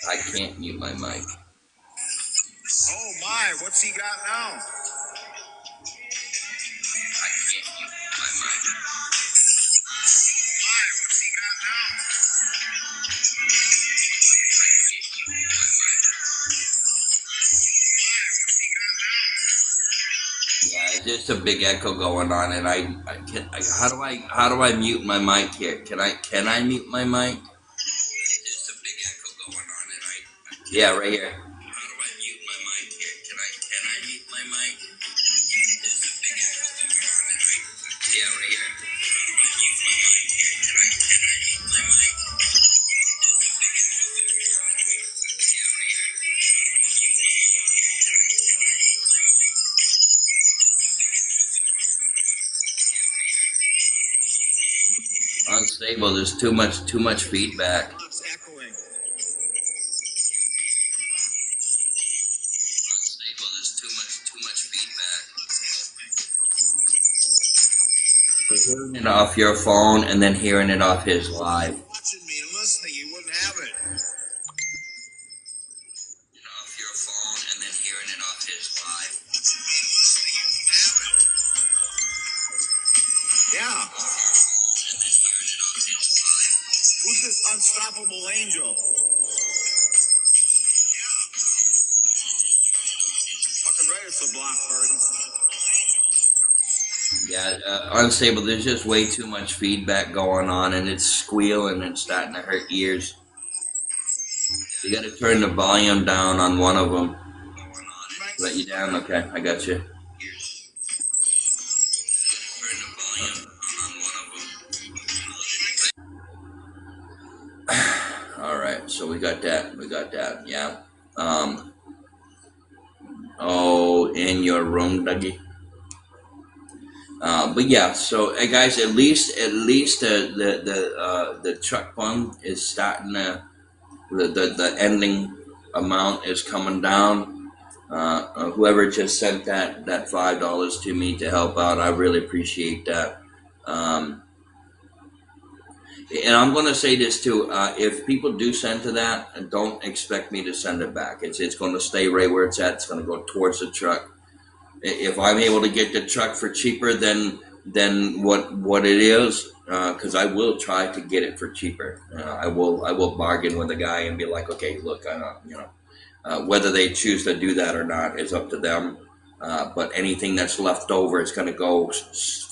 I can't mute my mic. Oh my, what's he got now? I can't mute my mic. My, what's he got now? Yeah, it's just a big echo going on, and how do I mute my mic here? Can I mute my mic? Just a big echo going on, and yeah, right here. How do I mute my mic here? Can I mute my mic? Just a big echo going on, and yeah, right here. How do I mute my mic here? Can I mute my mic? Just a big echo going on, yeah, right here. Unstable. There's too much feedback. It's echoing. Unstable. There's too much feedback. We're hearing it off your phone and then hearing it off his live. Watching me and listening, you wouldn't have it. Off your phone and then hearing it off his live. Yeah. Who's this unstoppable angel? Fucking right, it's a block party. Yeah, unstable. There's just way too much feedback going on, and it's squealing and starting to hurt ears. You got to turn the volume down on one of them. Let you down? Okay, I got you. All right, so we got that. Yeah. Oh, in your room, Dougie. But yeah, so guys, at least the truck fund is starting to the ending amount is coming down. Whoever just sent that $5 to me to help out, I really appreciate that. And I'm going to say this too: if people do send to that, don't expect me to send it back. It's going to stay right where it's at. It's going to go towards the truck. If I'm able to get the truck for cheaper than what it is, because I will try to get it for cheaper. I will bargain with the guy and be like, okay, look, whether they choose to do that or not is up to them. But anything that's left over is going to go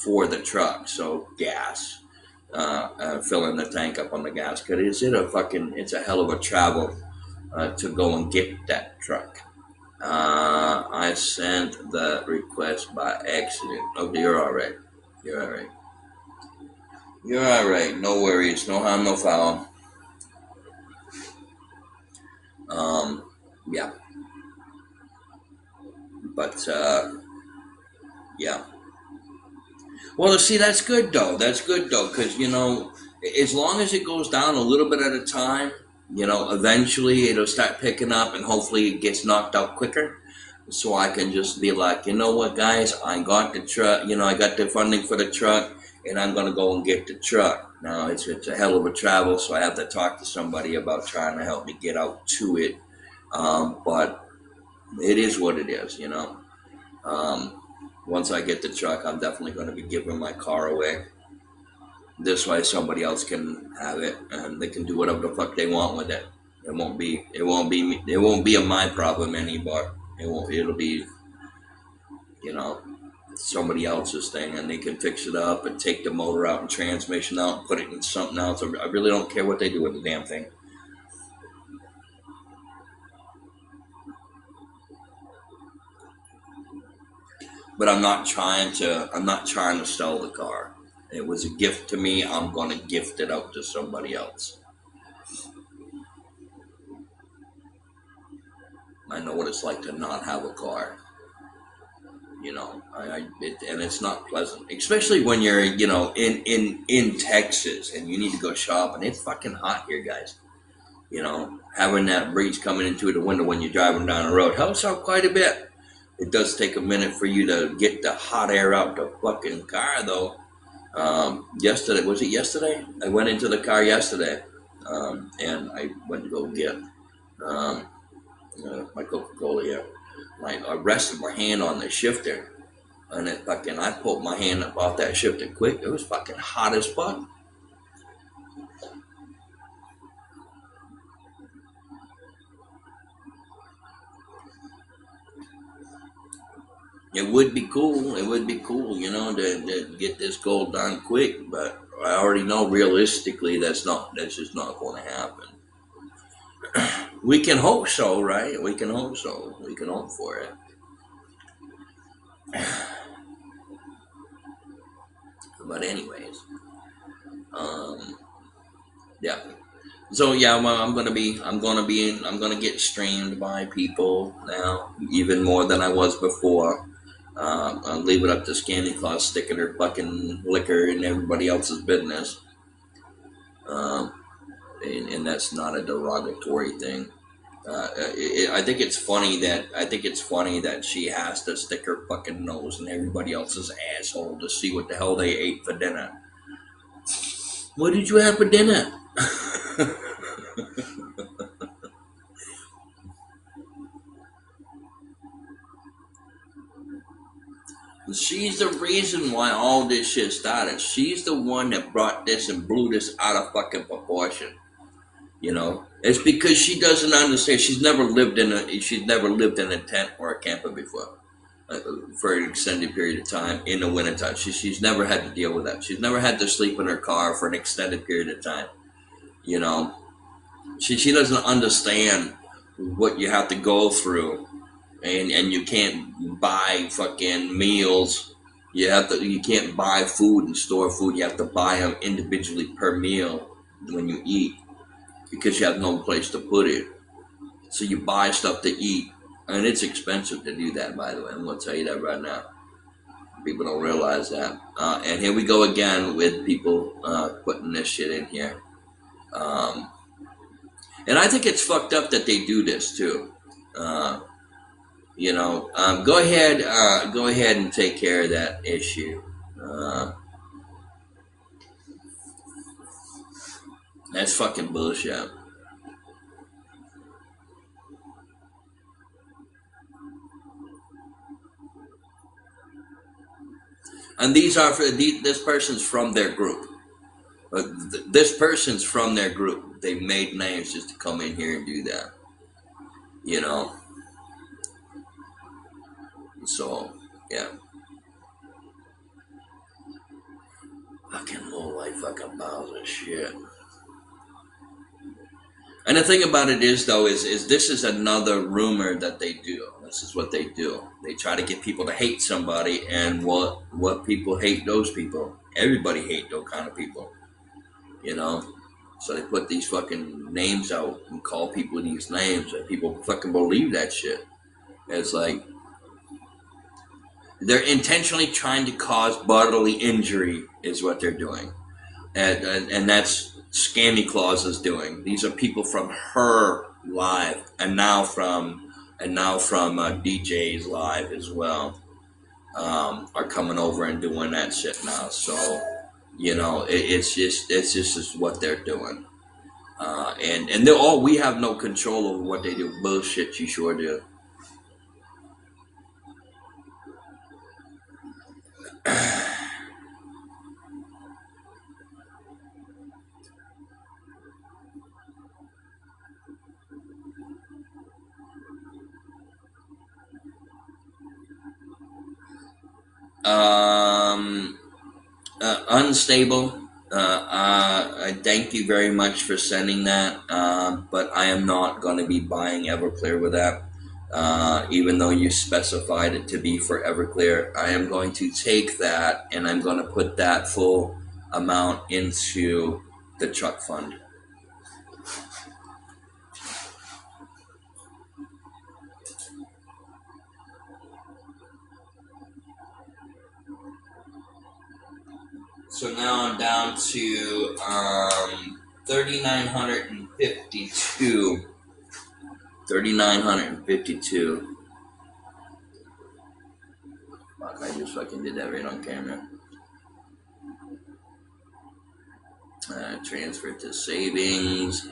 for the truck. So gas. Filling the tank up on the gas, because it's a hell of a travel to go and get that truck. I sent the request by accident. Okay, you're all right. No worries, no harm, no foul. Yeah, but yeah. Well, see, that's good though. Because as long as it goes down a little bit at a time, eventually it'll start picking up, and hopefully it gets knocked out quicker. So I can just be like, you know what, guys, I got the truck. I got the funding for the truck, and I'm gonna go and get the truck. Now it's a hell of a travel, so I have to talk to somebody about trying to help me get out to it. But it is what it is, Once I get the truck, I'm definitely going to be giving my car away. This way, somebody else can have it, and they can do whatever the fuck they want with it. It won't be my problem anymore. It'll be, somebody else's thing, and they can fix it up and take the motor out and transmission out and put it in something else. I really don't care what they do with the damn thing. But I'm not trying to sell the car. It was a gift to me. I'm going to gift it out to somebody else. I know what it's like to not have a car. And it's not pleasant, especially when you're, in Texas and you need to go shopping. It's fucking hot here, guys. Having that breeze coming into the window when you're driving down the road helps out quite a bit. It does take a minute for you to get the hot air out the fucking car, though. Was it yesterday? I went into the car yesterday, and I went to go get Um, my Coca-Cola here. I rested my hand on the shifter, and it fucking, I pulled my hand up off that shifter quick. It was fucking hot as fuck. It would be cool. It would be cool, to get this goal done quick. But I already know realistically that's just not going to happen. We can hope so, right? We can hope so. We can hope for it. But anyways, um, yeah. So yeah, well, I'm gonna get streamed by people now, even more than I was before. I'll leave it up to Scanty Claus sticking her fucking liquor in everybody else's business. Um, and that's not a derogatory thing. I think it's funny that she has to stick her fucking nose in everybody else's asshole to see what the hell they ate for dinner. What did you have for dinner? She's the reason why all this shit started. She's the one that brought this and blew this out of fucking proportion. It's because she doesn't understand. She's never lived in a tent or a camper before, for an extended period of time in the wintertime. She's never had to deal with that. She's never had to sleep in her car for an extended period of time. You know, she doesn't understand what you have to go through, and you can't buy fucking meals. You can't buy food and store food. You have to buy them individually per meal when you eat, because you have no place to put it. So you buy stuff to eat, and it's expensive to do that, by the way. I'm going to tell you that right now. People don't realize that. And here we go again with people putting this shit in here. Um, and I think it's fucked up that they do this too. Go ahead and take care of that issue. That's fucking bullshit. And this person's from their group. This person's from their group. They made names just to come in here and do that. You know. So yeah. Fucking low life fucking piles of shit. And the thing about it is, though, is this is another rumor that they do. This is what they do. They try to get people to hate somebody, and what people hate those people. Everybody hate those kind of people, you know. So they put these fucking names out and call people these names, and people fucking believe that shit. It's like they're intentionally trying to cause bodily injury, is what they're doing, and that's Scammy Claus is doing. These are people from her live, and now from DJ's live as well, are coming over and doing that shit now. So it's just what they're doing, and they're all, we have no control over what they do. Bullshit, you sure do. Unstable. I thank you very much for sending that, but I am not going to be buying Everclear with that. Even though you specified it to be for Everclear, I am going to take that and I'm going to put that full amount into the truck fund. So now I'm down to 3,952. 3,952. Fuck, I just fucking did that right on camera. Transfer to savings.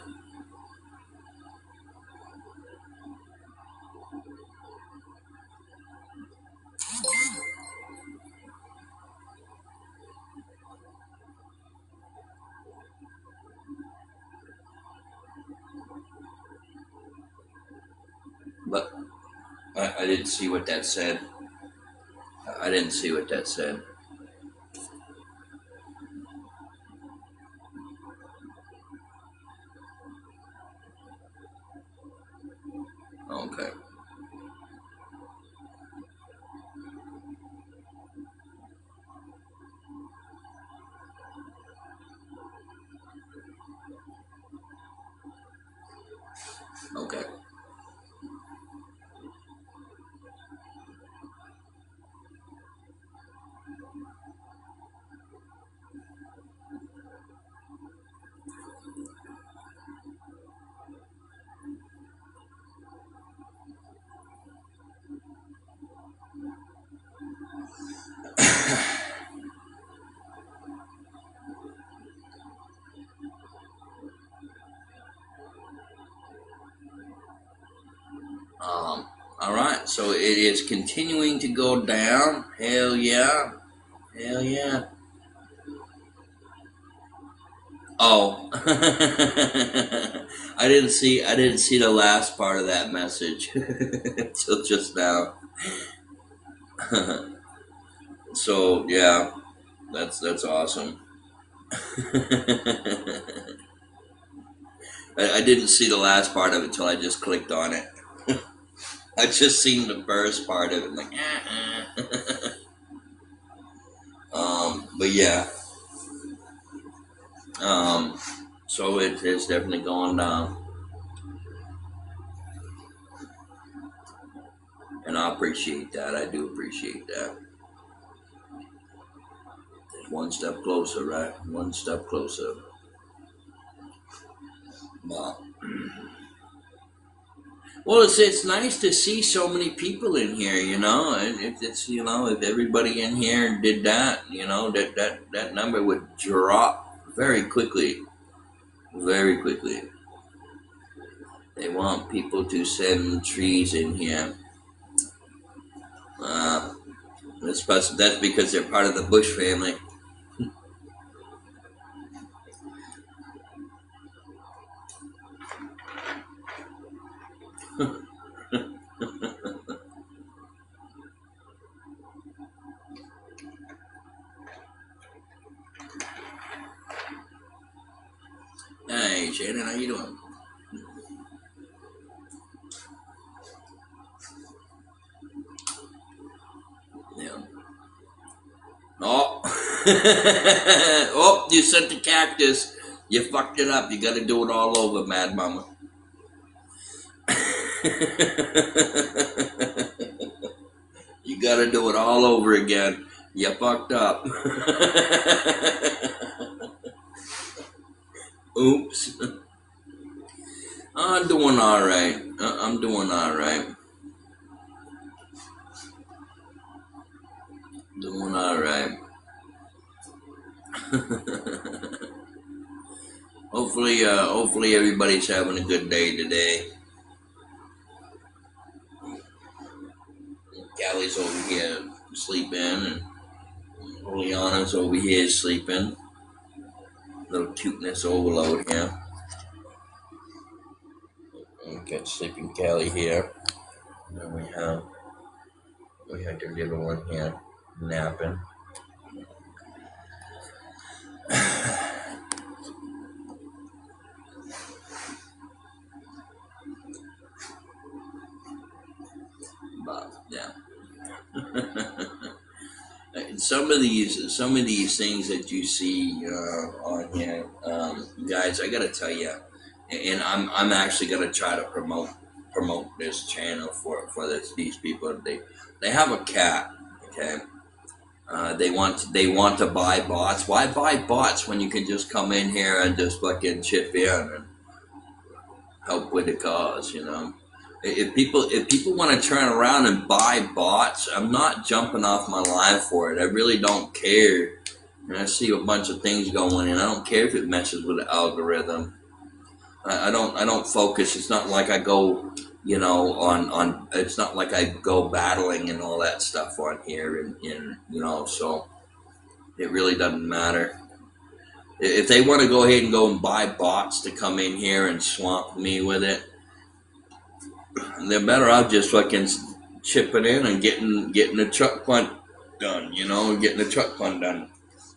I didn't see what that said. I didn't see what that said. Okay. Okay. All right. So it is continuing to go down. Hell yeah. Hell yeah. Oh. I didn't see the last part of that message until just now. So yeah, that's awesome. I didn't see the last part of it until I just clicked on it. I just seen the first part of it, like, but yeah, so it is definitely going down, and I appreciate that. I do appreciate that. One step closer, right? One step closer. But, well, it's nice to see so many people in here, you know. And it's if everybody in here did that, that number would drop very quickly, very quickly. They want people to send trees in here. That's because they're part of the Bush family. Hey, Shannon, how you doing? Yeah. Oh, oh! You sent the cactus. You fucked it up. You got to do it all over, Mad Mama. You got to do it all over again. You fucked up. Oops. I'm doing all right. I'm doing all right. Doing all right. Hopefully everybody's having a good day today. Callie's over here sleeping, and Juliana's over here sleeping. Little cuteness overload here. Got sleeping Callie here. And then we have the little one here napping. But yeah. Some of these things that you see on here, guys, I gotta tell you, and I'm actually gonna try to promote this channel for these people. They have a cat, okay. They want to buy bots. Why buy bots when you can just come in here and just fucking chip in and help with the cause, you know? If people want to turn around and buy bots, I'm not jumping off my line for it. I really don't care. And I see a bunch of things going, and I don't care if it messes with the algorithm. I don't focus. It's not like I go, on. It's not like I go battling and all that stuff on here, and so it really doesn't matter. If they want to go ahead and go and buy bots to come in here and swamp me with it, they're better off just fucking chipping in and getting the truck punt done, getting the truck punt done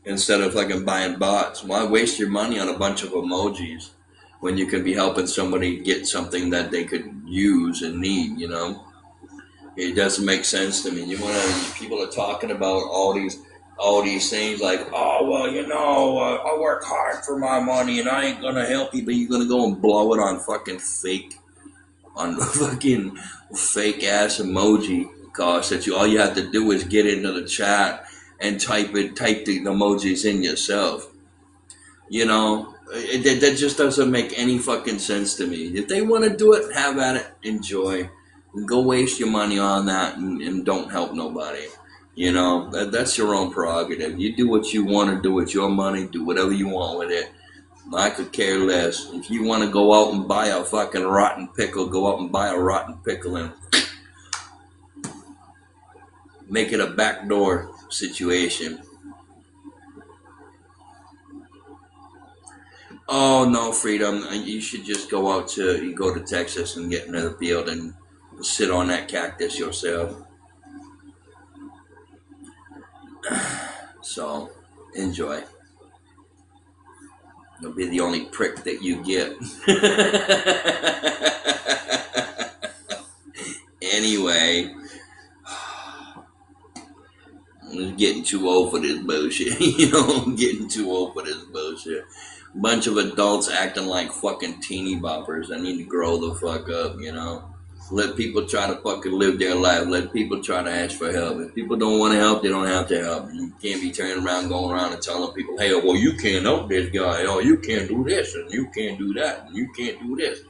instead of fucking buying bots. Why waste your money on a bunch of emojis when you could be helping somebody get something that they could use and need, It doesn't make sense to me. People are talking about all these things like, oh well, I work hard for my money and I ain't gonna help you, but you're gonna go and blow it on fucking fake ass emoji cost that all you have to do is get into the chat and type the emojis in yourself. That just doesn't make any fucking sense to me. If they want to do it, have at it, enjoy. Go waste your money on that and don't help nobody. That's your own prerogative. You do what you want to do with your money, do whatever you want with it. I could care less. If you want to go out and buy a fucking rotten pickle, go out and buy a rotten pickle and make it a backdoor situation. Oh no, Freedom! You should just go to Texas and get into the field and sit on that cactus yourself. So, enjoy. It'll be the only prick that you get. Anyway, I'm getting too old for this bullshit. I'm getting too old for this bullshit. Bunch of adults acting like fucking teeny boppers. I need to grow the fuck up, Let people try to fucking live their life. Let people try to ask for help. If people don't want to help, they don't have to help. You can't be turning around, going around and telling people, hey, well, you can't help this guy. Oh, you can't do this, and you can't do that, and you can't do this.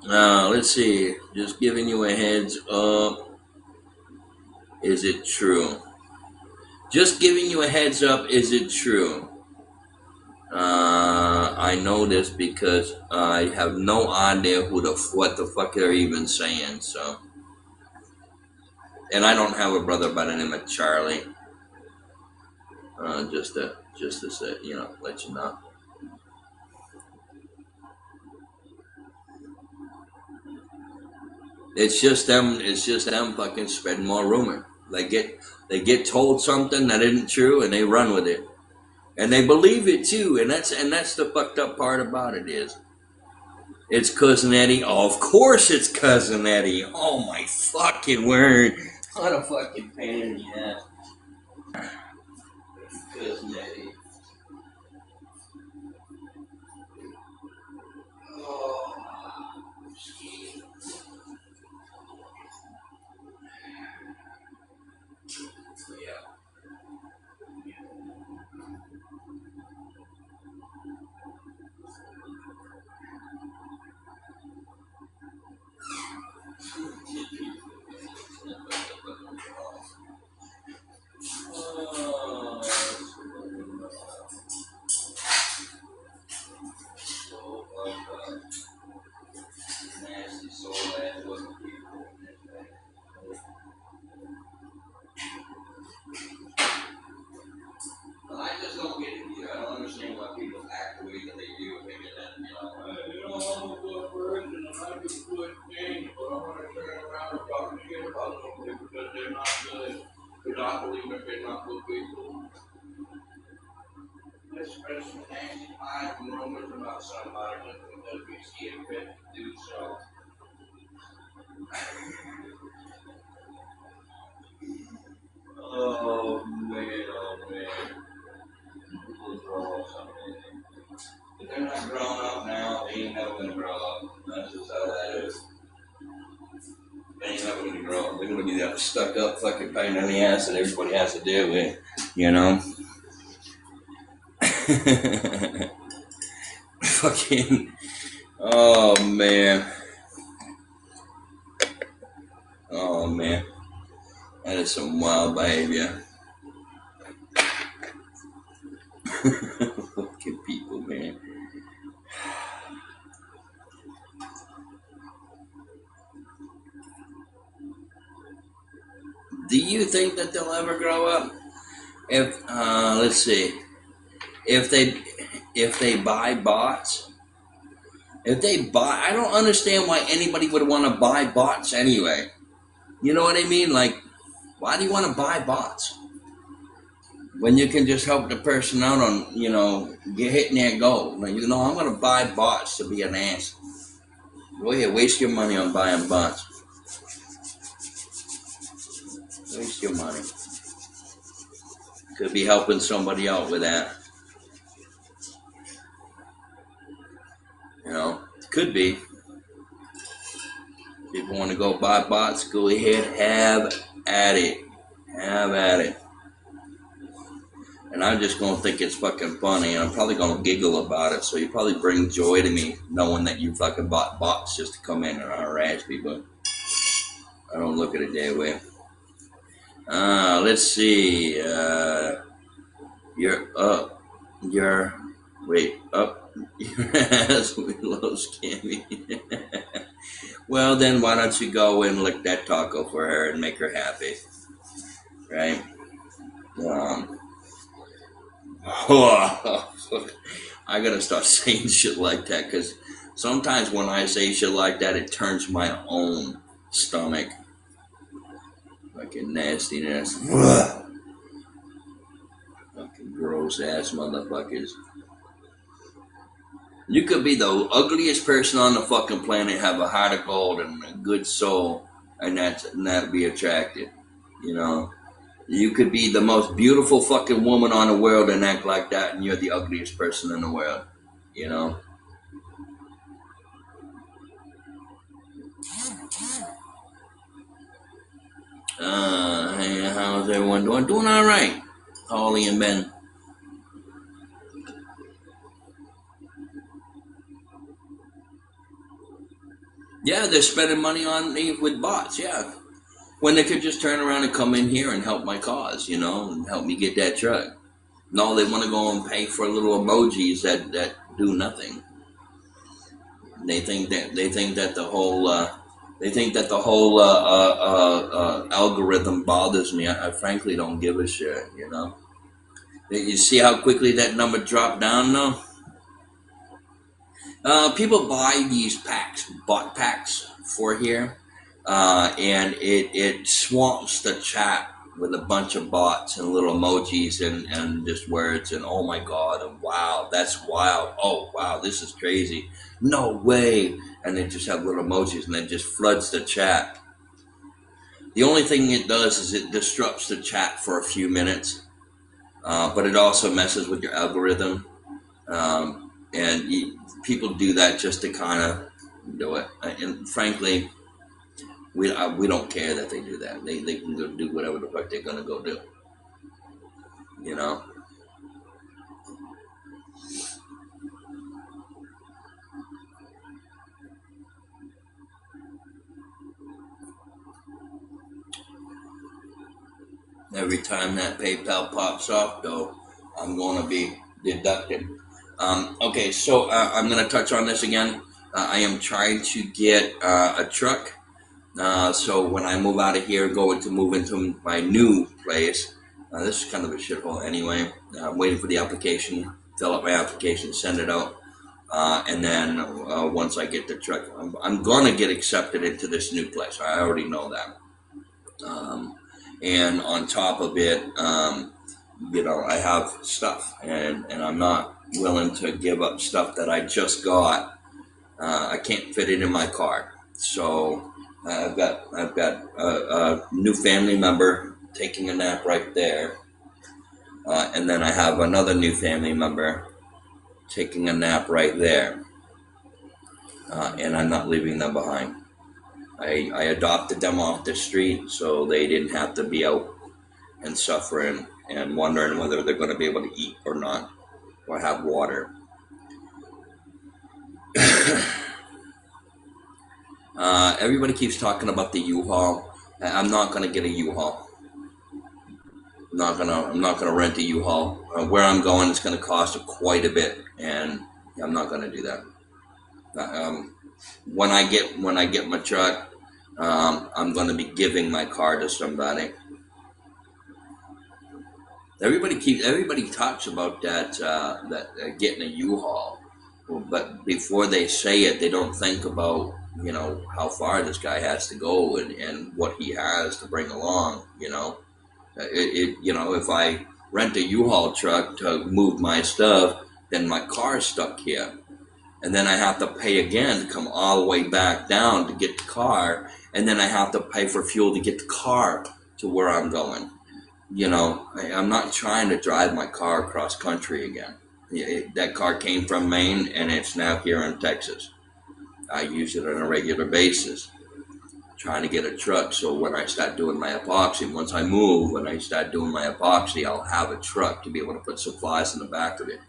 Let's see. Just giving you a heads up. Is it true? Just giving you a heads up. Is it true? I know this because I have no idea what the fuck they're even saying. So, and I don't have a brother by the name of Charlie. Just to say, let you know. It's just them fucking spreading more rumor. They get told something that isn't true and they run with it. And they believe it too, and that's the fucked up part about it is. It's Cousin Eddie. Oh, of course it's Cousin Eddie. Oh my fucking word. What a fucking pain in the ass. Cousin Eddie. Oh. Yeah. I just don't get it either. I don't understand why people act the way that they do. Thinking that, I'm a good person and I do good things, but I want to turn around and talk shit about something because they're not good. Because I believe that they're not good people. Let's spread some nasty pies and rumors about somebody just because we see it fit to do so. Oh man, oh man. If they're not growing up now, they ain't never gonna grow up. That's just how that is. They ain't never gonna grow up. They're gonna be that stuck up fucking pain in the ass that everybody has to deal with, Fucking, oh man. Oh man. That is some wild behavior. Fucking people, man. Do you think that they'll ever grow up? If let's see, if they buy bots, I don't understand why anybody would want to buy bots anyway. You know what I mean? Like, why do you want to buy bots when you can just help the person out on, get hitting their goal? Like, I'm going to buy bots to be an ass. Go ahead, waste your money on buying bots. Waste your money. Could be helping somebody out with that. Could be. People want to go buy bots, go ahead, have at it. Have at it. And I'm just going to think it's fucking funny, and I'm probably going to giggle about it, so you probably bring joy to me knowing that you fucking bought bots just to come in and harass people. I don't look at it that way. Let's see. You're up. Up your ass with low Scammy. Well, then why don't you go and lick that taco for her and make her happy, right? I gotta start saying shit like that, because sometimes when I say shit like that, it turns my own stomach. Fucking nastiness. Fucking gross ass motherfuckers. You could be the ugliest person on the fucking planet, have a heart of gold and a good soul, and that'd be attractive. You could be the most beautiful fucking woman on the world and act like that, and you're the ugliest person in the world. Hey, how's everyone doing? Doing all right, Holly and Ben. Yeah, they're spending money on me with bots, yeah. When they could just turn around and come in here and help my cause, and help me get that truck. No, they want to go and pay for little emojis that do nothing. They think that the whole algorithm bothers me. I frankly don't give a shit. You see how quickly that number dropped down now? People buy these bot packs for here, and it swamps the chat with a bunch of bots and little emojis and just words and oh my god and wow, that's wild, oh wow, this is crazy, no way, and they just have little emojis and it just floods the chat. The only thing it does is it disrupts the chat for a few minutes, but it also messes with your algorithm, and people do that just to kind of do it. And frankly, we don't care that they do that. They can go do whatever the fuck they're gonna go do. Every time that PayPal pops off, though, I'm gonna be deducted. Okay, so I'm gonna touch on this again. I am trying to get a truck. So when I move out of here, move into my new place, this is kind of a shithole anyway. I'm waiting for the application, fill out my application, send it out, and then once I get the truck, I'm gonna get accepted into this new place. I already know that. And on top of it, I have stuff, and I'm not willing to give up stuff that I just got. I can't fit it in my car, so I've got a new family member taking a nap right there, and then I have another new family member taking a nap right there, and I'm not leaving them behind. I adopted them off the street so they didn't have to be out and suffering and wondering whether they're going to be able to eat or not, or have water. Everybody keeps talking about the U-Haul. I'm not going to get a U-Haul. I'm not gonna rent a U-Haul. Where I'm going, it's going to cost quite a bit, and I'm not going to do that. When I get my truck, I'm going to be giving my car to somebody. Everybody talks about that getting a U-Haul, But before they say it, they don't think about, how far this guy has to go and what he has to bring along. If I rent a U-Haul truck to move my stuff, then my car's stuck here, and then I have to pay again to come all the way back down to get the car, and then I have to pay for fuel to get the car to where I'm going. I'm not trying to drive my car across country again. That car came from Maine and it's now here in Texas. I use it on a regular basis, trying to get a truck. So when I start doing my epoxy, once I move, when I start doing my epoxy, I'll have a truck to be able to put supplies in the back of it.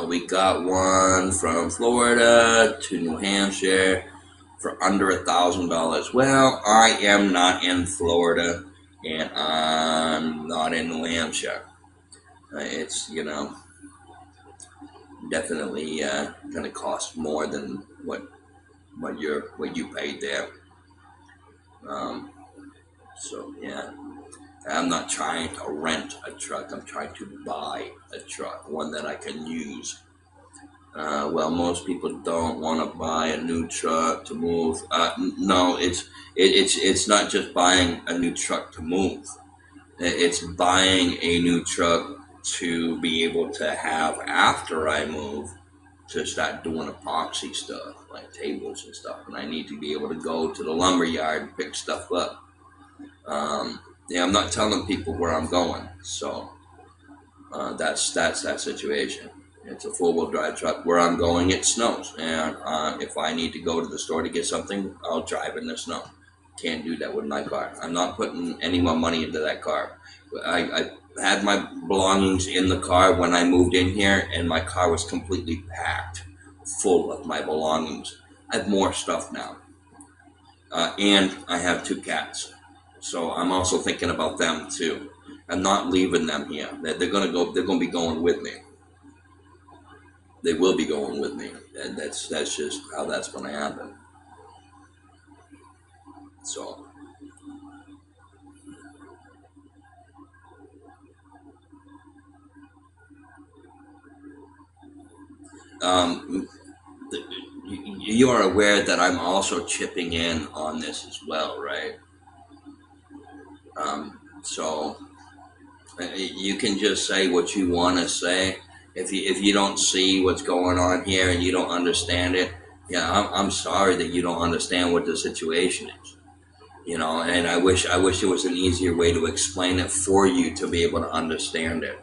We got one from Florida to New Hampshire for under $1,000. Well, I am not in Florida and I'm not in New Hampshire. It's definitely going to cost more than what you paid there. So yeah, I'm not trying to rent a truck. I'm trying to buy a truck, one that I can use. Well, most people don't want to buy a new truck to move. No, it's not just buying a new truck to move. It's buying a new truck to be able to have after I move, to start doing epoxy stuff like tables and stuff, and I need to be able to go to the lumber yard and pick stuff up. I'm not telling people where I'm going, so that's that situation. It's a four-wheel drive truck. Where I'm going, it snows, and if I need to go to the store to get something, I'll drive in the snow. Can't do that with my car. I'm not putting any more money into that car. I had my belongings in the car when I moved in here, and my car was completely packed full of my belongings. I have more stuff now, and I have 2 cats, so I'm also thinking about them too. I'm not leaving them here. They're gonna go. They're gonna be going with me. They will be going with me, and that's just how that's gonna happen. So. Um, you are aware that I'm also chipping in on this as well, right? So you can just say what you want to say. If you don't see what's going on here and you don't understand it, yeah, I'm sorry that you don't understand what the situation is. And I wish there was an easier way to explain it for you to be able to understand it.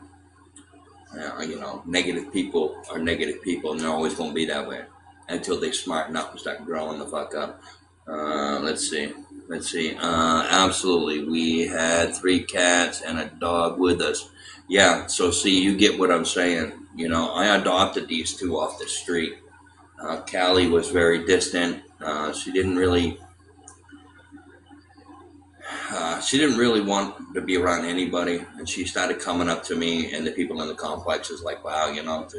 Negative people are negative people, and they're always going to be that way until they smarten up and start growing the fuck up. Let's see. Absolutely, we had 3 cats and a dog with us. Yeah, so see, you get what I'm saying. I adopted these 2 off the street. Callie was very distant. She didn't really want to be around anybody, and she started coming up to me and the people in the complex is like, wow,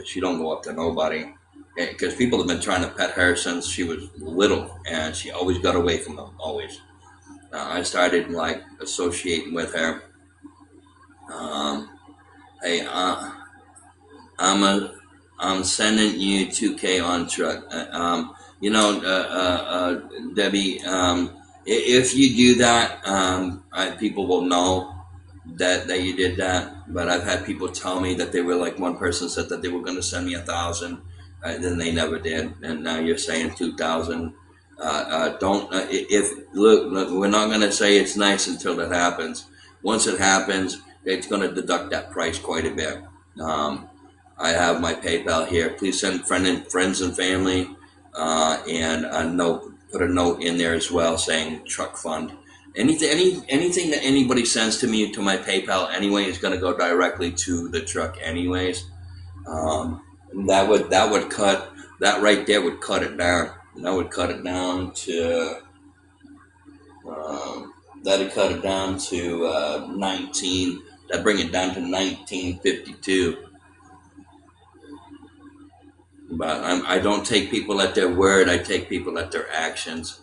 she don't go up to nobody, because people have been trying to pet her since she was little, and she always got away from them, always. I started like associating with her. Hey, I'm sending you 2K on truck. Debbie, if you do that, people will know that you did that. But I've had people tell me that they were like, one person said that they were going to send me 1,000, then they never did, and now you're saying 2,000. Don't if look, we're not going to say it's nice until it happens. Once it happens, it's going to deduct that price quite a bit. I have my PayPal here. Please send friends and family, and a note. Put a note in there as well saying truck fund. Anything that anybody sends to me to my PayPal anyway is going to go directly to the truck anyways. That would cut that right there would cut it down. That would cut it down to. That'd cut it down to 19. That'd bring it down to 1952. But I don't take people at their word. I take people at their actions.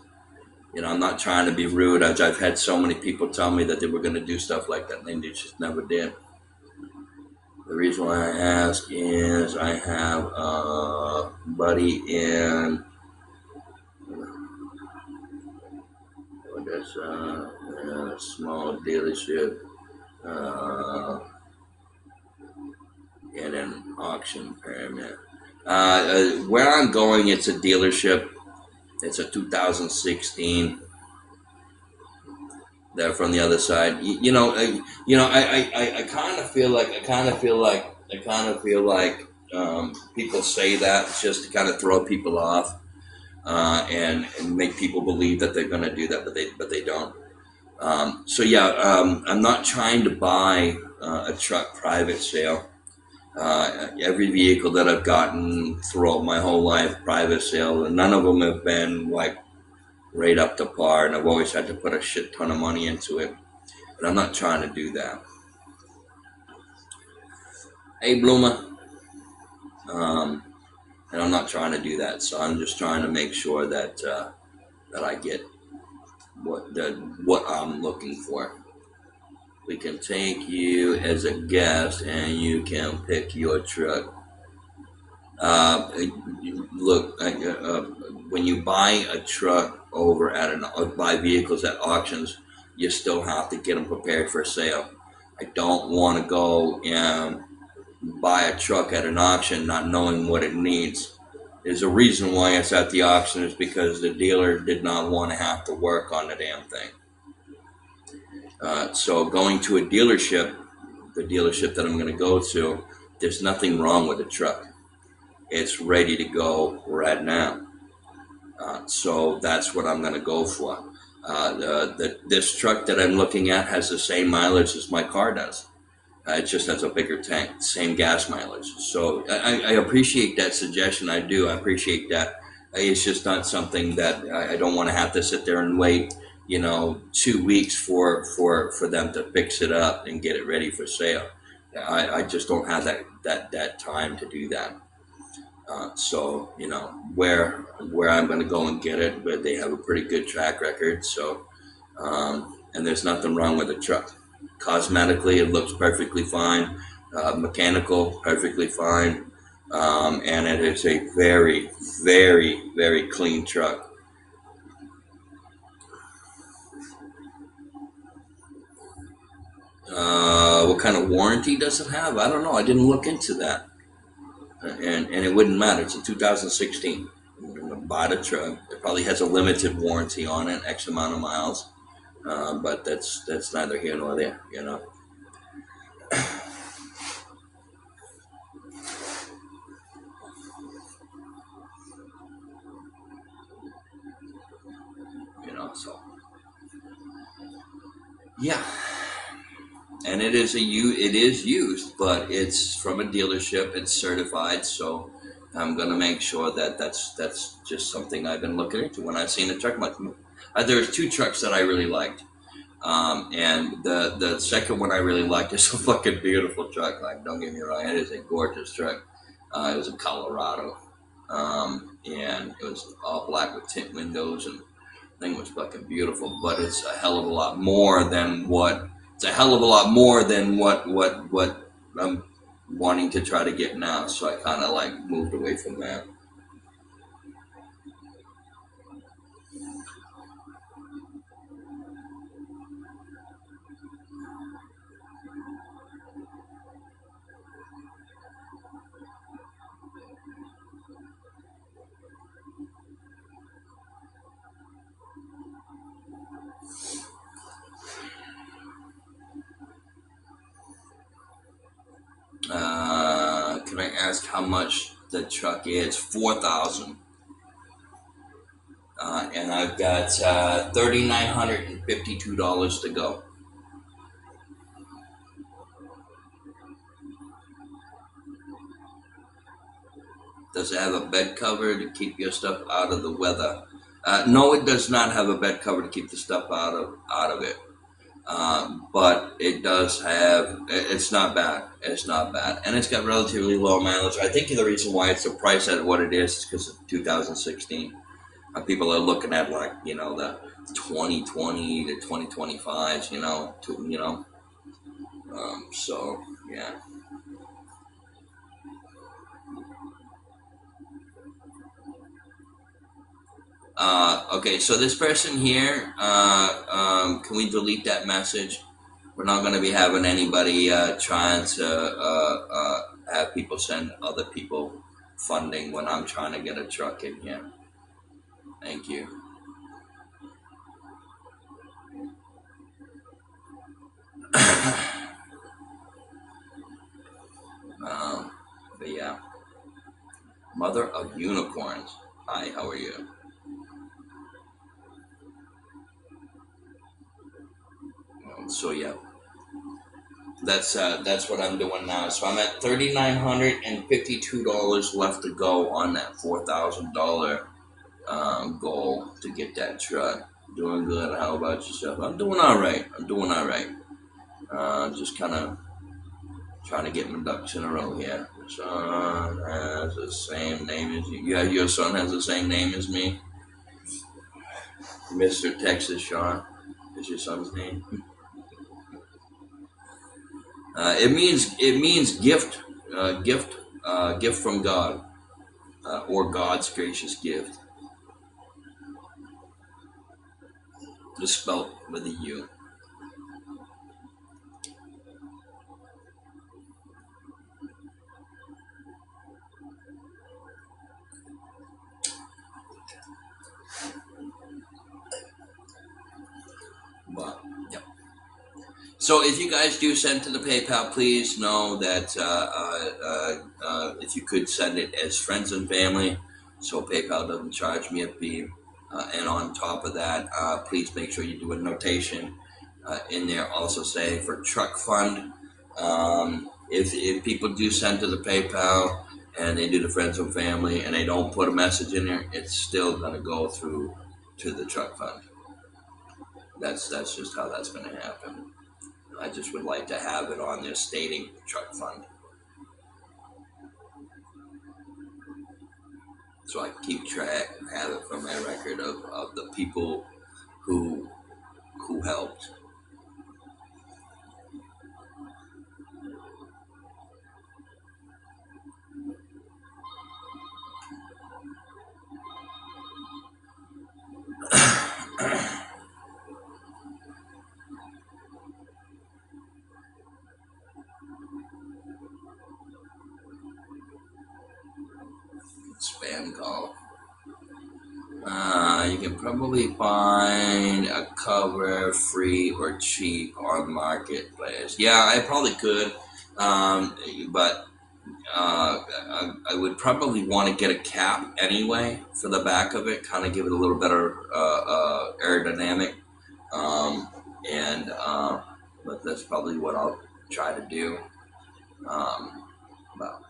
I'm not trying to be rude. I've had so many people tell me that they were going to do stuff like that, and they just never did. The reason why I ask is I have a buddy in that's a small dealership and an auction permit. Where I'm going, it's a dealership. It's a 2016. They're from the other side. I kind of feel like people say that just to kind of throw people off, and make people believe that they're going to do that, but they don't. I'm not trying to buy a truck private sale. Every vehicle that I've gotten throughout my whole life, private sale, and none of them have been like right up to par, and I've always had to put a shit ton of money into it. And I'm not trying to do that. Hey, Bluma. And I'm not trying to do that. So I'm just trying to make sure that that I get what I'm looking for. We can take you as a guest, and you can pick your truck. Look, when you buy a truck over at buy vehicles at auctions, you still have to get them prepared for sale. I don't want to go and buy a truck at an auction not knowing what it needs. There's a reason why it's at the auction, is because the dealer did not want to have to work on the damn thing. So going to a dealership, the dealership that I'm going to go to, there's nothing wrong with the truck. It's ready to go right now. So that's what I'm going to go for. This truck that I'm looking at has the same mileage as my car does. It just has a bigger tank, same gas mileage. So I appreciate that suggestion. I do. I appreciate that. It's just not something that I don't want to have to sit there and wait, 2 weeks for them to fix it up and get it ready for sale. I just don't have that time to do that. So where I'm going to go and get it, but they have a pretty good track record. So and there's nothing wrong with the truck. Cosmetically, it looks perfectly fine. Mechanical, perfectly fine. And it is a very, very, very clean truck. What kind of warranty does it have? I don't know. I didn't look into that. And it wouldn't matter. It's a 2016. I'm going to buy the truck. It probably has a limited warranty on it, X amount of miles. But that's neither here nor there, So yeah. And it is used, but it's from a dealership. It's certified, so I'm gonna make sure that that's just something I've been looking into. When I've seen a truck, there's two trucks that I really liked, and the second one I really liked is a fucking beautiful truck. Like, don't get me wrong, it is a gorgeous truck. It was in Colorado, and it was all black with tint windows, and the thing was fucking beautiful. But it's a hell of a lot more than what. It's a hell of a lot more than what I'm wanting to try to get now. So I kind of like moved away from that. Can I ask how much the truck is? $4,000. And I've got $3,952 to go. Does it have a bed cover to keep your stuff out of the weather? No, it does not have a bed cover to keep the stuff out of it. But it does have. It's not bad. It's not bad, and it's got relatively low mileage. I think the reason why it's the price at what it is because of 2016. People are looking at the 2020 to 2025s. So yeah. Okay, so this person here, can we delete that message? We're not going to be having anybody trying to have people send other people funding when I'm trying to get a truck in here. Thank you. But yeah, mother of unicorns. Hi, how are you? So yeah, that's what I'm doing now. So I'm at $3,952 left to go on that $4,000 goal to get that truck. Doing good. How about yourself? I'm doing all right. I'm doing all right. Just kind of trying to get my ducks in a row here. Son has the same name as you. Yeah, your son has the same name as me. Mr. Texas Shaun is your son's name. It means gift from God, or God's gracious gift. Just spelled with a U. But yeah. So if you guys do send to the PayPal, please know that if you could send it as friends and family, so PayPal doesn't charge me a fee. And on top of that, please make sure you do a notation in there also saying for truck fund. If people do send to the PayPal and they do the friends and family and they don't put a message in there, it's still going to go through to the truck fund. That's just how that's going to happen. I just would like to have it on there stating truck fund, so I can keep track and have it for my record of the people who helped. Spam call. You can probably find a cover free or cheap on Marketplace. Yeah, I probably could, but I would probably want to get a cap anyway for the back of it, kind of give it a little better aerodynamic, and but that's probably what I'll try to do. But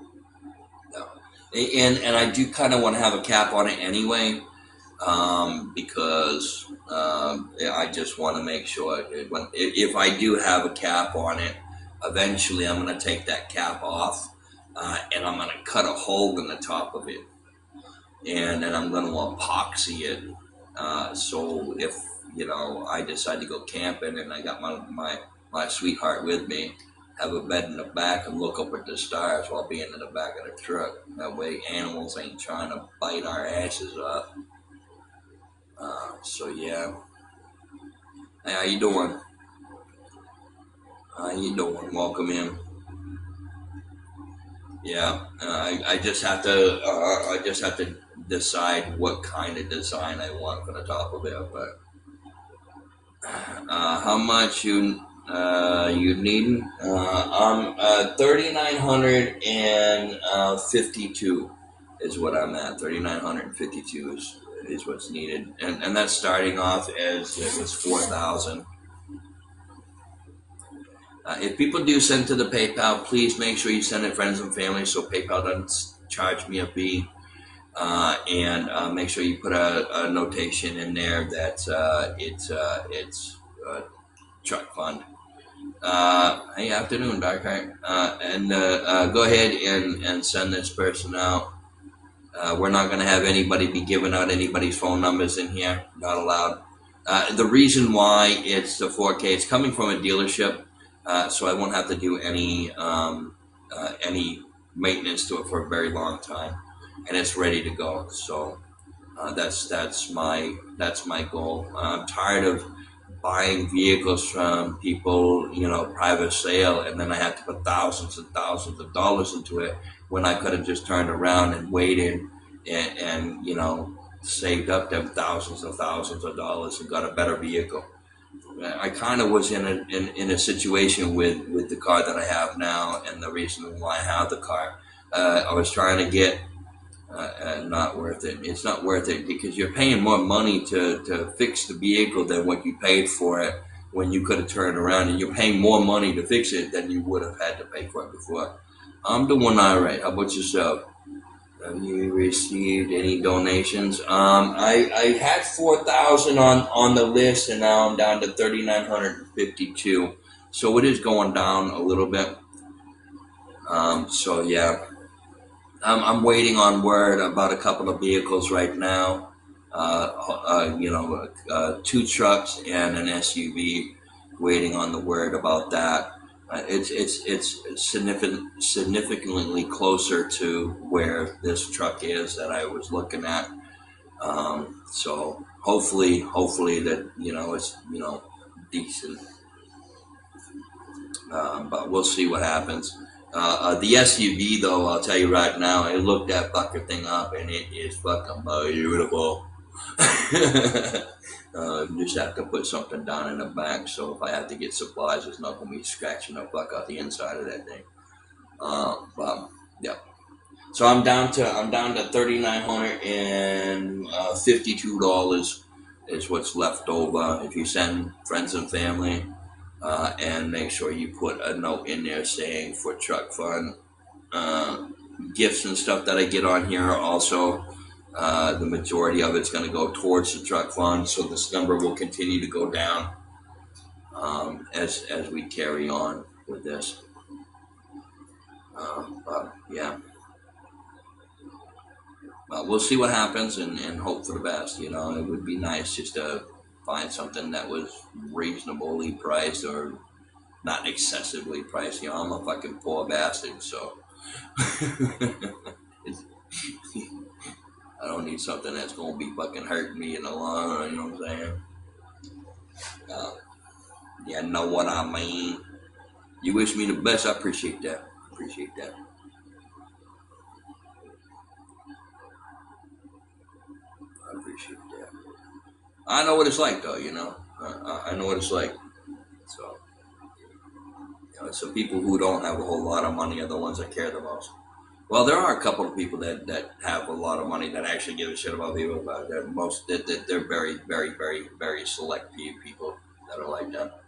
no. And I do kind of want to have a cap on it anyway, because I just want to make sure if I do have a cap on it, eventually I'm going to take that cap off, and I'm going to cut a hole in the top of it, and then I'm going to epoxy it. So if I decide to go camping and I got my sweetheart with me, have a bed in the back and look up at the stars while being in the back of the truck. That way animals ain't trying to bite our asses off. So yeah. Hey, how you doing? How you doing? Welcome in. Yeah, I just have to decide what kind of design I want for the top of it. But how much you needing? I'm 3,952 is what I'm at. 3,952 is what's needed, and that's starting off as it was 4,000. If people do send to the PayPal, please make sure you send it friends and family so PayPal doesn't charge me a fee. And make sure you put a notation in there that it's truck fund. Hey, afternoon, Darkheart. And go ahead and send this person out. We're not going to have anybody be giving out anybody's phone numbers in here. Not allowed. The reason why it's the 4K, it's coming from a dealership, so I won't have to do any maintenance to it for a very long time, and it's ready to go. So That's my goal. I'm tired of buying vehicles from people, private sale, and then I have to put thousands and thousands of dollars into it when I could have just turned around and waited and saved up them thousands of dollars and got a better vehicle. I kind of was in a situation with the car that I have now, and the reason why I have the car. I was trying to get not worth it. It's not worth it because you're paying more money to fix the vehicle than what you paid for it when you could have turned around, and you're paying more money to fix it than you would have had to pay for it before. I'm doing all right. How about yourself? Have you received any donations? I had 4,000 on the list, and now I'm down to 3,952. So it is going down a little bit. So yeah, I'm waiting on word about a couple of vehicles right now. Two trucks and an SUV. Waiting on the word about that. It's significantly closer to where this truck is that I was looking at. So hopefully that it's decent. But we'll see what happens. The SUV, though, I'll tell you right now, I looked that fucking thing up, and it is fucking beautiful. Just have to put something down in the back, so if I have to get supplies, it's not gonna be scratching the fuck out the inside of that thing. But yeah. So I'm down to $3,952 is what's left over. If you send friends and family, and make sure you put a note in there saying for truck fund. Uh, Gifts and stuff that I get on here are also the majority of it's going to go towards the truck fund, so this number will continue to go down as we carry on with this. But yeah, we'll see what happens and hope for the best. It would be nice just to find something that was reasonably priced or not excessively priced. I'm a fucking poor bastard, so it's, I don't need something that's gonna be fucking hurting me in the long run. You know what I'm saying? Uh, yeah, know what I mean. You wish me the best. I appreciate that. Appreciate that. I appreciate that. I know what it's like, though. I know what it's like. So, so people who don't have a whole lot of money are the ones that care the most. Well, there are a couple of people that have a lot of money that actually give a shit about people, but they're very, very, very, very select few people that are like that.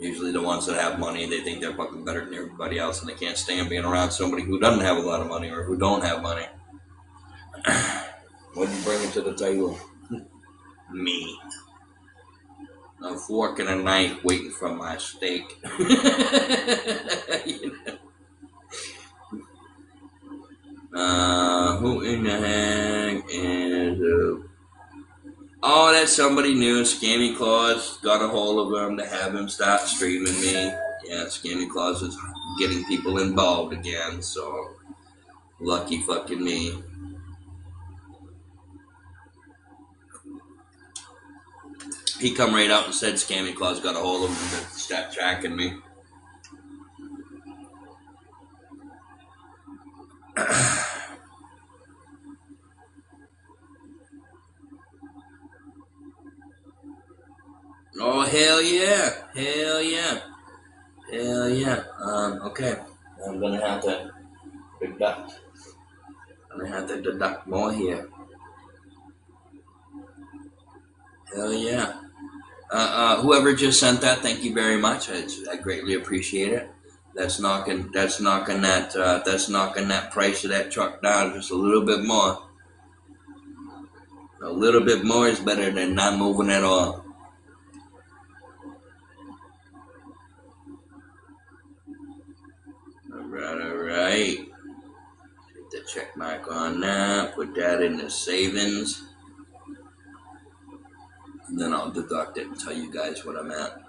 Usually the ones that have money, they think they're fucking better than everybody else, and they can't stand being around somebody who doesn't have a lot of money or who don't have money. What do you bring to the table? Me. A fork and a knife waiting for my steak. Who in the heck is Oh, that's somebody new. Scammy Claus got a hold of him to have him start streaming me. Yeah, Scammy Claus is getting people involved again, so lucky fucking me. He come right out and said Scammy Claus got a hold of him to start tracking me. Oh, hell yeah. Hell yeah. Hell yeah. Okay. I'm gonna have to deduct. I'm gonna have to deduct more here. Hell yeah. Whoever just sent that, thank you very much. I greatly appreciate it. That's knocking that price of that truck down just a little bit more. A little bit more is better than not moving at all. All right. Hit the check mark on that. Put that in the savings, and then I'll deduct it and tell you guys what I'm at.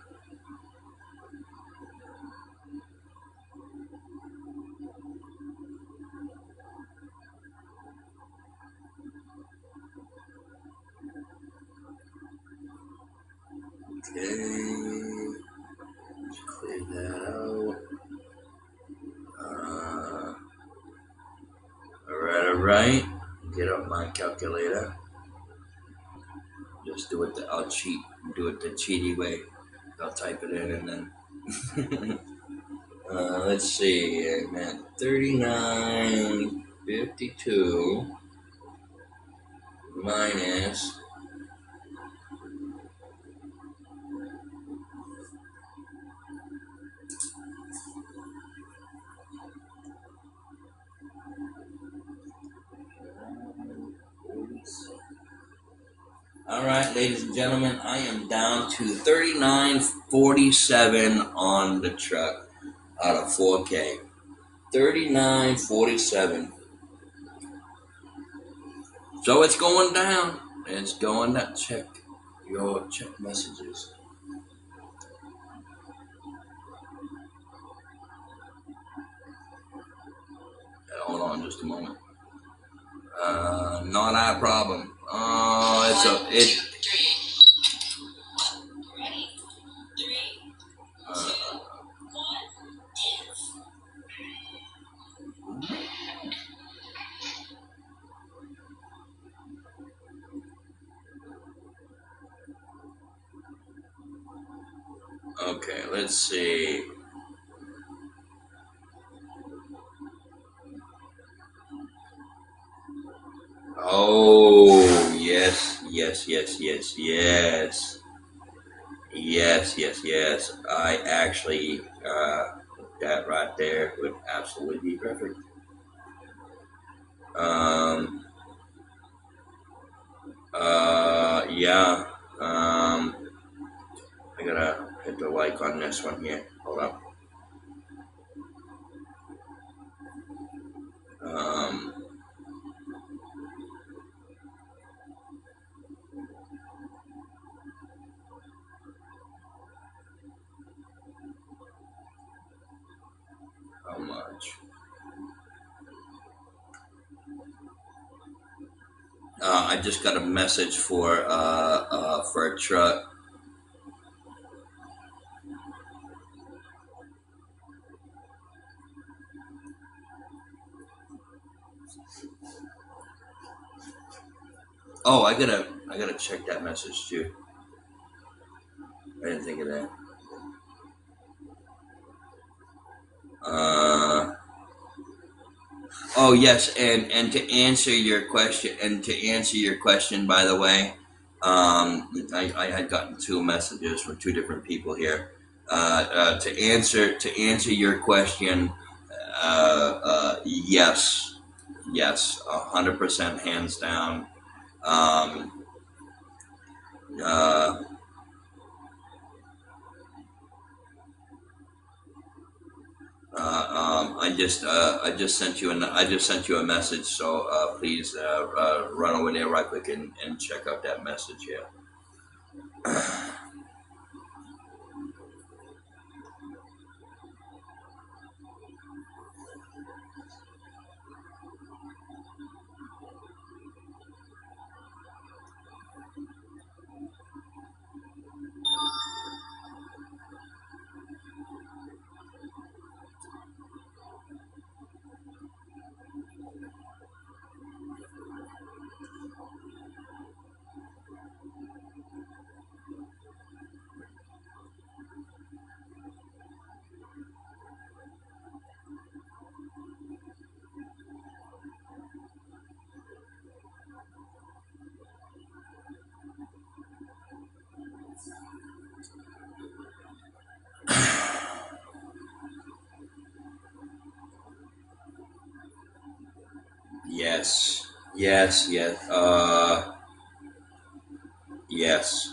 right. Get up my calculator. Just do it. I'll cheat. Do it the cheaty way. I'll type it in and then. Let's see. I'm at 39.52 minus. All right, ladies and gentlemen, I am down to 39.47 on the truck out of 4K. 39.47. So it's going down. It's going down. Check your check messages. Hold on just a moment. Not our problem. It. Okay, let's see. Oh, yes. I actually, that right there would absolutely be perfect. Yeah. I gotta hit the like on this one here. Hold up. How much? I just got a message for a truck. Oh, I gotta check that message too. I didn't think of that. Oh yes, and to answer your question, by the way, I had gotten two messages from two different people here. To answer your question, yes, 100% hands down. Um, uh, I just sent you a message. So please run over there right quick and check out that message here. Yes, yes. Yes,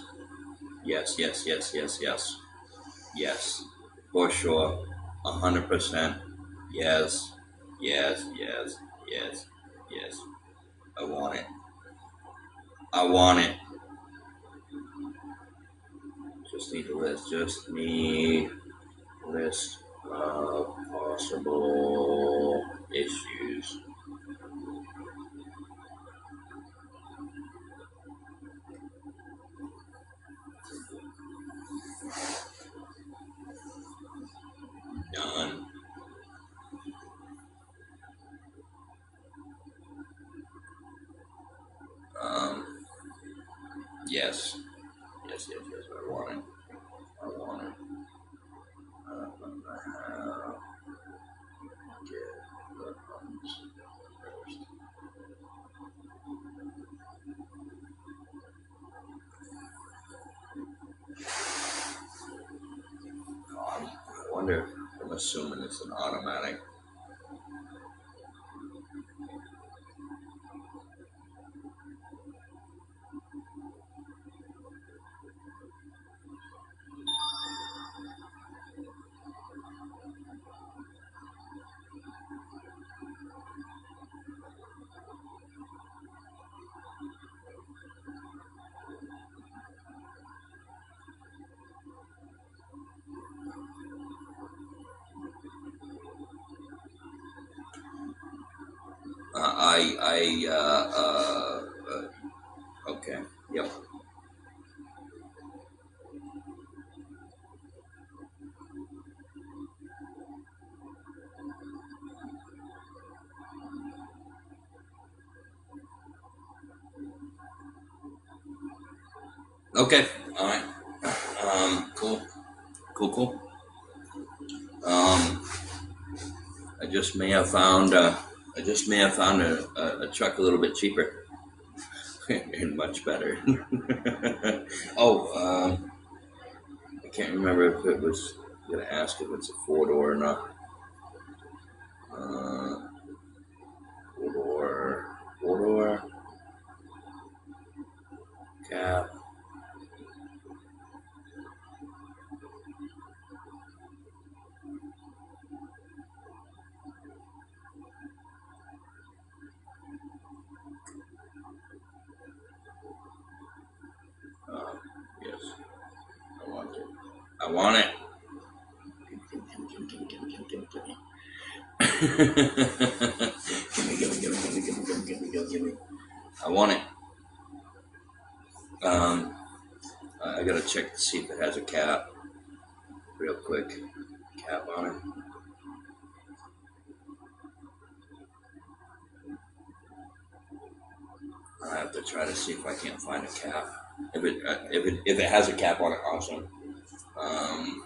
yes, for sure, 100%. Yes, yes, yes. I want it. I want it. Just need a list. Just need list of possible issues. Done. Yes. Yes. Yes. Yes. I want it. I want it. Get the funds first. I wonder. I'm assuming it's an automatic. Okay. Yep. Okay. All right. Cool. Cool. Cool. Um, I just may have found. I just may have found a truck a little bit cheaper and much better. Oh, I can't remember if it was. I'm gonna ask if it's a 4 door or not. Uh, 4 door. 4 door. Cap. Yes. I want it. I want it. Gimme. I want it. Um, I gotta check to see if it has a cap, real quick. Cap on it. I have to try to see if I can't find a cap. If it has a cap on it, awesome. Um,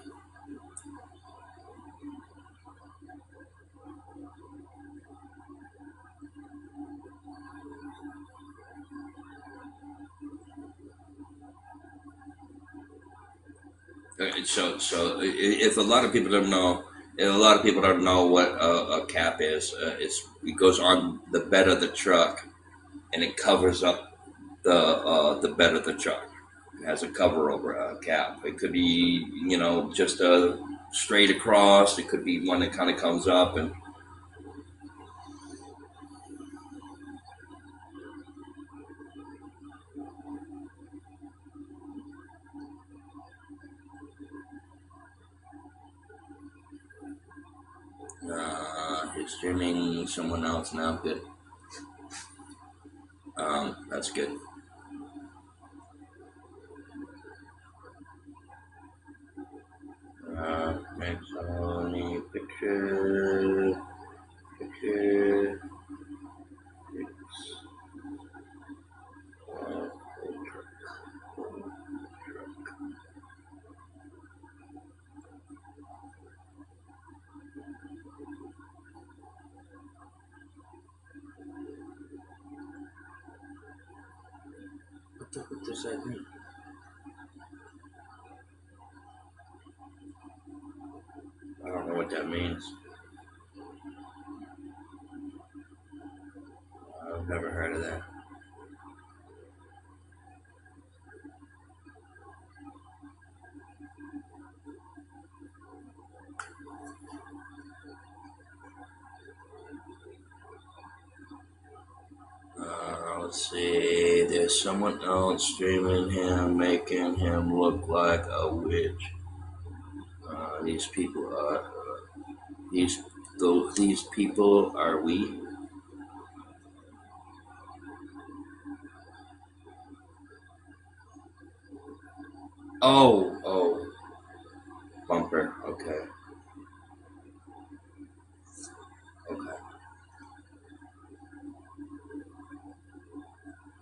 if a lot of people don't know, if a lot of people don't know what a cap is. It goes on the bed of the truck and it covers up the bed of the truck. It has a cover over a cap. It could be just a straight across. It could be one that kind of comes up and. He's streaming someone else now. Good. That's good. Next only picture. Picture. What does that mean? I don't know what that means. I've never heard of that. Let's see. There's someone else streaming him, making him look like a witch. These people are these people are we? Oh, bumper. Okay, okay.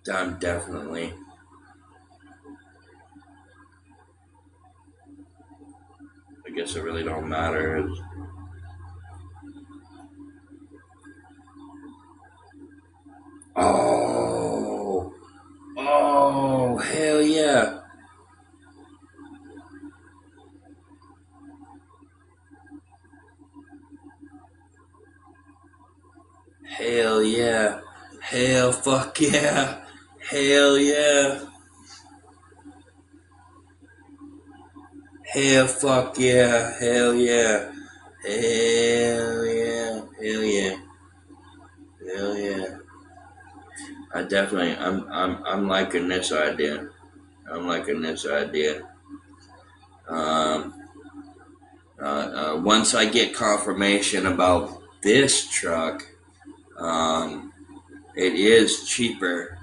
Done definitely. it really don't matter. Oh, oh, hell yeah. Hell yeah. Hell fuck yeah. Hell yeah. Hell fuck yeah. Hell yeah. Hell yeah. Hell yeah. Hell yeah. I'm liking this idea. I'm liking this idea. Um, Once I get confirmation about this truck, um, it is cheaper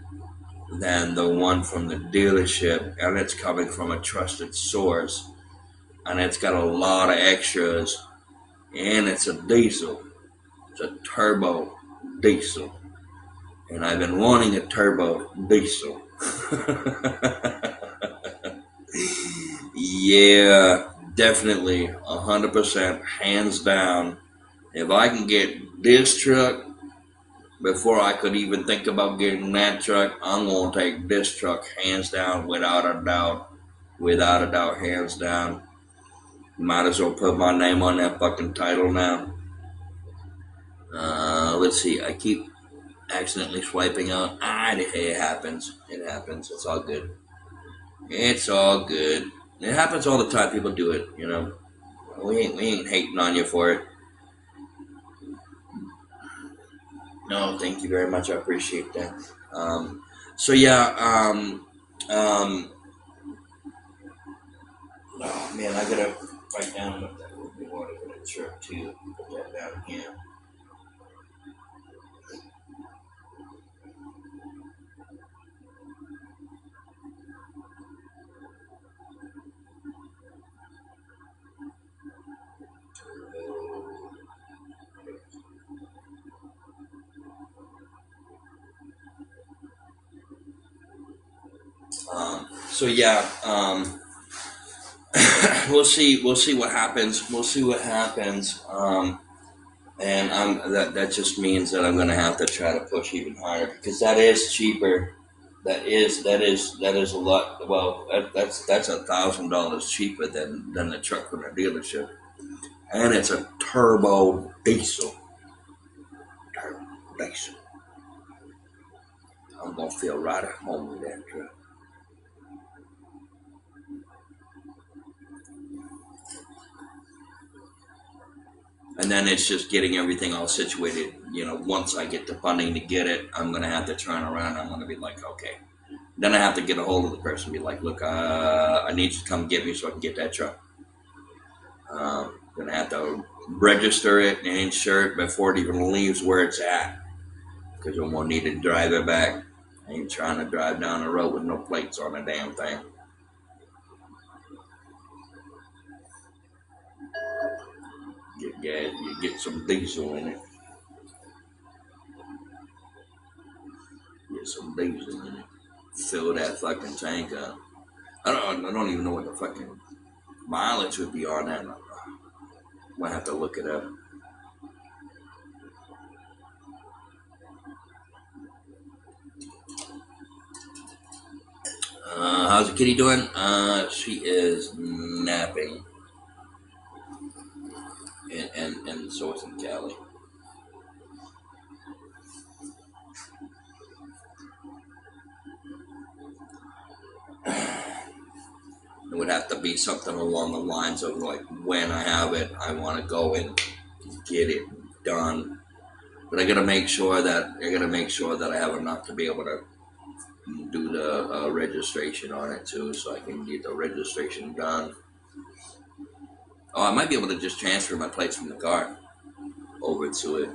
than the one from the dealership, and it's coming from a trusted source, and it's got a lot of extras, and it's a diesel. It's a turbo diesel, and I've been wanting a turbo diesel. Yeah, definitely, 100%, hands down. If I can get this truck before I could even think about getting that truck, I'm gonna take this truck hands down, without a doubt. Without a doubt, hands down. Might as well put my name on that fucking title now. Let's see. I keep accidentally swiping out. It happens. It happens. It's all good. It's all good. It happens all the time. People do it. You know. We ain't hating on you for it. No, thank you very much. I appreciate that. So yeah. Oh man, I gotta write down what that would be water for the shirt too. Put that down here. So yeah, we'll see. We'll see what happens. We'll see what happens. And that just means that I'm gonna have to try to push even higher, because that is cheaper. That is a lot. Well, that's $1,000 cheaper than the truck from the dealership, and it's a turbo diesel. Turbo diesel. I'm gonna feel right at home with that truck. And then it's just getting everything all situated. You know, once I get the funding to get it, I'm gonna have to turn around. I'm gonna be like, okay. Then I have to get a hold of the person, and be like, look, I need you to come get me so I can get that truck. Gonna have to register it and insure it before it even leaves where it's at, because I'm gonna need to drive it back. I ain't trying to drive down the road with no plates on the damn thing. Get gas, you get some diesel in it. Get some diesel in it. Fill that fucking tank up. I don't even know what the fucking mileage would be on that. Might have to look it up. How's the kitty doing? She is napping. And so is Callie. It would have to be something along the lines of like, when I have it, I want to go and get it done. But I gotta make sure that I have enough to be able to do the registration on it too, so I can get the registration done. Oh, I might be able to just transfer my plates from the car over to it,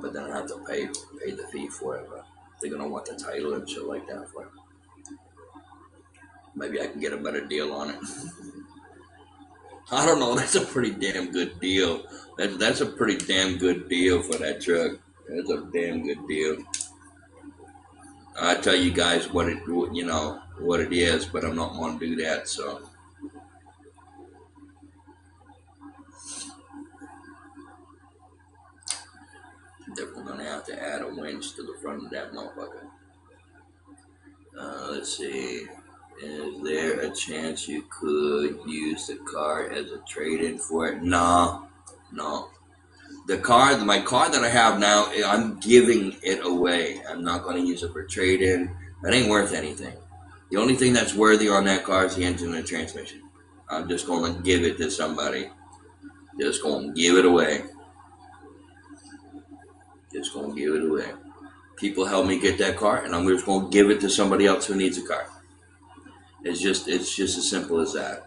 but then I have to pay the fee for it. But they're gonna want the title and shit like that for it. Maybe I can get a better deal on it. I don't know. That's a pretty damn good deal. That's a pretty damn good deal for that truck. That's a damn good deal. I tell you guys what it is, but I'm not going to do that. So gonna have to add a winch to the front of that motherfucker. Let's see. Is there a chance you could use the car as a trade-in for it? No, no. My car that I have now, I'm giving it away. I'm not going to use it for trade-in. That ain't worth anything. The only thing that's worthy on that car is the engine and the transmission. I'm just going to give it to somebody. Just going to give it away. Just going to give it away. People help me get that car, and I'm just going to give it to somebody else who needs a car. It's just as simple as that.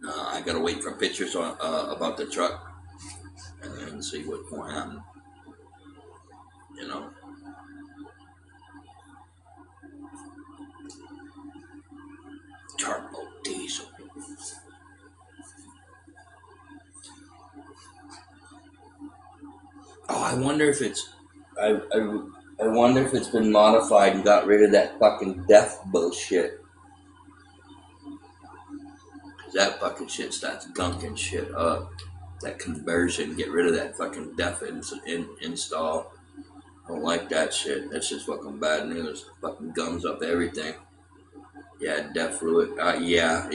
I gotta wait for pictures on about the truck and see what's going to happen. You know. Turbo diesel. Oh, I wonder if it's. I wonder if it's been modified and got rid of that fucking death bullshit. Cause that fucking shit starts gunking shit up. That conversion, get rid of that fucking death install. I don't like that shit. That's just fucking bad news. Fucking gums up everything. Yeah, death fluid. Yeah.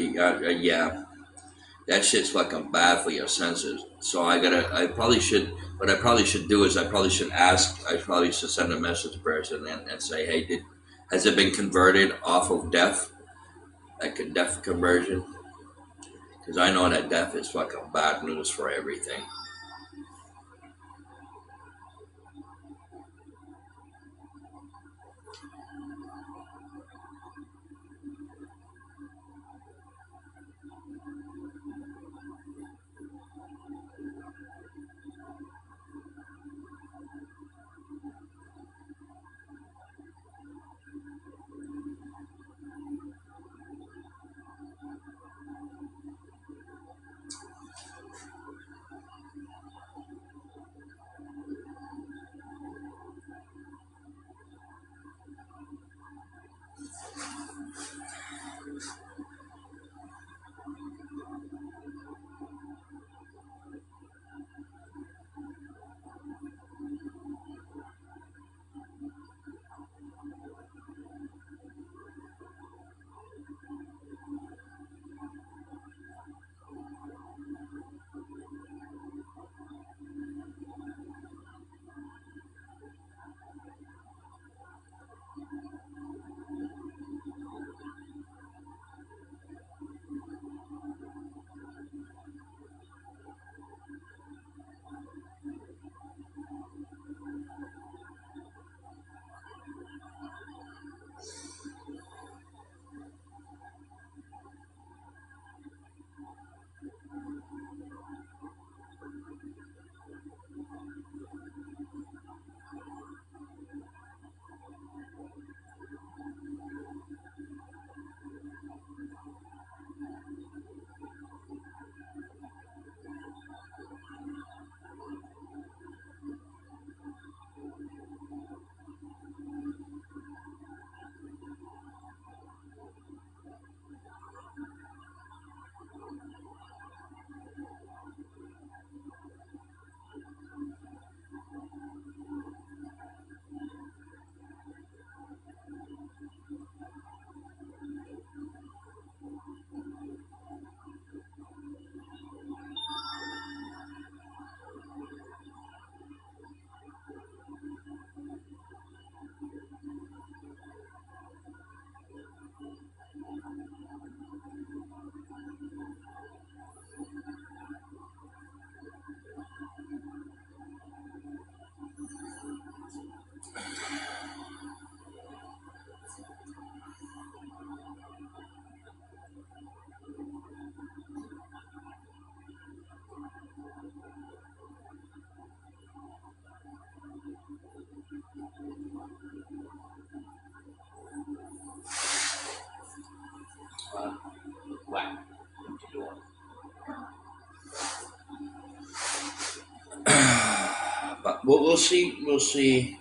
That shit's fucking bad for your senses. So what I probably should do is I probably should send a message to the person and say, hey, has it been converted off of death? Like a death conversion? Because I know that death is fucking bad news for everything. we'll see. We'll see.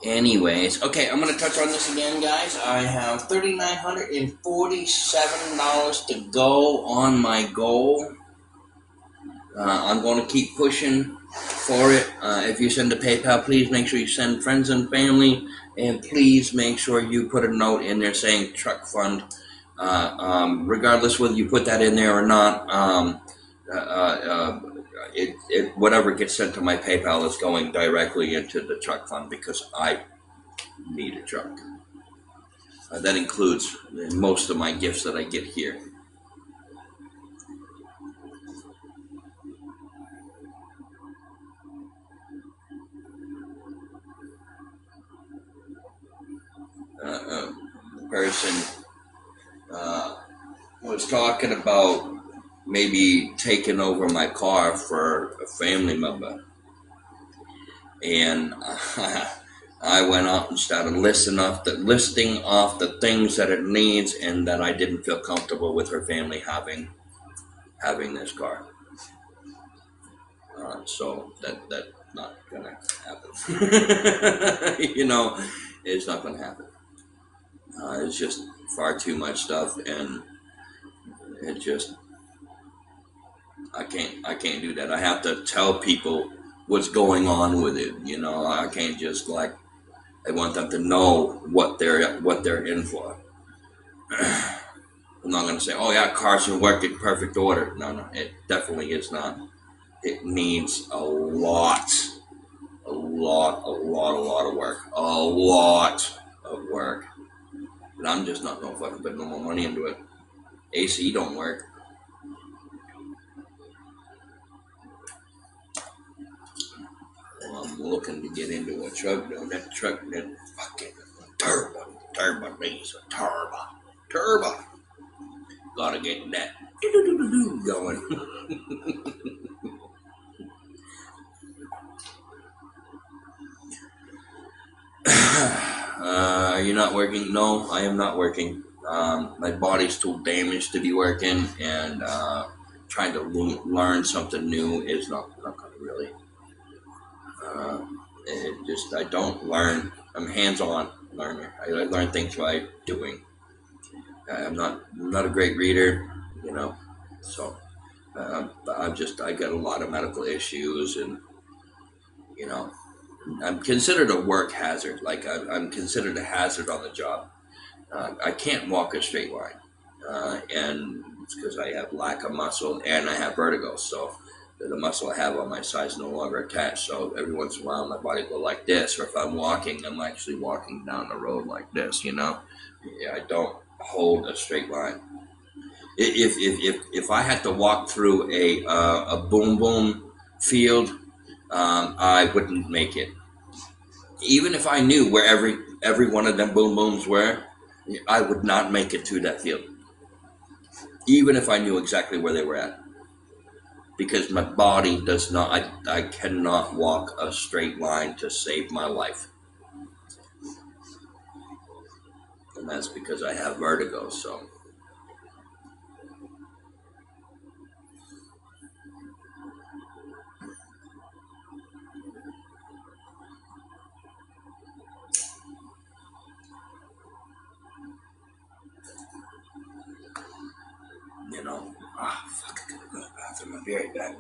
Anyways, okay, I'm gonna touch on this again, guys. I have $3,947 to go on my goal. I'm going to keep pushing for it. If you send a PayPal, please make sure you send friends and family, and please make sure you put a note in there saying truck fund. Regardless whether you put that in there or not, whatever gets sent to my PayPal is going directly into the truck fund because I need a truck. That includes most of my gifts that I get here. The person was talking about maybe taking over my car for a family member. And I went out and started listing off the things that it needs and that I didn't feel comfortable with her family having this car. So that's not gonna happen. It's not gonna happen. It's just far too much stuff, and it just I can't do that. I have to tell people what's going on with it. I can't just I want them to know what they're in for. I'm not gonna say, oh yeah, cars can work in perfect order. No, it definitely is not. It needs a lot of work. A lot of work. And I'm just not gonna fucking put no more money into it. AC don't work. Well, I'm looking to get into a truck though. That truck, that fucking turbo needs a turbo. Gotta get that going. You're not working? No, I am not working. My body's too damaged to be working, and trying to learn something new is not gonna really. I don't learn. I'm hands-on learner. I learn things by doing. I'm not a great reader, so I got a lot of medical issues, and you know, I'm considered a work hazard. Like I'm considered a hazard on the job. I can't walk a straight line, and it's because I have lack of muscle and I have vertigo. So the muscle I have on my side is no longer attached. So every once in a while, my body go like this, or if I'm walking, I'm actually walking down the road like this. I don't hold a straight line. If I had to walk through a boom boom field, I wouldn't make it. Even if I knew where every one of them boom booms were, I would not make it to that field. Even if I knew exactly where they were at, because my body does not. I cannot walk a straight line to save my life, and that's because I have vertigo. So. Fuck, I gotta go to the bathroom. I'll be right back.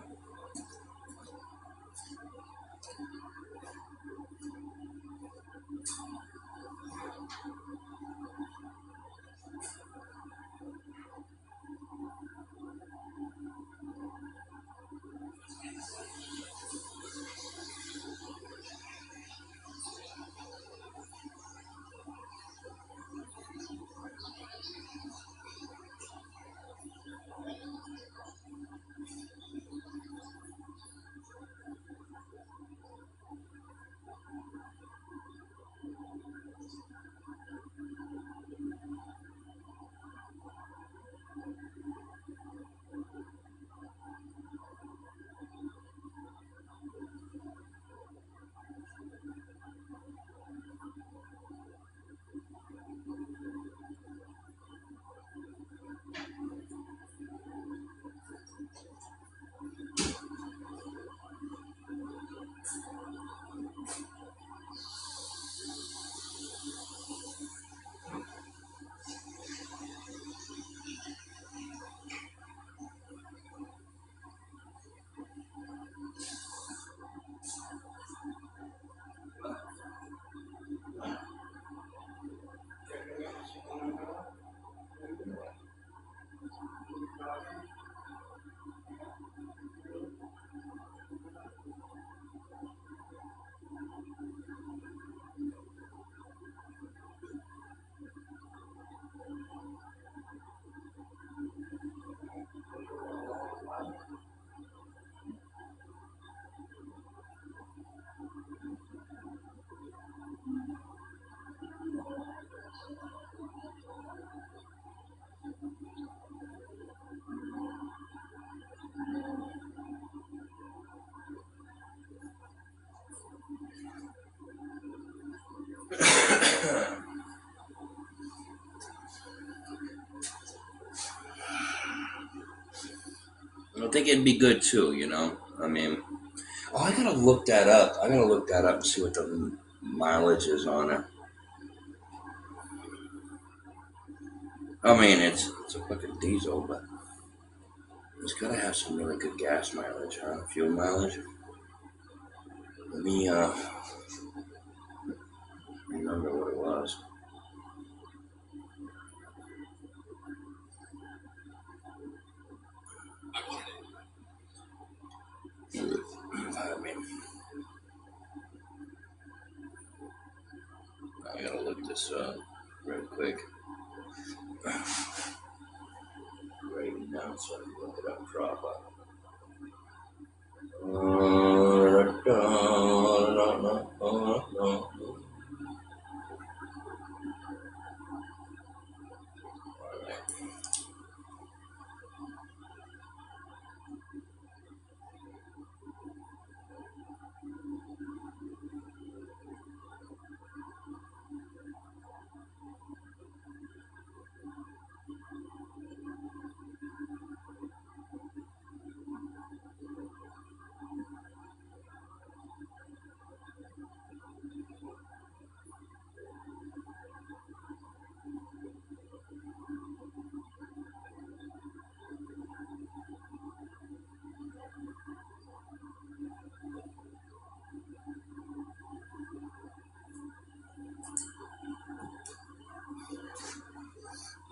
I think it'd be good too, you know. I mean, oh, I gotta look that up. I gotta look that up and see what the mileage is on it. I mean, it's a fucking diesel, but it's gotta have some really good gas mileage, huh? Fuel mileage. Let me remember what it was. I mean, I gotta look this up real quick. Right now, so I can look it up proper.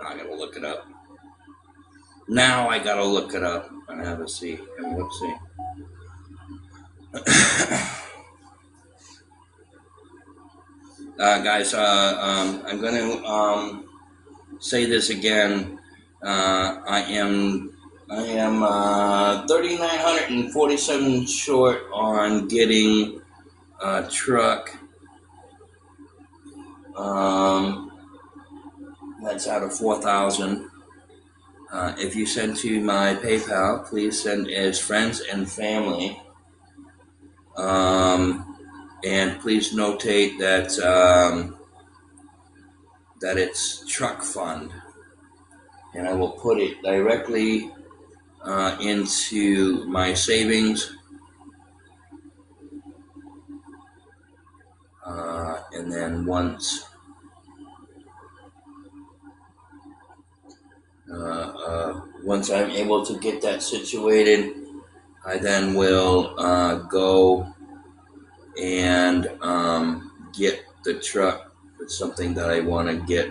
I gotta look it up. Now I gotta look it up and have a see. And let's see. Guys, I'm gonna say this again. I am 3,947 short on getting a truck. That's out of 4,000. If you send to my PayPal, please send as friends and family. And please notate that that it's truck fund, and I will put it directly into my savings, and then once I'm able to get that situated, I then will go and get the truck. It's something that I want to get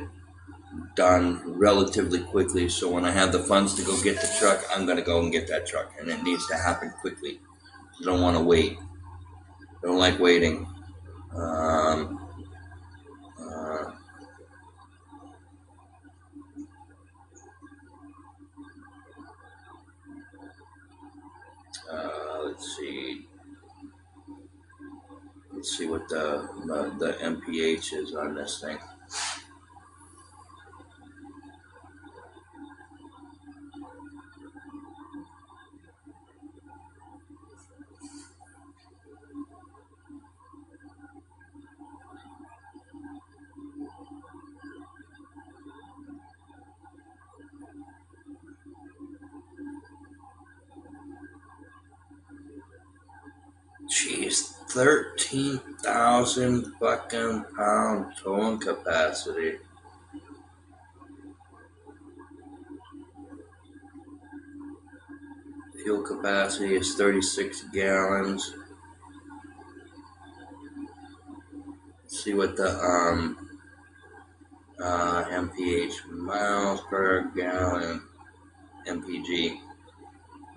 done relatively quickly, so when I have the funds to go get the truck, I'm going to go and get that truck, and it needs to happen quickly. I don't want to wait. I don't like waiting. Let's see. Let's see what the MPH is on this thing. Jeez, 13,000 fucking pound towing capacity. Fuel capacity is 36 gallons. Let's see what the MPH, miles per gallon, MPG,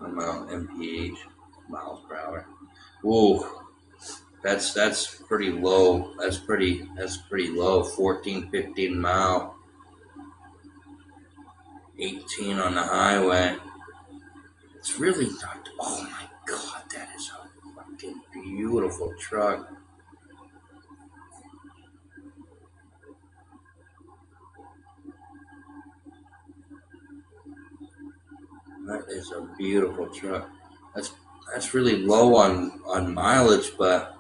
amount MPH, miles per hour. Ooh, that's pretty low. That's pretty low. 14, 15 mile, 18 on the highway. It's really not. Oh my God, that is a fucking beautiful truck. That is a beautiful truck. That's really low on mileage, but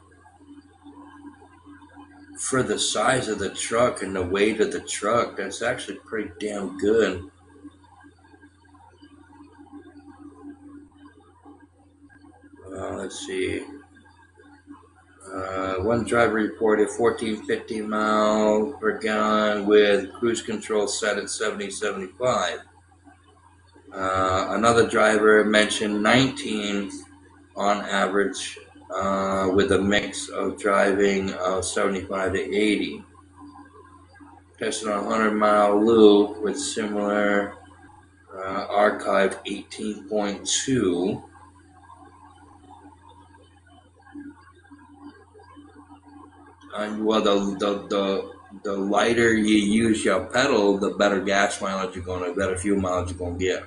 for the size of the truck and the weight of the truck, that's actually pretty damn good. Let's see. One driver reported 14, 15 miles per gallon with cruise control set at 70, 75. Another driver mentioned 19 on average with a mix of driving of 75 to 80. Tested on a 100-mile loop with similar archive 18.2. And well, the lighter you use your pedal, the better gas mileage you're gonna, better fuel mileage you're gonna get.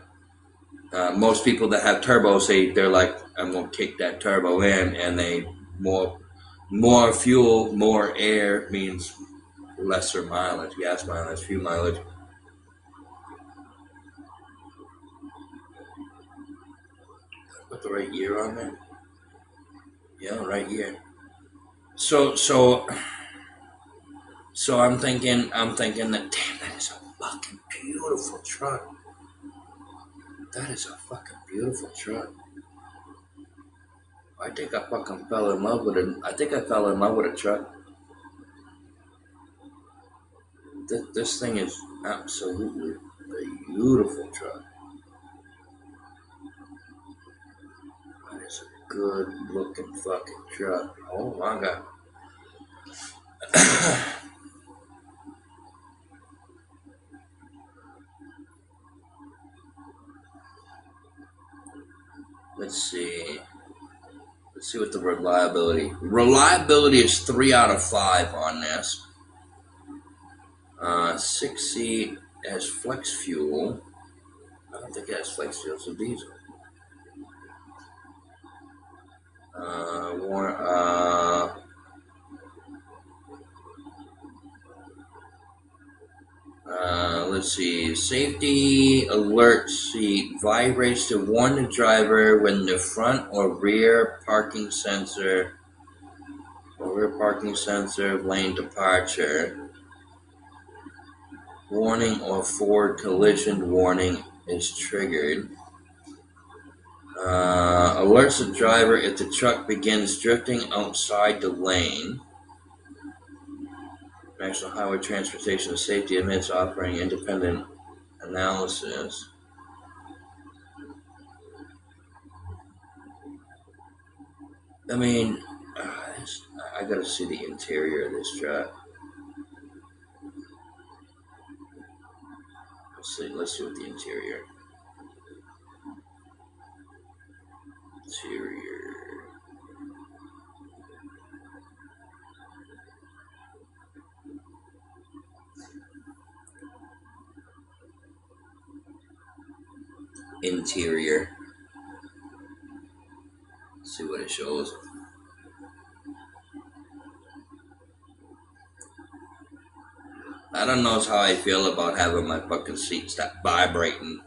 Most people that have turbo say they're like, I'm gonna kick that turbo in, and they more fuel, more air means lesser mileage, gas mileage, fuel mileage. Put the right year on there. Yeah, right here. So I'm thinking that, damn, that is a fucking beautiful truck. That is a fucking beautiful truck. I think I fucking fell in love with it. I think I fell in love with a truck. This thing is absolutely a beautiful truck. That is a good looking fucking truck. Oh my god. Let's see what the reliability. Reliability is 3 out of 5 on this. 6 seat has flex fuel. I don't think it has flex fuel, it's a diesel. Let's see. Safety alert seat vibrates to warn the driver when the front or rear parking sensor of lane departure. Warning or forward collision warning is triggered. Alerts the driver if the truck begins drifting outside the lane. National Highway Transportation Safety admits offering independent analysis. I mean, I gotta see the interior of this truck. Let's see what the interior. Interior. Let's see what it shows. I don't know how I feel about having my fucking seat stop vibrating.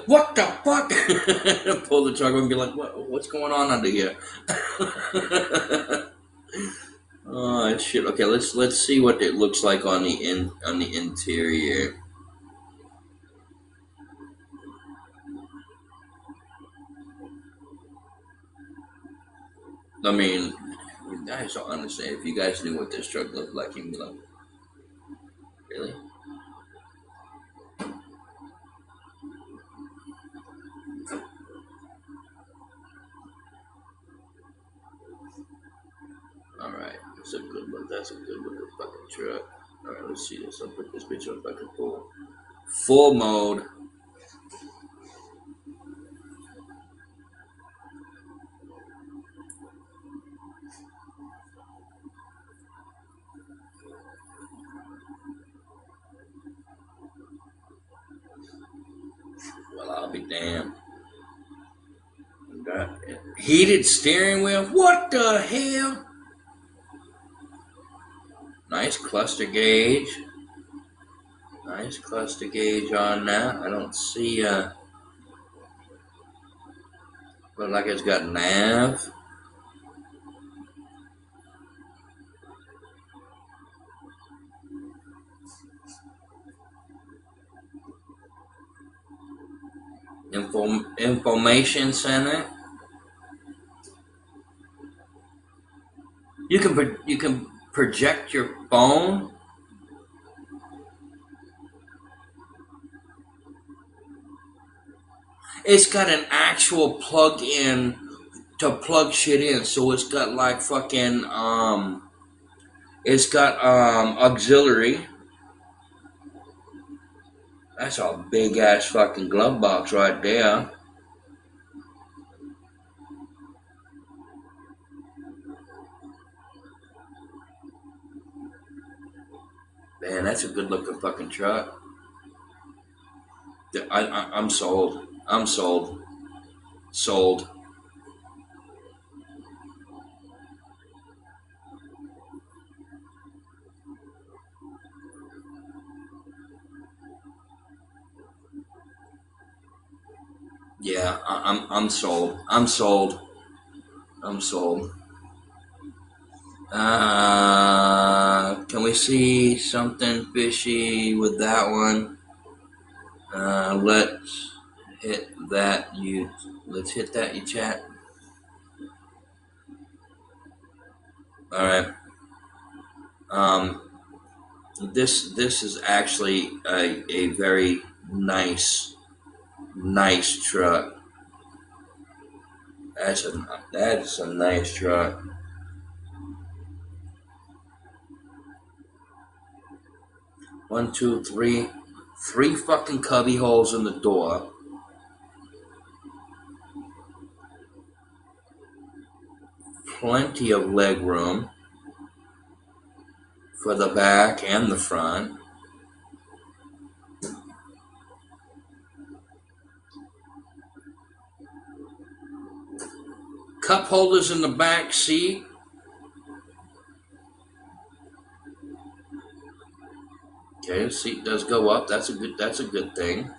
What the fuck? Pull the trigger and be like, what's going on under here? Oh shit. Okay, let's see what it looks like on the interior. I mean, you guys don't understand. If you guys knew what this truck looked like, you'd be like, really? Alright, that's a good look. That's a good looking fucking truck. Alright, let's see this. I'll put this bitch on fucking full mode. Well, I'll be damned. Heated steering wheel? What the hell? Nice cluster gauge. Nice cluster gauge on that. I don't see look like it's got nav. Information center. You can project your phone. It's got an actual plug-in to plug shit in. So it's got like fucking it's got auxiliary. That's a big ass fucking glove box right there. Man, that's a good looking fucking truck. I'm sold. I'm sold. Sold. Yeah, I'm sold. I'm sold. I'm sold. Can we see something fishy with that one? Let's hit that. Let's hit that. You chat. All right. Um, this is actually a very nice truck. That's a nice truck. One, two, three fucking cubby holes in the door. Plenty of leg room for the back and the front. Cup holders in the back seat. Okay, the seat does go up. That's a good thing.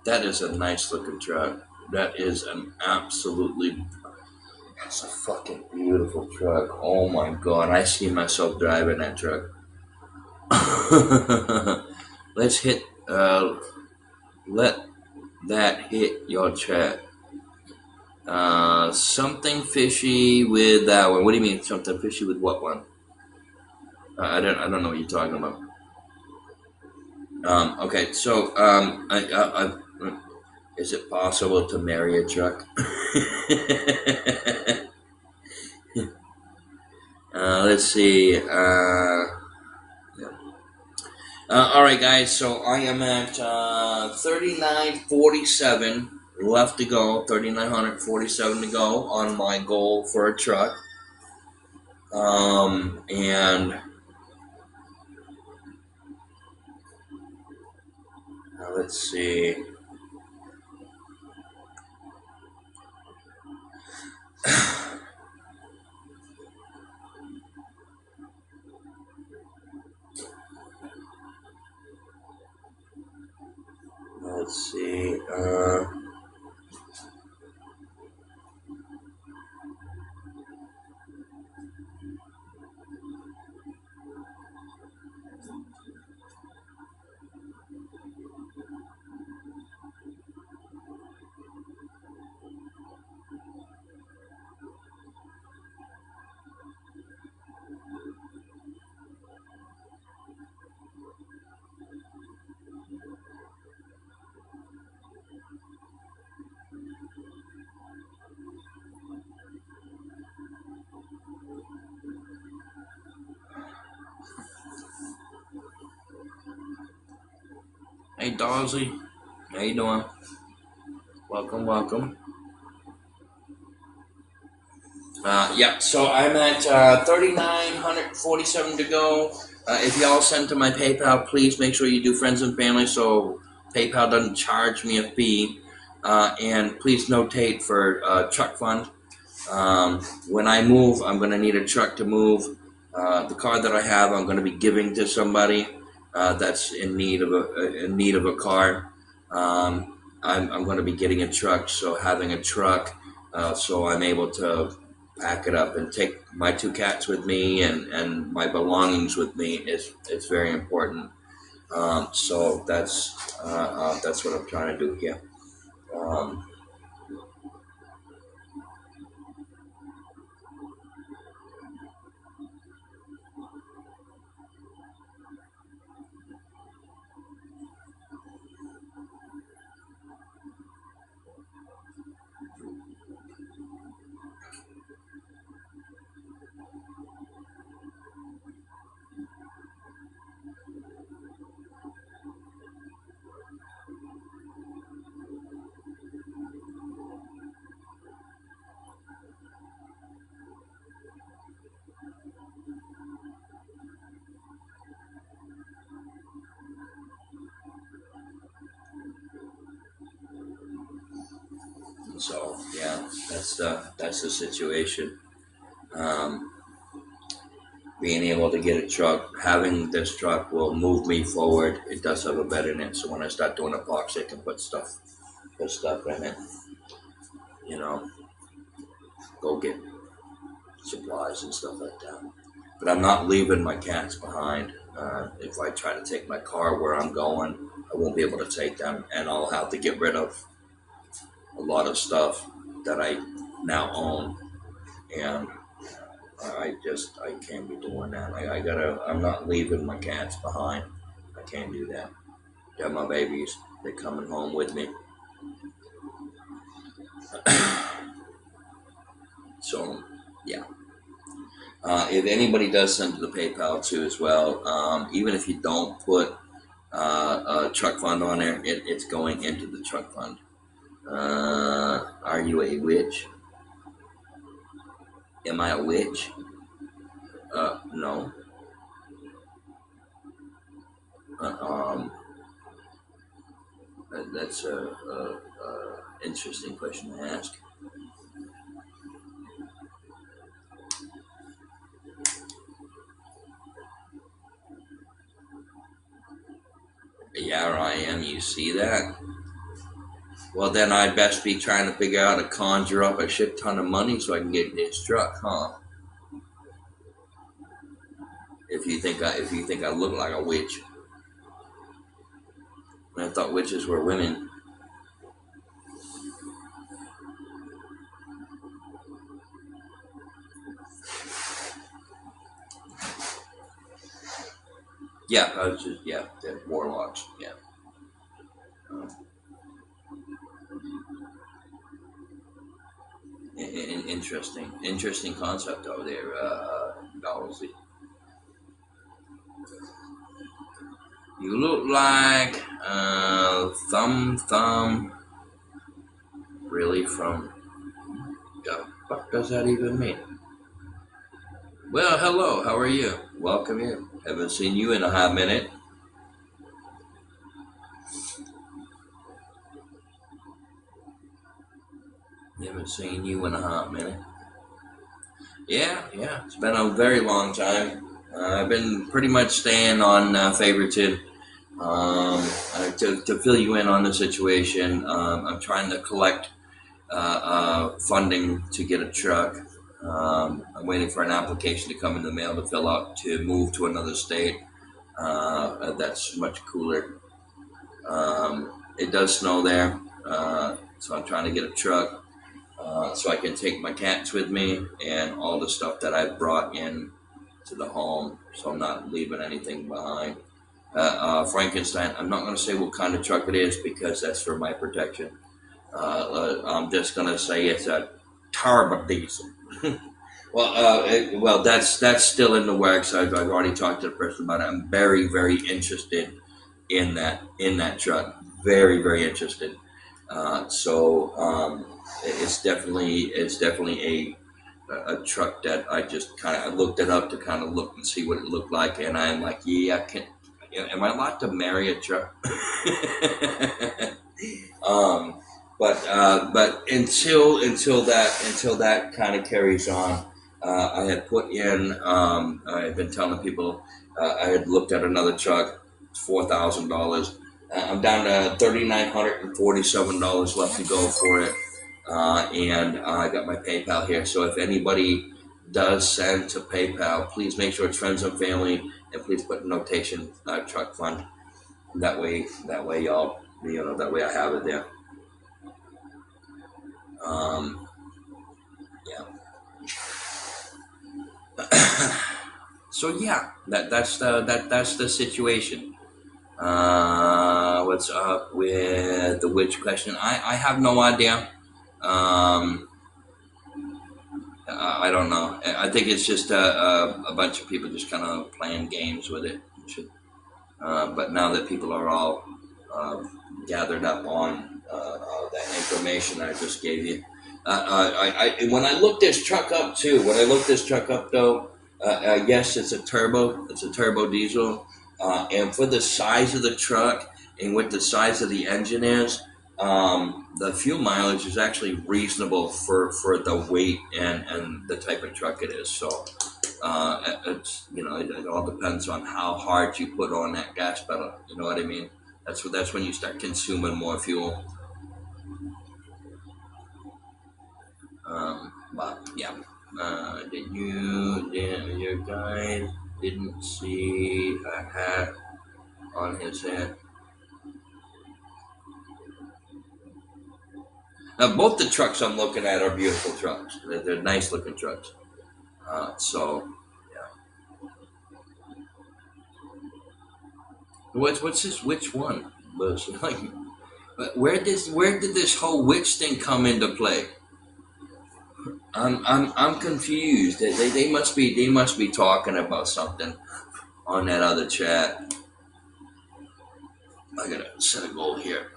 That is a nice looking truck. That is an absolutely, that's a fucking beautiful truck. Oh my god, I see myself driving that truck. Let's hit let that hit your chat. Something fishy with that one. What do you mean something fishy with what one? I don't know what you're talking about. Okay, so is it possible to marry a truck? Let's see. Yeah. All right, guys. So I am at 3947 left to go. 3947 to go on my goal for a truck. And let's see. Let's see. Hey, Dawsey. How you doing? Welcome. Yeah, so I'm at 3,947 to go. If y'all send to my PayPal, please make sure you do friends and family so PayPal doesn't charge me a fee. And please notate for truck fund. When I move, I'm going to need a truck to move. The car that I have, I'm going to be giving to somebody that's in need of a car. I'm going to be getting a truck, so having a truck, so I'm able to pack it up and take my two cats with me and my belongings with me is very important. So that's what I'm trying to do here. Um, so yeah, that's the situation. Um, Being able to get a truck, having this truck will move me forward. It does have a bed in it, so when I start doing epoxy, I can put stuff in it. You know, go get supplies and stuff like that. But I'm not leaving my cats behind. If I try to take my car where I'm going, I won't be able to take them, and I'll have to get rid of a lot of stuff that I now own, and I can't be doing that. I'm not leaving my cats behind. I can't do that. They're my babies. They're coming home with me. So, yeah. If anybody does send to the PayPal too as well, even if you don't put a truck fund on there, it's going into the truck fund. Are you a witch? Am I a witch? No. Uh, um, that's a interesting question to ask. Yeah, I am. You see that? Well, then I'd best be trying to figure out how to conjure up a shit ton of money so I can get this truck, huh? If you think I look like a witch, I thought witches were women. Yeah, I was just they're warlocks. Yeah. Um, interesting concept over there, Dolzy. You look like Thumb. Really, from the fuck does that even mean? Well, hello. How are you? Welcome in. Haven't seen you in a hot minute. Haven't seen you in a hot minute. Yeah. It's been a very long time. I've been pretty much staying on favorited. To fill you in on the situation, I'm trying to collect funding to get a truck. I'm waiting for an application to come in the mail to fill out to move to another state. That's much cooler. It does snow there, so I'm trying to get a truck so I can take my cats with me and all the stuff that I've brought in to the home, so I'm not leaving anything behind. Frankenstein, I'm not going to say what kind of truck it is because that's for my protection. I'm just going to say it's a turbo diesel. Well, that's still in the works. I've already talked to the person about it. I'm very, very interested in that truck. Very, very interested. So it's definitely a truck that I just kind of looked it up to kind of look and see what it looked like, and I'm like, yeah, am I allowed to marry a truck? um, but until that kind of carries on, I had put in. I had been telling people I had looked at another truck, $4,000. I'm down to $3,947 left to go for it, and I got my PayPal here. So if anybody does send to PayPal, please make sure it's friends and family, and please put notation truck fund. That way y'all, that way I have it there. Um, yeah. So yeah, that's the situation. What's up with the witch question? I have no idea. Um, I don't know. I think it's just a bunch of people just kind of playing games with it. But now that people are all uh, gathered up on that information I just gave you, when I looked this truck up too, when I looked this truck up though, yes, it's a turbo. It's a turbo diesel, and for the size of the truck and what the size of the engine is, the fuel mileage is actually reasonable for the weight and the type of truck it is. So it's it all depends on how hard you put on that gas pedal. You know what I mean? That's when you start consuming more fuel. But yeah, your guy didn't see a hat on his head? Now both the trucks I'm looking at are beautiful trucks. They're nice looking trucks. So yeah. What's this? Which one? Like, where did this whole witch thing come into play? I'm confused. They must be talking about something on that other chat. I gotta set a goal here.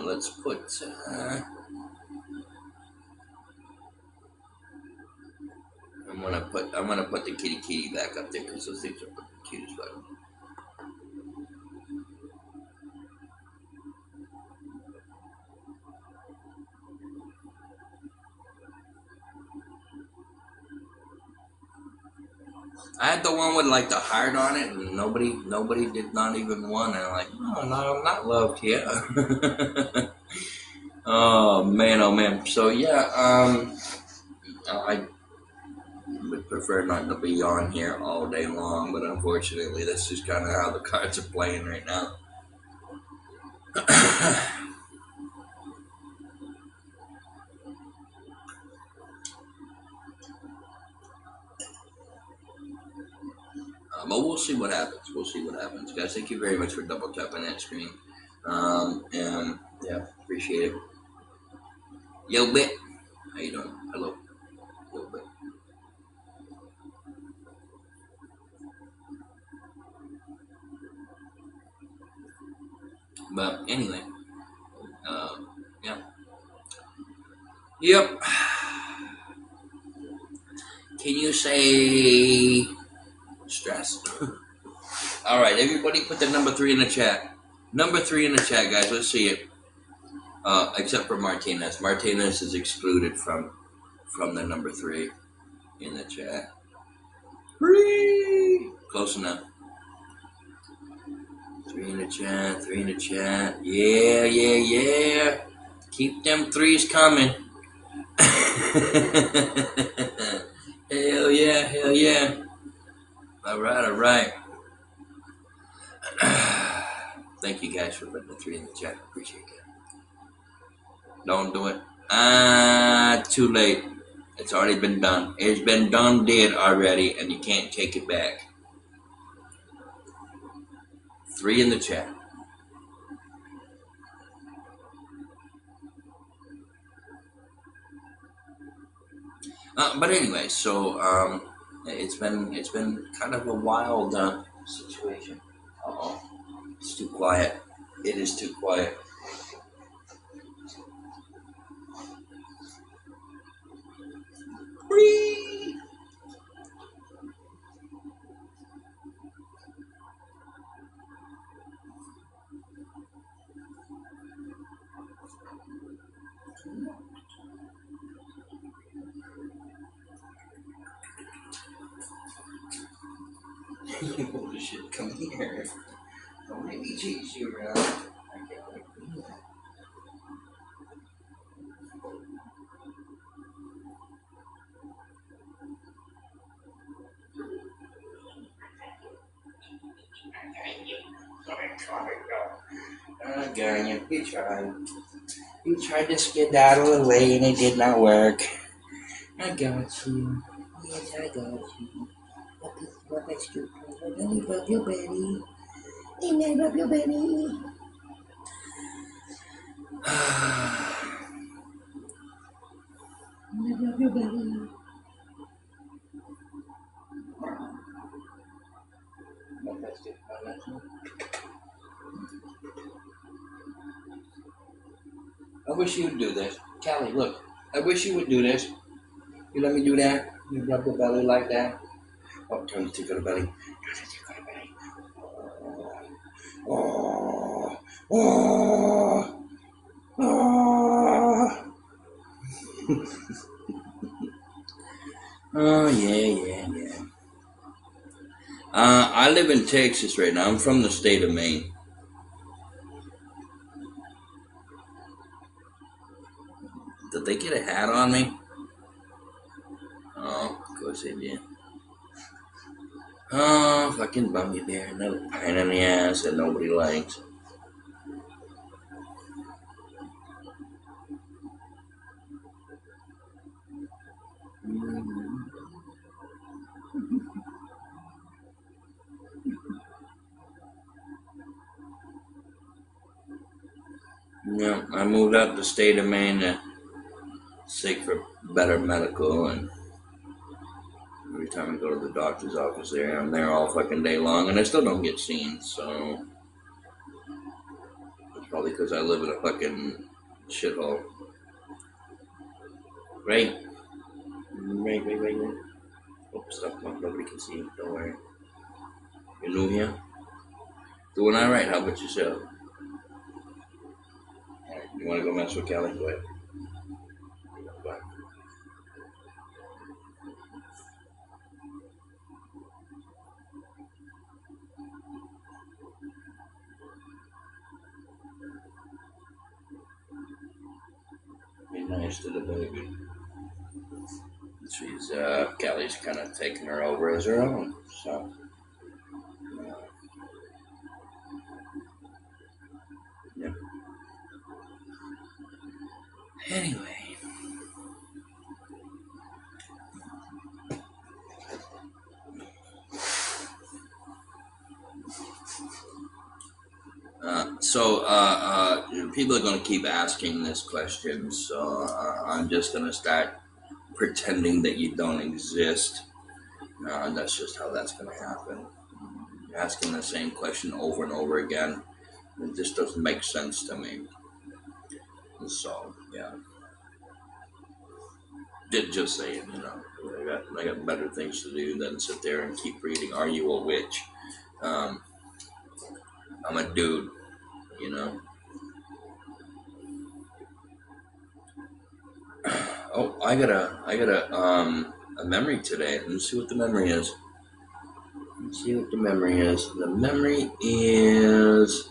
Let's put. I'm gonna put the kitty back up there because those things are cute as well. I had the one with like the heart on it, and nobody did not even want it. I'm like, no, I'm not loved here. Oh man, oh man. So yeah, I would prefer not to be on here all day long, but unfortunately, that's just kind of how the cards are playing right now. But we'll see what happens. We'll see what happens, guys. Thank you very much for double tapping that screen. And yeah, appreciate it. Yo, bit. How you doing? Hello. Yo, bit. But anyway, yeah. Yep. Can you say stress? All right, everybody, put the number 3 in the chat. Number 3 in the chat, guys. Let's see it. Except for Martinez. Martinez is excluded from the number 3 in the chat. 3. Close enough. 3 in the chat. 3 in the chat. Yeah. Keep them 3s coming. Hell yeah. All right. Thank you guys for putting the 3 in the chat. Appreciate it. Don't do it. Too late. It's already been done. It's been done, did already, and you can't take it back. 3 in the chat. But anyway, so it's been kind of a wild situation. Uh-oh. It's too quiet. It is too quiet. Whee! Holy shit, come here. Don't make me chase you around. I can't wait to do that. got you. He tried. He tried to skedaddle away and it did not work. I got you. Yes, I got you. What is you? Let me rub your belly. Let me rub your belly. Let me rub your belly. I wish you would do this. Callie, look. I wish you would do this. You let me do that? You rub your belly like that? Oh, turn the tickle belly. Turn the tickle belly. Oh, oh, oh. Oh, yeah. I live in Texas right now. I'm from the state of Maine. Did they get a hat on me? Oh, of course they did. Oh, fucking bummy bear. Another pain in the ass that nobody likes. Yeah, I moved out the state of Maine to seek for better medical, and every time I go to the doctor's office there, I'm there all fucking day long, and I still don't get seen, so it's probably because I live in a fucking shithole. Right? Right. Oh, stop, nobody can see you, don't worry. You're new here? Doing alright, how about yourself? Alright, you wanna go mess with Kelly? Go ahead. Bye. Be nice to the baby. She's, Kelly's kind of taking her over as her own, so. Yeah. Anyway. People are going to keep asking this question, so I'm just going to start pretending that you don't exist. And that's just how that's going to happen. You're asking the same question over and over again. It just doesn't make sense to me. So, yeah. Just saying, I got better things to do than sit there and keep reading, Are You a Witch? I'm a dude, you know. Oh, I got a memory today. Let's see what the memory is. The memory is.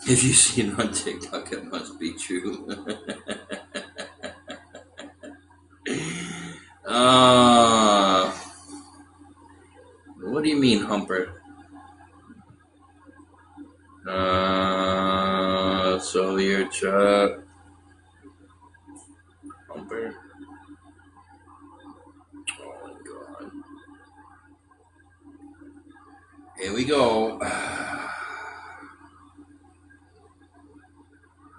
If you see it on TikTok, it must be true. What do you mean, Humper? So your truck, Humper. Oh my god. Here we go.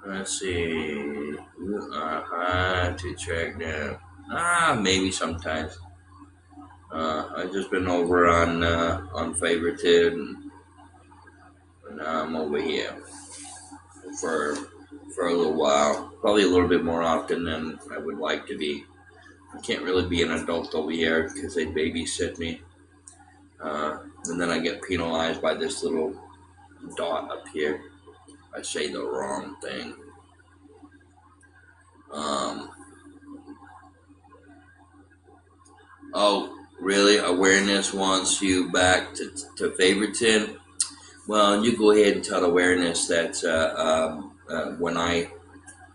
Let's see. You are hard to track down. Maybe sometimes. I've just been over on Favorited, and now I'm over here for a little while. Probably a little bit more often than I would like to be. I can't really be an adult over here because they babysit me, and then I get penalized by this little dot up here. I say the wrong thing. Um, oh, really? Awareness wants you back to Favorited? Well, you go ahead and tell Awareness that when I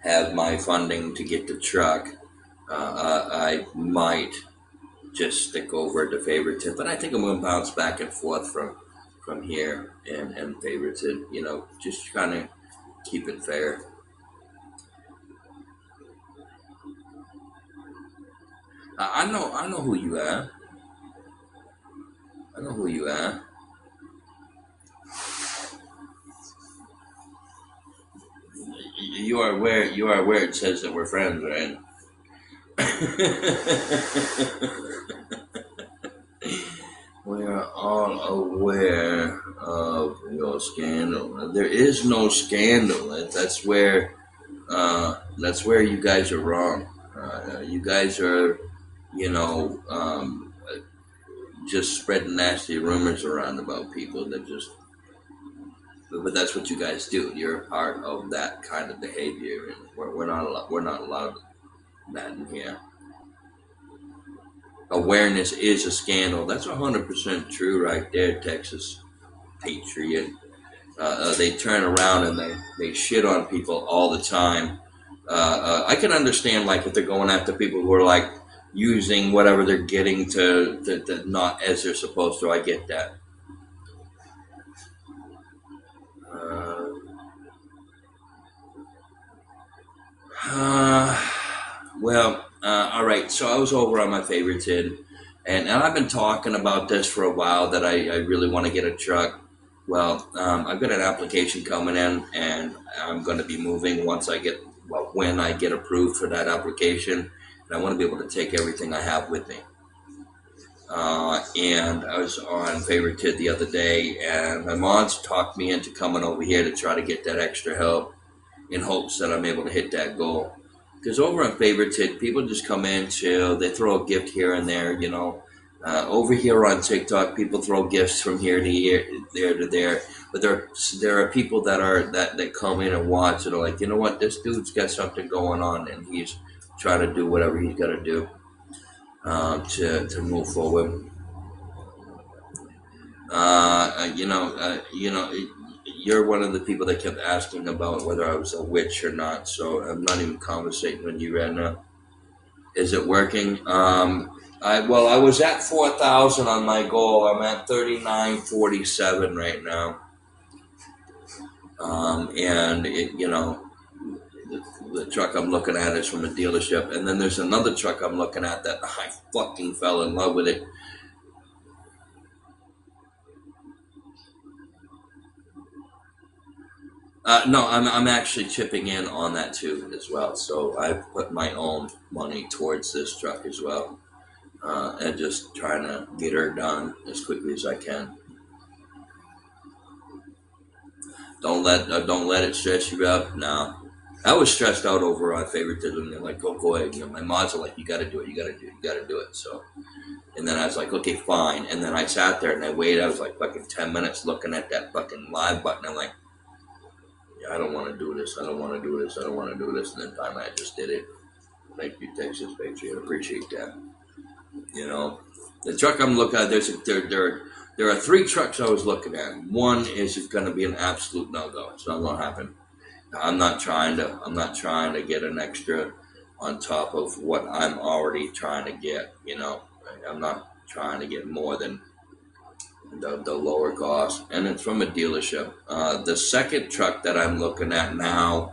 have my funding to get the truck, I might just stick over to Favorited. But I think I'm going to bounce back and forth from here and Favorited. Just kind of keep it fair. I know who you are. I know who you are. You are aware. You are aware. It says that we're friends, right? We are all aware of your scandal. There is no scandal. That's where you guys are wrong. You guys are, you know, just spreading nasty rumors around about people that just. But that's what you guys do. You're a part of that kind of behavior, and we're not allowed. We're not allowed that in here. Awareness is a scandal. That's 100% true right there, Texas Patriot. They turn around and they shit on people all the time. I can understand, like, if they're going after people who are like using whatever they're getting to not as they're supposed to. I get that. Uh, uh, all right. So I was over on my Favorited, and I've been talking about this for a while that I really want to get a truck. Well, I've got an application coming in, and I'm going to be moving when I get approved for that application. And I want to be able to take everything I have with me. And I was on Favorited the other day, and my mom's talked me into coming over here to try to get that extra help in hopes that I'm able to hit that goal. Because over on Favorited, people just come in, chill, they throw a gift here and there. Over here on TikTok, people throw gifts from here to here, there to there. But there are people that come in and watch and are like, you know what, this dude's got something going on, and he's trying to do whatever he's got to do to move forward. You're one of the people that kept asking about whether I was a witch or not. So I'm not even conversating with you right now. Is it working? I was at 4,000 on my goal. I'm at 3947 right now. And the truck I'm looking at is from a dealership, and then there's another truck I'm looking at that I fucking fell in love with it. No, I'm actually chipping in on that too as well. So I've put my own money towards this truck as well, and just trying to get her done as quickly as I can. Don't let it stress you out. No, I was stressed out over our favoritism. They're like, go ahead. My mods are like, you got to do it. You got to do it. You got to do it. So, and then I was like, okay, fine. And then I sat there and I waited. I was like fucking 10 minutes looking at that fucking live button. I'm like, I don't want to do this. I don't want to do this. I don't want to do this. And then finally, I just did it. Thank you, Texas Patriot. Appreciate that. The truck I'm looking at. There are three trucks I was looking at. One is going to be an absolute no-go. It's not going to happen. I'm not trying to get an extra on top of what I'm already trying to get. I'm not trying to get more than the lower cost, and it's from a dealership. The second truck that I'm looking at now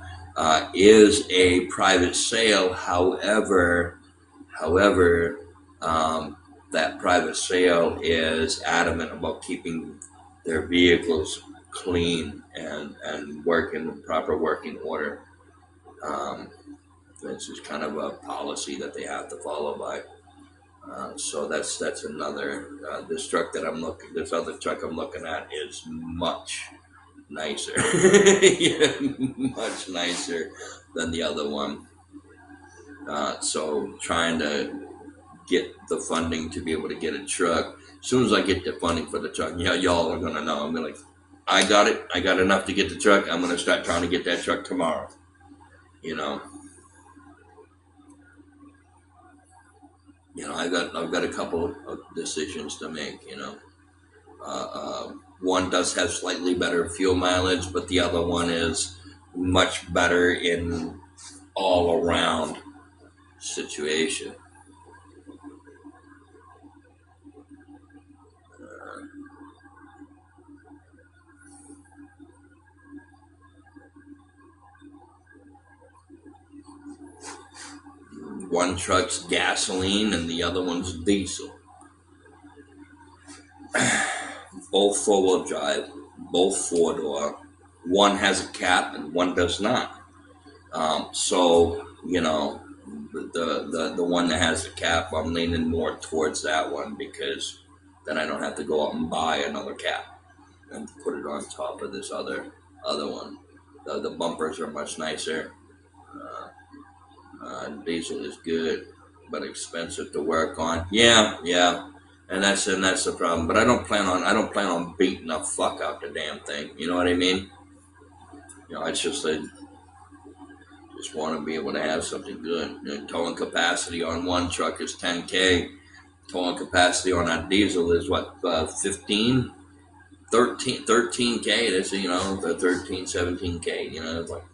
is a private sale. However, that private sale is adamant about keeping their vehicles clean and working proper working order. It's just kind of a policy that they have to follow by. So that's another. This truck that I'm looking, this other truck I'm looking at is much nicer, yeah, much nicer than the other one. So trying to get the funding to be able to get a truck. As soon as I get the funding for the truck, yeah, y'all are gonna know. I'm gonna like, I got it. I got enough to get the truck. I'm gonna start trying to get that truck tomorrow. You know, I've got a couple of decisions to make. One does have slightly better fuel mileage, but the other one is much better in all around situation. One truck's gasoline and the other one's diesel. Both four-wheel drive, both four-door. One has a cap and one does not. So the one that has the cap, I'm leaning more towards that one because then I don't have to go out and buy another cap and put it on top of this other one. The bumpers are much nicer. Diesel is good, but expensive to work on. Yeah, and that's the problem. But I don't plan on beating the fuck out the damn thing. You know what I mean? It's just I just want to be able to have something good. Towing capacity on one truck is 10K. Towing capacity on that diesel is what, 15, 13K. That's the 13, 17K. It's like,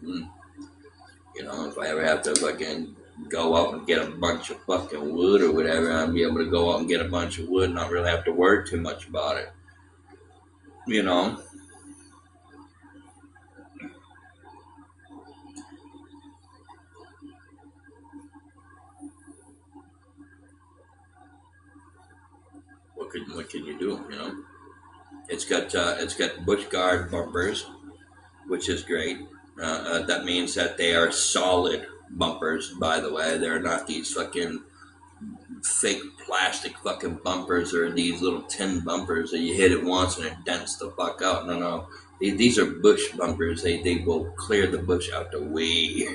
if I ever have to fucking go out and get a bunch of fucking wood or whatever, I'll be able to go out and get a bunch of wood and not really have to worry too much about it. You know? What can you do? It's got bush guard bumpers, which is great. That means that they are solid bumpers. By the way, they're not these fucking fake plastic fucking bumpers or these little tin bumpers that you hit it once and it dents the fuck out. No. These are bush bumpers. They will clear the bush out the way.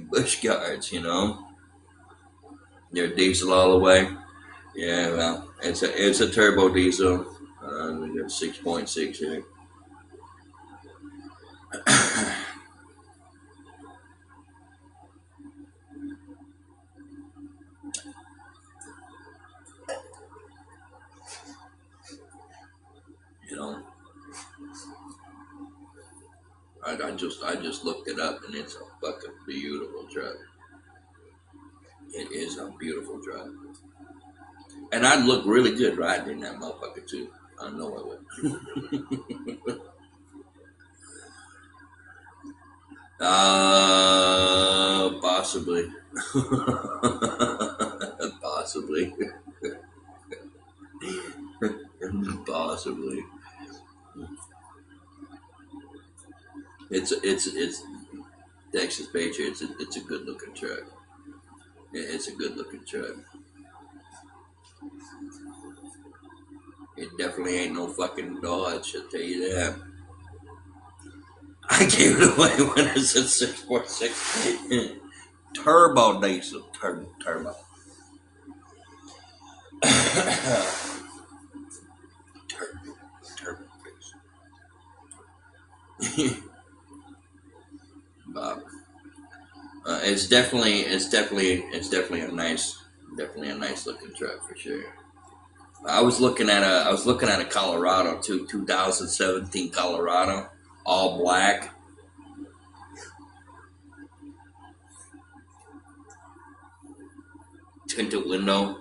Bush guards. They're diesel all the way. Yeah, well, it's a turbo diesel. We got 6.6 here. you know, I just looked it up and it's a fucking beautiful truck. It is a beautiful truck, and I'd look really good riding in that motherfucker too. I know I would. Possibly. Possibly. Possibly. It's Texas Patriot. It's a good looking truck. It's a good looking truck. It definitely ain't no fucking Dodge, I'll tell you that. I gave it away when I said 6.6. Turbo diesel. Turbo. Turbo diesel. Bob. It's definitely a nice looking truck for sure. I was looking at a Colorado too, 2017 Colorado, all black. Tinted window.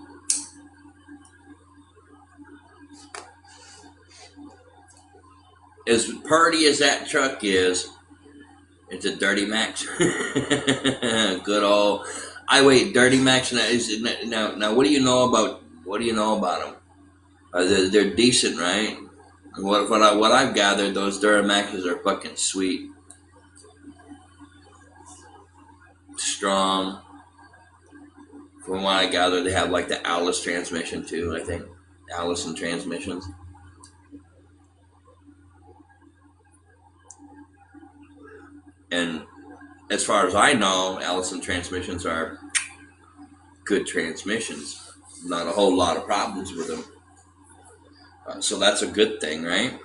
As purty as that truck is, it's a Dirty Max. Good old. I wait, Dirty Max. Now? What do you know about? Them? They're decent, right? What I've gathered, those Duramaxes are fucking sweet, strong. From what I gather, they have like the Alice transmission too. I think Allison transmissions. And as far as I know, Allison transmissions are good transmissions. Not a whole lot of problems with them. So that's a good thing, right?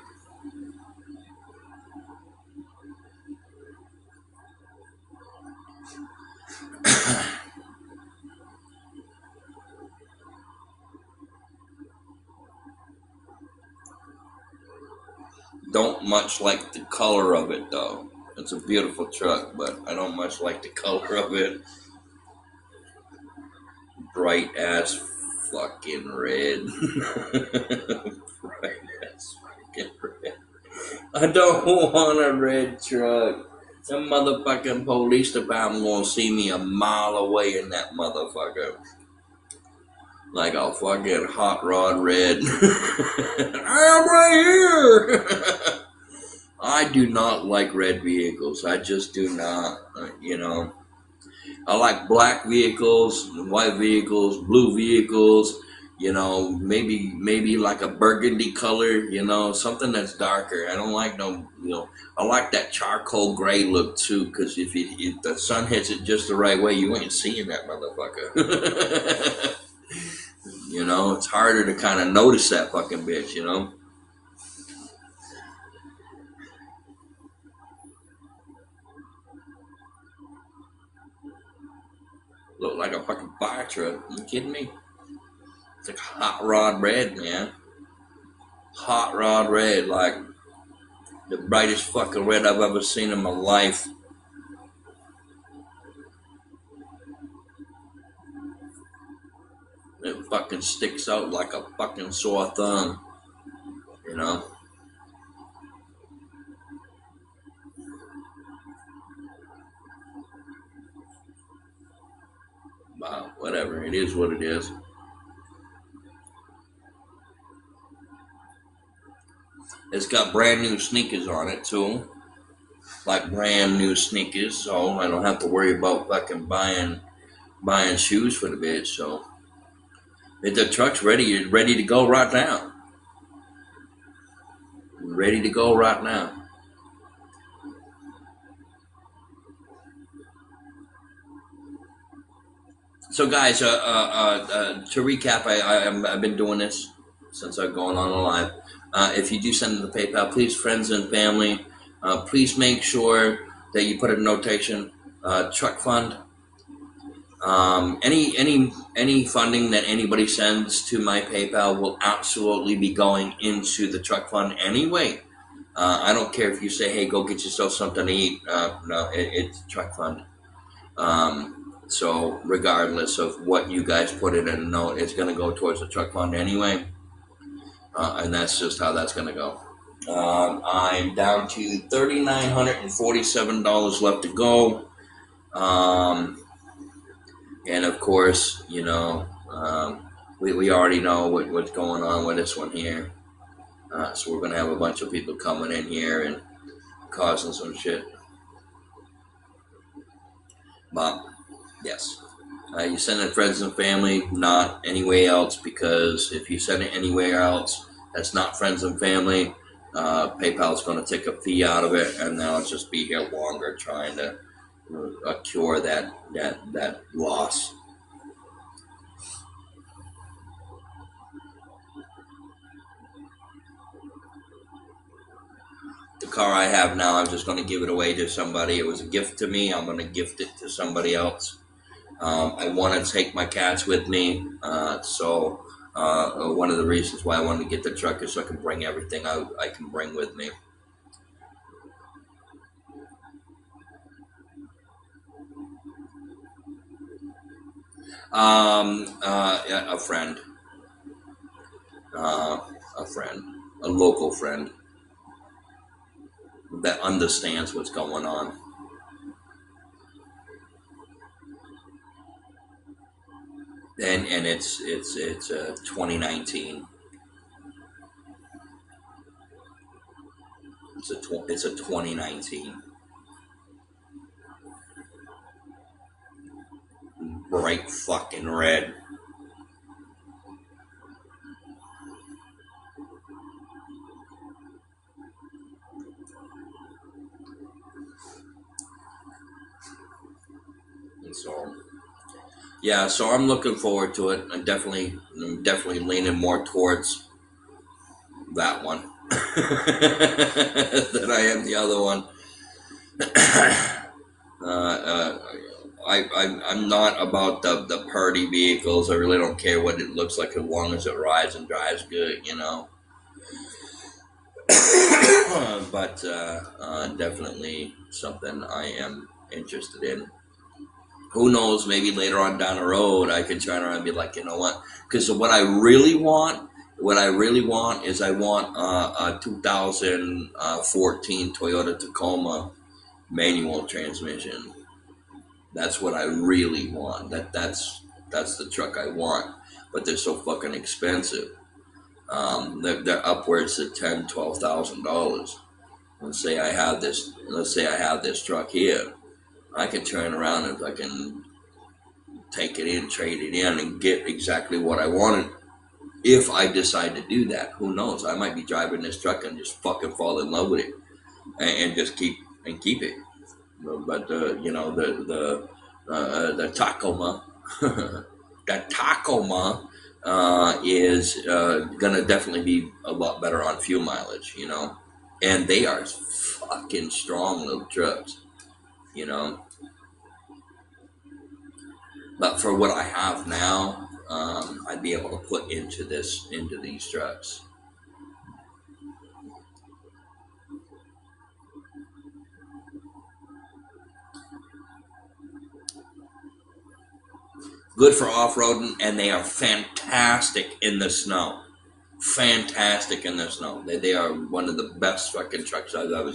Don't much like the color of it though. It's a beautiful truck, but I don't much like the color of it. Bright ass fucking red. Bright ass fucking red. I don't want a red truck. The motherfucking police department gonna see me a mile away in that motherfucker. Like a fucking hot rod red. I'm right here. I do not like red vehicles. I just do not. You know, I like black vehicles, white vehicles, blue vehicles. You know, maybe like a burgundy color. You know, something that's darker. I don't like no. You know, I like that charcoal gray look too. Because if the sun hits it just the right way, you ain't seeing that motherfucker. You know, it's harder to kind of notice that fucking bitch. You know. Look like a fucking fire truck. Are you kidding me? It's like hot rod red, man. Hot rod red, like the brightest fucking red I've ever seen in my life. It fucking sticks out like a fucking sore thumb, you know? Wow, whatever. It is what it is. It's got brand new sneakers on it, too. Like brand new sneakers, so I don't have to worry about fucking buying shoes for the bitch, so. If the truck's ready to go right now. Ready to go right now. So, guys, to recap, I've been doing this since I've gone on live. If you do send to the PayPal, please, friends and family, please make sure that you put a notation, truck fund. Any funding that anybody sends to my PayPal will absolutely be going into the truck fund anyway. I don't care if you say, "Hey, go get yourself something to eat." No, it's truck fund. So regardless of what you guys put in a note, it's going to go towards the truck fund anyway. And that's just how that's going to go. I'm down to $3,947 left to go. And of course, you know, we already know what's going on with this one here. So we're going to have a bunch of people coming in here and causing some shit. But yes, you send it to friends and family, not anywhere else, because if you send it anywhere else that's not friends and family, PayPal's going to take a fee out of it, and they'll just be here longer trying to cure that loss. The car I have now, I'm just going to give it away to somebody. It was a gift to me. I'm going to gift it to somebody else. I want to take my cats with me, so one of the reasons why I wanted to get the truck is so I can bring everything I can bring with me. A friend, a local friend that understands what's going on. And it's 2019. It's a 2019. bright fucking red. And so, yeah, so I'm looking forward to it. I'm definitely leaning more towards that one than I am the other one. I'm not about the party vehicles. I really don't care what it looks like as long as it rides and drives good, you know. But definitely something I am interested in. Who knows? Maybe later on down the road, I can turn around and be like, you know what? Because what I really want is I want a 2014 Toyota Tacoma manual transmission. That's what I really want. That's the truck I want. But they're so fucking expensive. They're upwards of $10,000-$12,000. Let's say I have this truck here. I can turn around and I can take it in, trade it in, and get exactly what I wanted. If I decide to do that, who knows? I might be driving this truck and just fucking fall in love with it, and just keep it. But you know, the Tacoma, the Tacoma is gonna definitely be a lot better on fuel mileage, you know, and they are fucking strong little trucks, you know. But for what I have now, I'd be able to put into these trucks. Good for off-roading, and they are fantastic in the snow. Fantastic in the snow. They are one of the best fucking trucks I've ever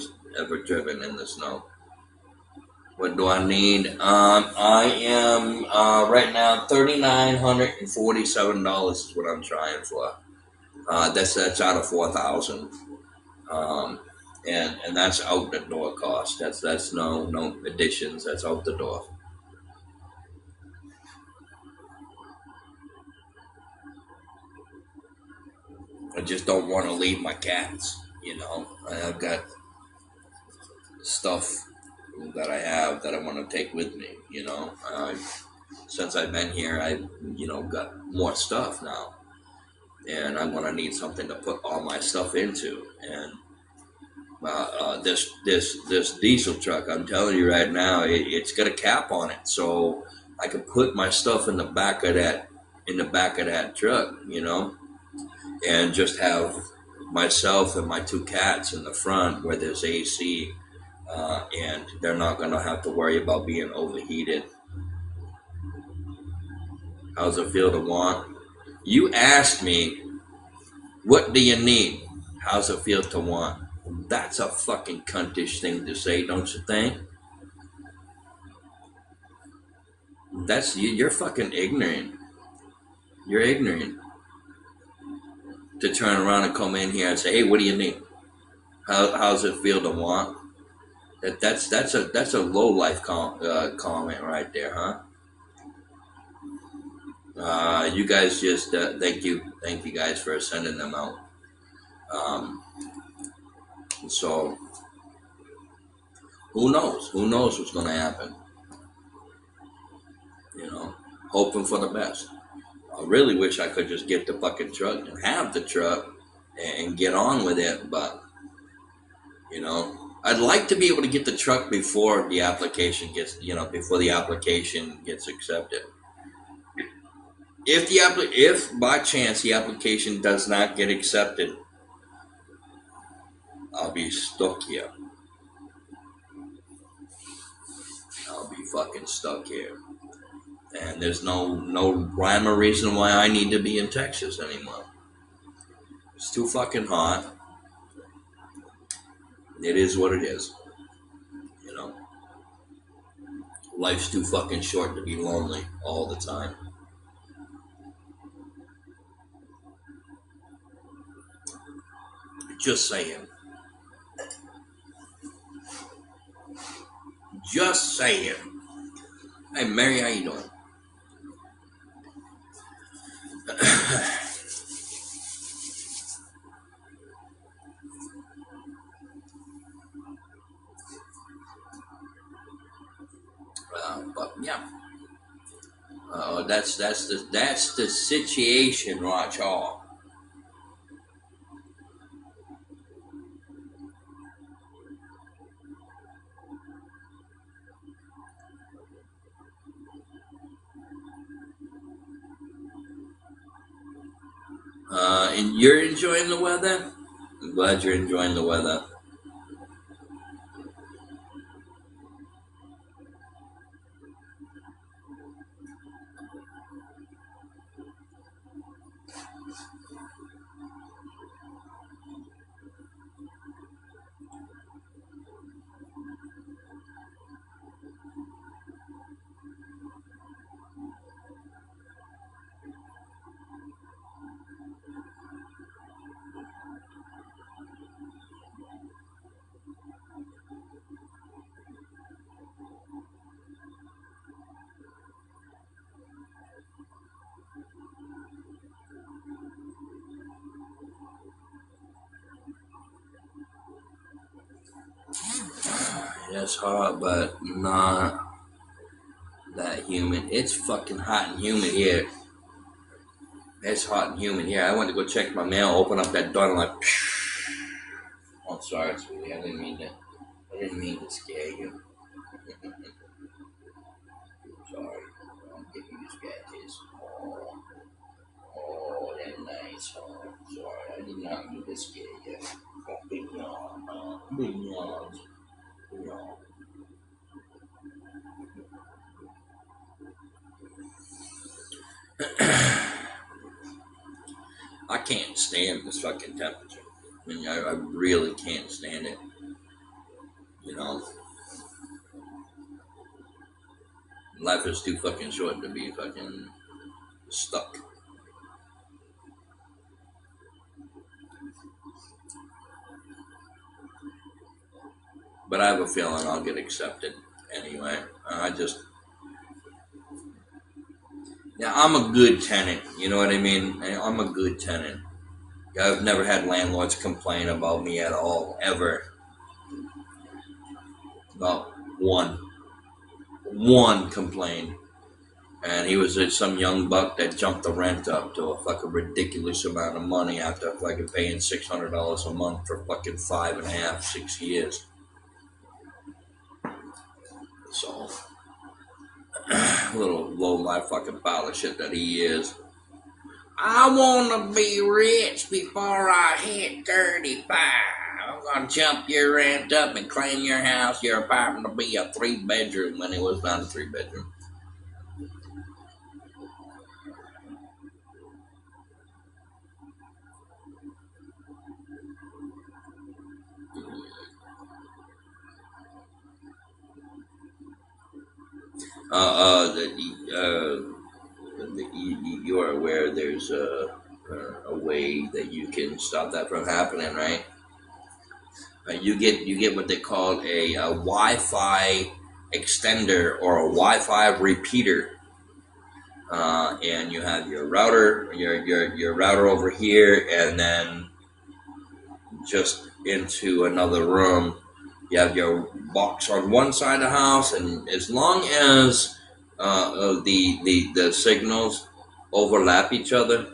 driven in the snow. What do I need? I am right now $3,947 is what I'm trying for. That's out of 4,000, and that's out the door cost. That's no additions. That's out the door. I just don't want to leave my cats. You know, I've got stuff that I have that I want to take with me. You know, since I've been here, I've got more stuff now, and I'm gonna need something to put all my stuff into. And this diesel truck, I'm telling you right now, it's got a cap on it, so I can put my stuff in the back of that truck, you know, and just have myself and my two cats in the front where there's AC, and they're not gonna have to worry about being overheated. How's it feel to want? You asked me, what do you need? How's it feel to want? That's a fucking cuntish thing to say, don't you think? That's you're fucking ignorant. You're ignorant to turn around and come in here and say, "Hey, what do you need? How's it feel to want?" That's a low life comment right there, huh? You guys just thank you guys for sending them out. Um, so who knows? Who knows what's going to happen? You know, hoping for the best. I really wish I could just get the fucking truck and have the truck and get on with it, but you know, I'd like to be able to get the truck before the application gets, before the application gets accepted. If by chance the application does not get accepted, I'll be stuck here. I'll be fucking stuck here. And there's no rhyme or reason why I need to be in Texas anymore. It's too fucking hot. It is what it is. You know, life's too fucking short to be lonely all the time. Just saying. Just saying. Hey, Mary, how you doing? Yeah. That's the situation, watch all. And you're enjoying the weather? I'm glad you're enjoying the weather. It's hot, but not that humid. It's fucking hot and humid here. It's hot and humid here. I went to go check my mail, open up that door, and I'm like, oh, sorry, sweetie. I didn't mean to scare you. Sorry. I'm giving you scratches. Oh, that's nice. Oh, sorry. I did not mean to scare you. Oh, big yawn. Big yawns. Yawn. I can't stand this fucking temperature. I mean, I really can't stand it. You know, life is too fucking short to be fucking stuck. But I have a feeling I'll get accepted anyway. I just, yeah, I'm a good tenant. You know what I mean? I'm a good tenant. I've never had landlords complain about me at all, ever. About one. One complained. And he was some young buck that jumped the rent up to a fucking ridiculous amount of money after fucking paying $600 a month for fucking 5.5, 6 years. So, little low life fucking pile of shit that he is. I wanna be rich before I hit 35. I'm gonna jump your rent up and claim your house, your apartment to be a 3-bedroom when it was not a 3-bedroom. You are aware there's a way that you can stop that from happening, right? You get what they call a Wi-Fi extender or a Wi-Fi repeater, and you have your router over here, and then just into another room. You have your box on one side of the house, and as long as the signals overlap each other,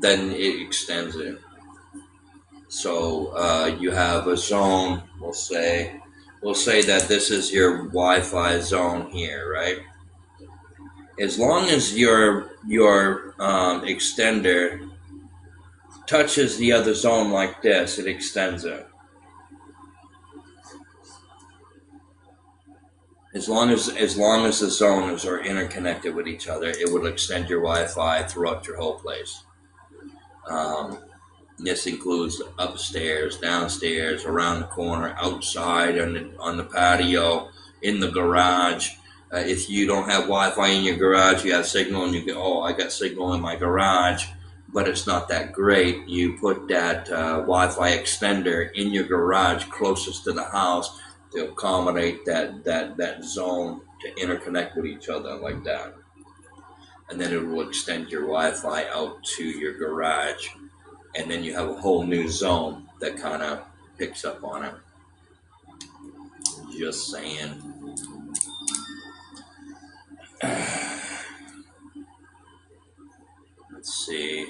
then it extends it. So you have a zone. We'll say that this is your Wi-Fi zone here, right? As long as your extender touches the other zone like this, it extends it. As long as the zones are interconnected with each other, it will extend your Wi-Fi throughout your whole place. Um, this includes upstairs, downstairs, around the corner, outside, on the patio, in the garage. If you don't have Wi-Fi in your garage, you have signal, and you go, "Oh, I got signal in my garage," but it's not that great. You put that Wi-Fi extender in your garage closest to the house to accommodate that zone to interconnect with each other like that, and then it will extend your Wi-Fi out to your garage, and then you have a whole new zone that kind of picks up on it. Just saying. Let's see.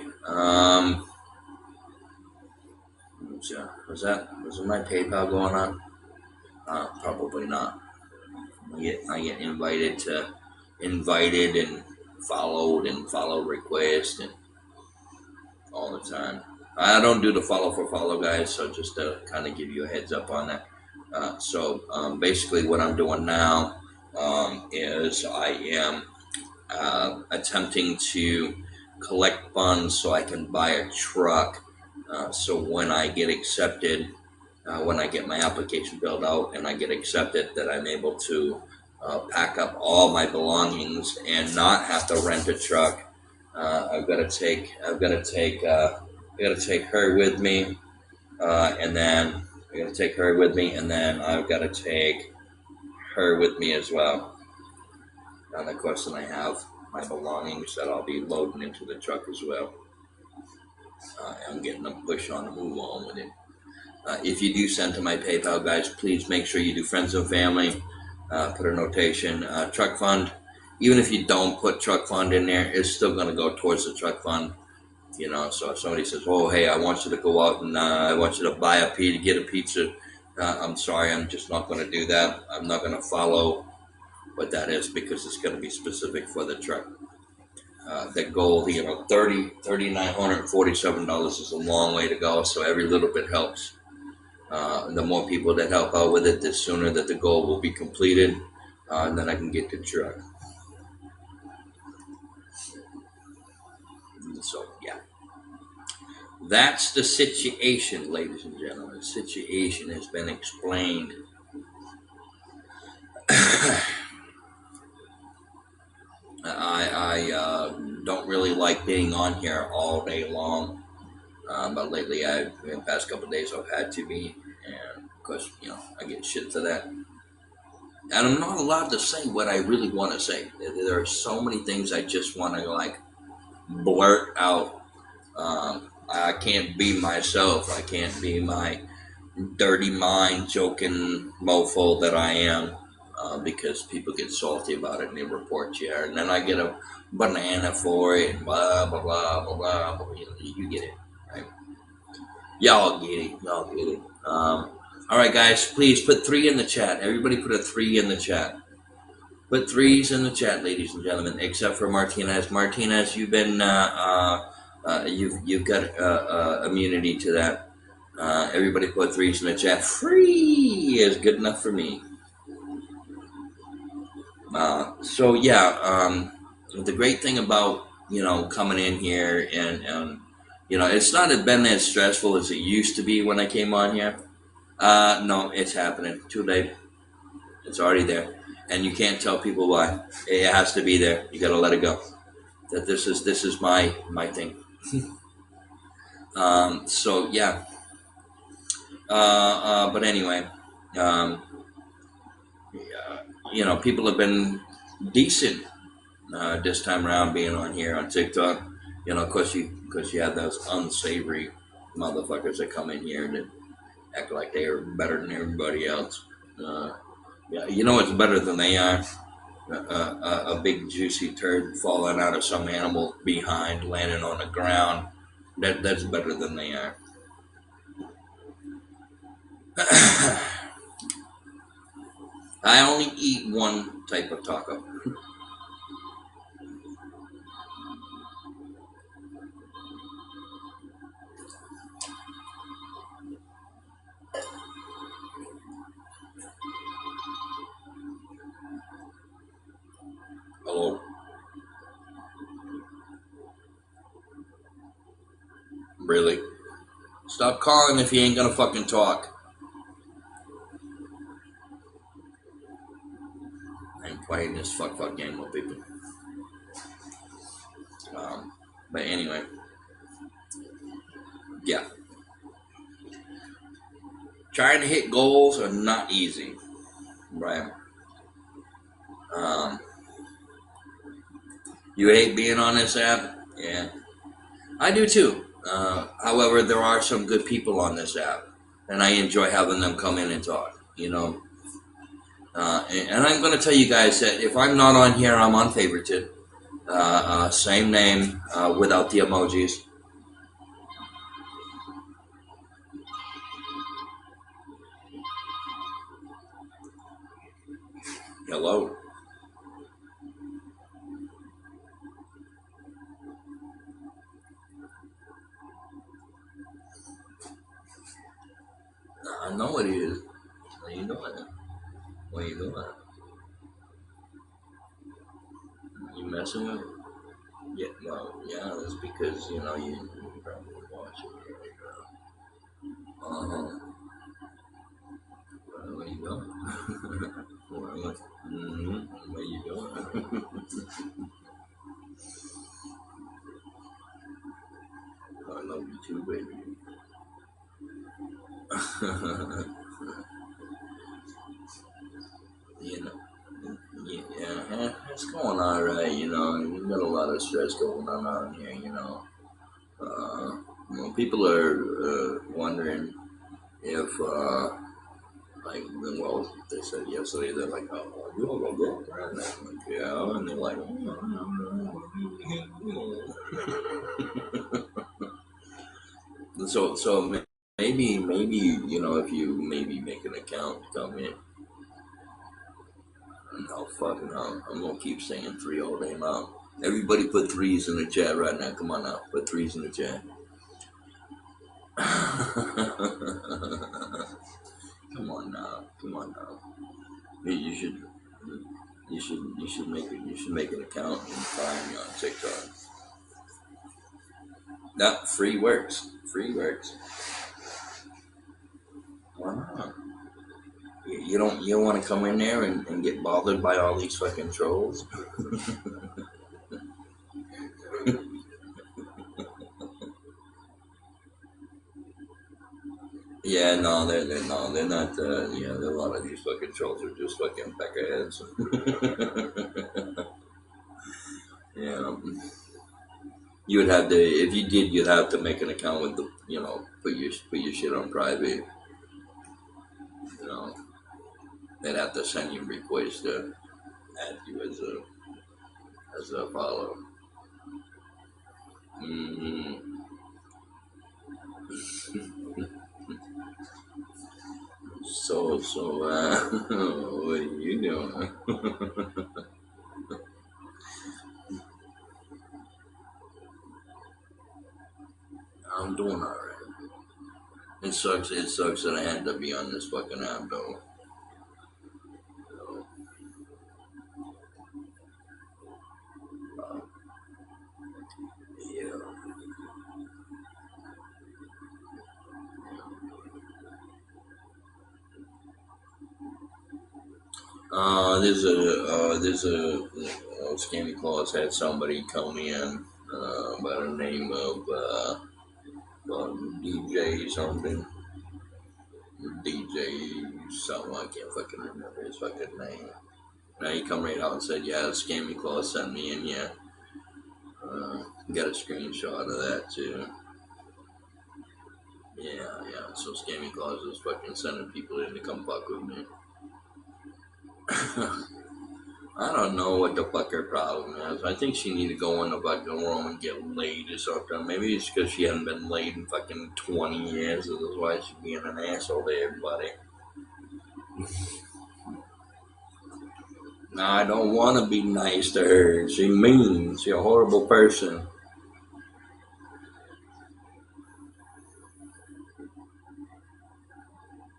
Was my PayPal going on? Probably not. I get invited and followed and follow request and all the time. I don't do the follow for follow, guys. So just to kind of give you a heads up on that. Basically, what I'm doing now is I am attempting to collect funds so I can buy a truck. So when I get accepted, when I get my application filled out and I get accepted, that I'm able to pack up all my belongings and not have to rent a truck. I've got to take her with me, and then I got to take her with me, and then I've got to take her with me as well. And of course, then I have my belongings that I'll be loading into the truck as well. I'm getting them push on to move on with it. If you do send to my PayPal, guys, please make sure you do friends and family. Put a notation, truck fund. Even if you don't put truck fund in there, it's still going to go towards the truck fund. You know, so if somebody says, "Oh, hey, I want you to go out and I want you to buy a pizza, get a pizza," I'm sorry, I'm just not going to do that. I'm not going to follow what that is because it's going to be specific for the truck. The goal, you know, $3,947 is a long way to go. So every little bit helps. The more people that help out with it, the sooner that the goal will be completed, and then I can get the truck. So yeah, that's the situation, ladies and gentlemen. The situation has been explained. I don't really like being on here all day long, but lately, in the past couple of days, I've had to be, and of course, you know, I get shit for that. And I'm not allowed to say what I really want to say. There are so many things I just want to like blurt out. I can't be myself. I can't be my dirty mind joking mofo that I am, because people get salty about it and they report you, and then I get a banana for it, and blah blah blah blah blah. Blah. You get it, right? Y'all get it. All right, guys, please put 3 in the chat. Everybody put a 3 in the chat. Put 3s in the chat, ladies and gentlemen, except for Martinez. Martinez, you've been you've got immunity to that. Everybody put 3s in the chat. Free is good enough for me. So yeah, the great thing about, you know, coming in here and you know, it's not been as stressful as it used to be when I came on here. No, it's happening. Too late. It's already there. And you can't tell people why. It has to be there. You got to let it go. That this is my thing. So yeah. But anyway, you know, people have been decent this time around being on here on TikTok. You know, of course you have those unsavory motherfuckers that come in here that act like they are better than everybody else. Yeah, you know what's better than they are? A big juicy turd falling out of some animal behind, landing on the ground. That's better than they are. I only eat one type of taco. Hello. Really? Stop calling if you ain't gonna fucking talk. I ain't playing this fuck game with people. But anyway. Yeah. Trying to hit goals are not easy. Right? You hate being on this app? Yeah. I do too. However, there are some good people on this app, and I enjoy having them come in and talk. You know, And I'm going to tell you guys that if I'm not on here, I'm on favorited. Same name without the emojis. Hello. I know it is. What are you doing? What are you doing? You messing with it? Yeah, well, yeah, that's because, you probably watch it. Uh-huh. What are you doing? What are you doing? I love you too, baby. you know, yeah, it's going all right. We've got a lot of stress going on out here. Uh, people are wondering if, like, well, they said yesterday, they're like, oh, you have a girlfriend? And I'm like, yeah, and they're like, so maybe, if you maybe make an account, come in. No, fuck no. I'm gonna keep saying three all day long. Everybody put threes in the chat right now. Come on now, put threes in the chat. Come on now, come on now. You should, you should make it. You should make an account and find me on TikTok. That free works. Free works. Why not? You don't want to come in there and get bothered by all these fucking trolls. Yeah, no, they're not. Yeah, a lot of these fucking trolls are just fucking peckerheads. Yeah, you would have to, if you did, you'd have to make an account with the, put your shit on private. You know, they'd have to send you requests to add you as a follow. Mm-hmm. What are you doing? I'm doing all right. It sucks. It sucks that I had to be on this fucking app though. So, uh, yeah. Scammy Claus had somebody come in by the name of DJ something. DJ something, I can't fucking remember his fucking name. Now he come right out and said, yeah, Scammy Claus sent me in, yeah. Got a screenshot of that too. Yeah, so Scammy Claus is fucking sending people in to come fuck with me. I don't know what the fuck her problem is. I think she need to go in the fucking room and get laid or something. Maybe it's because she hadn't been laid in fucking 20 years. That's why she's being an asshole to everybody. No, I don't want to be nice to her. She mean. She a horrible person.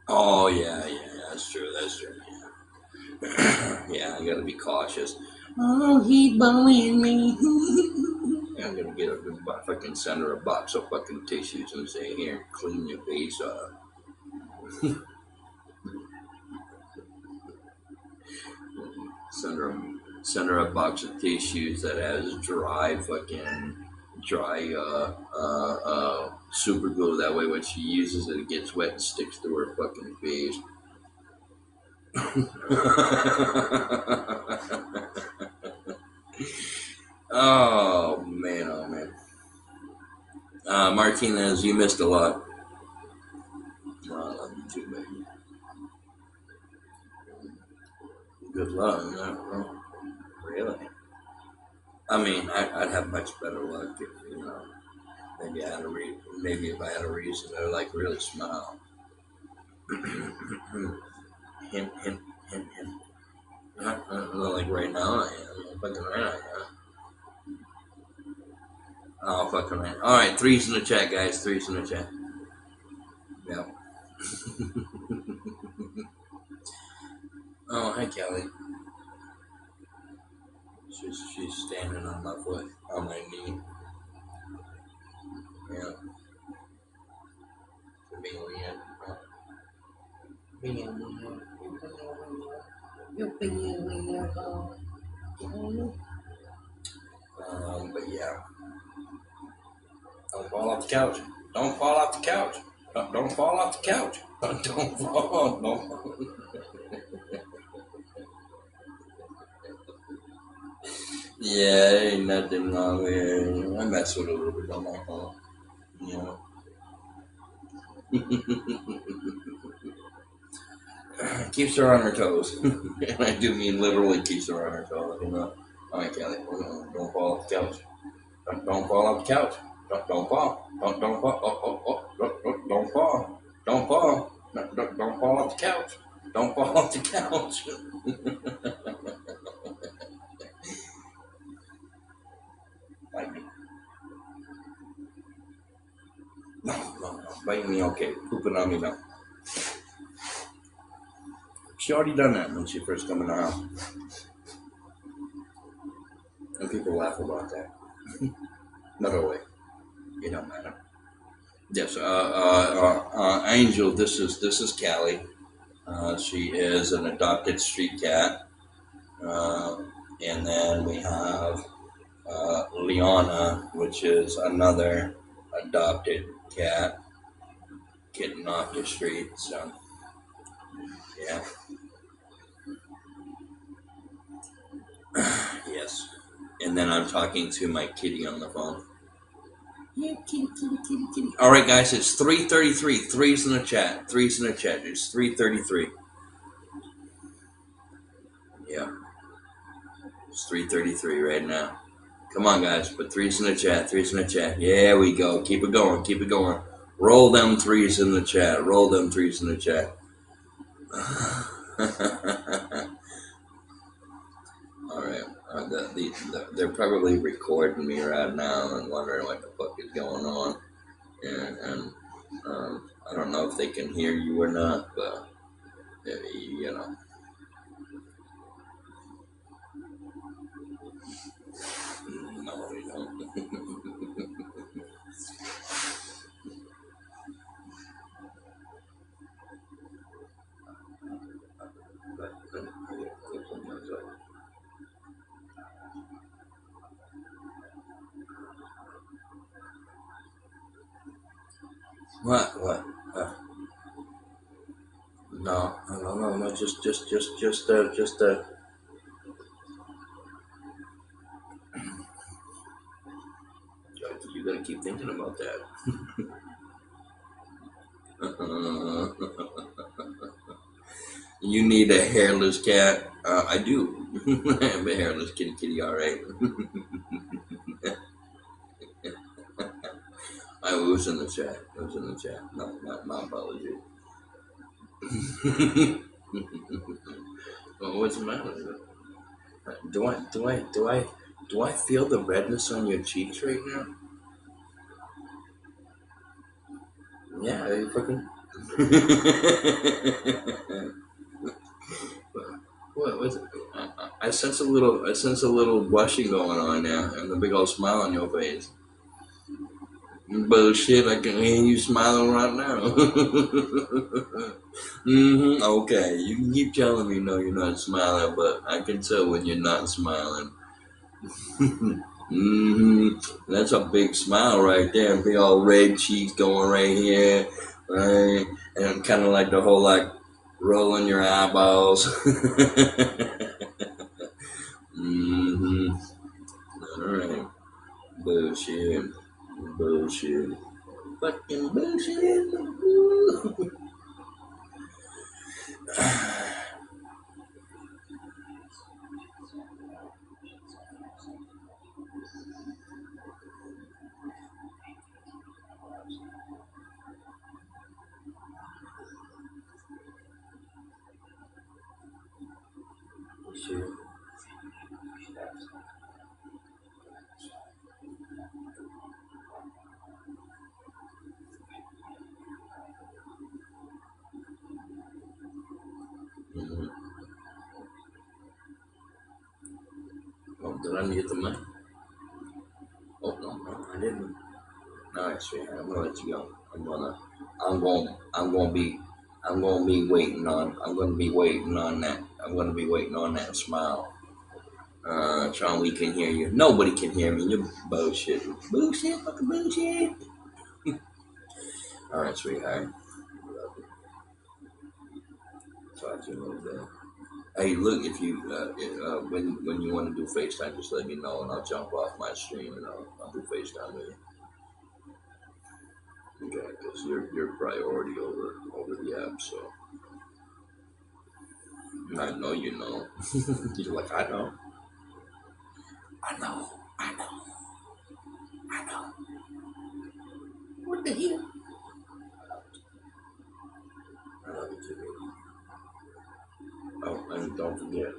Oh, yeah, that's true, yeah. Yeah, I gotta be cautious. Oh, he bullying me. I'm gonna get her, fucking send her a box of fucking tissues and say, here, clean your face off. Send her, send her a box of tissues that has dry super glue. That way, when she uses it, it gets wet and sticks to her fucking face. Oh man, oh man. Martinez, you missed a lot. Oh, I love you too, baby. Good luck. Really? I mean, I'd have much better luck if maybe I had maybe if I had a reason to like really smile. hint, hint, hint, hint. Not like right now I am. Fucking right I am. Oh, fucking right. All right, threes in the chat, guys. Threes in the chat. Yeah. Oh, hi, Kelly. She's standing on my foot, on my knee. Yeah. Chameleon. But yeah. Don't fall off the couch. Don't fall off the couch. Don't fall off the couch. Don't fall. Don't fall. Yeah, ain't nothing wrong here. I mess with a little bit on my phone. You know. Keeps her on her toes. And I do mean literally keeps her on her toes. All right, Kelly. Don't fall off the couch. Don't fall off the couch. Don't fall. Don't fall. Don't fall. Don't fall. Don't fall off the couch. Don't fall off the couch. Bite me. No. Bite me, okay. Pooping on me, no. She already done that when she first come in the house. And people laugh about that. Not always. It don't matter. Yes, Angel, this is Callie. She is an adopted street cat. And then we have Liana, which is another adopted kitten off the street. So, yeah. Yes. And then I'm talking to my kitty on the phone. Yeah, kitty. All right, guys, it's 3:33. Threes in the chat. It's 3:33. Yeah. It's 3:33 right now. Come on, guys, put threes in the chat. Yeah, we go. Keep it going. Roll them threes in the chat. All right. They're probably recording me right now and wondering what the fuck is going on. And I don't know if they can hear you or not, but you know. No, they don't. What? No. Just. You gotta keep thinking about that. You need a hairless cat. I do. I have a hairless kitty. All right. I was in the chat. No, my apology. Well, what's the matter? Do I feel the redness on your cheeks right now? Yeah, you fucking. What? I sense a little blushing going on now, and a big old smile on your face. Bullshit! I can hear you smiling right now. Okay, you can keep telling me no, you're not smiling, but I can tell when you're not smiling. That's a big smile right there. Big old red cheeks going right here, right? And kind of like the whole like rolling your eyeballs. All right. Bullshit. Fucking bullshit. Did I mute the mic? Oh no, I didn't. No, actually, I'm gonna let you go. I'm gonna be, I'm gonna be waiting on that. I'm gonna be waiting on that smile. Shaun, we can hear you. Nobody can hear me. You're bullshit. Bullshit, fucking bullshit. All right, sweetheart. Love you. Talk to you a little bit. Hey, look, if you when you want to do FaceTime, just let me know and I'll jump off my stream and I'll do FaceTime with you. Okay, because you're priority over the app, so I know you know. You're like, I know. I know. I know. I know. What the hell? I love you too, baby. Oh, and don't forget.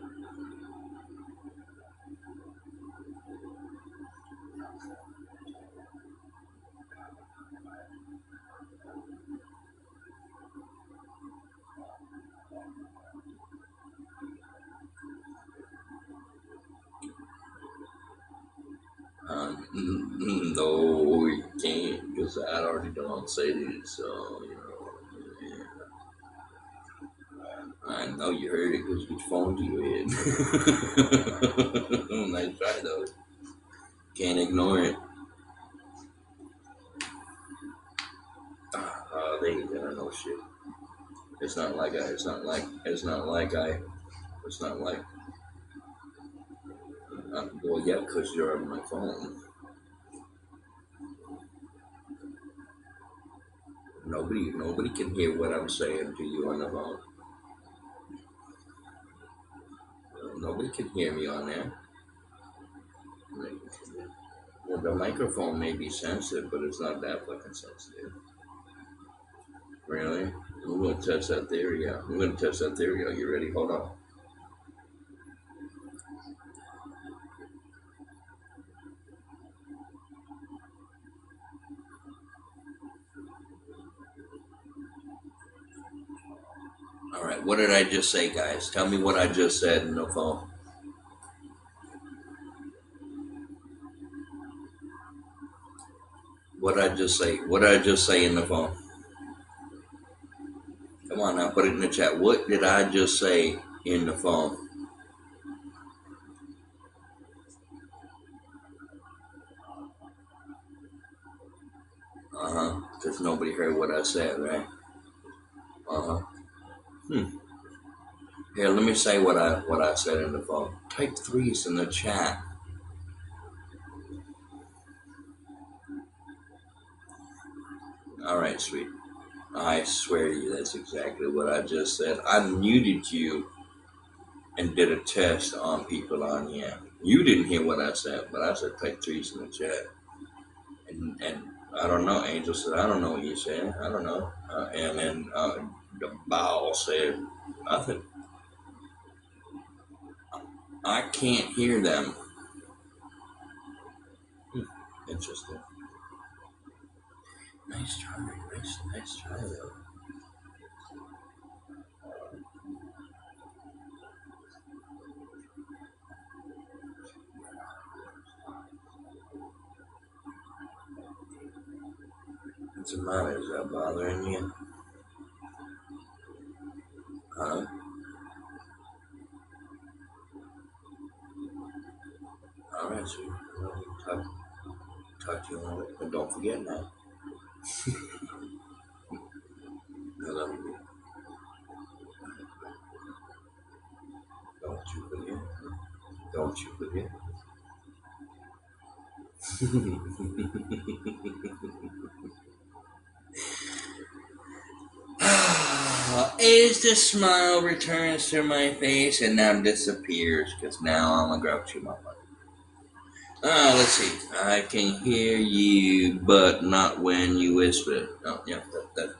No, you can't because I already don't say this, so you know. Yeah. I know you heard it because you phoned to your head. Nice try though. Can't ignore it. They ain't gonna know shit. It's not like I. It's not like. It's not like I. It's not like. Well, yeah, because you're on my phone. Nobody can hear what I'm saying to you on the phone. Nobody can hear me on there. Well, the microphone may be sensitive, but it's not that fucking sensitive. Really? I'm gonna test that theory out. I'm gonna test that theory out. You ready? Hold on. All right. What did I just say, guys? Tell me what I just said in the phone. What did I just say? What did I just say in the phone? Come on now, put it in the chat. What did I just say in the phone? Because nobody heard what I said, right? Here, let me say what I said in the phone. Type threes in the chat. All right, sweet. I swear to you, that's exactly what I just said. I muted you and did a test on people on here. You didn't hear what I said, but I said type threes in the chat. And I don't know. Angel said, I don't know what you said. I don't know. And then the bow said nothing. I can't hear them. Interesting. Nice try. Nice try, though. What's the matter? Is that bothering you? Huh? All right, sweet. Talk to you later. But don't forget now. I love you. Don't you forget. Don't you forget. As the smile returns to my face and now disappears, because now I'm a grouchy mama. Let's see. I can hear you, but not when you whisper. Oh, yeah, that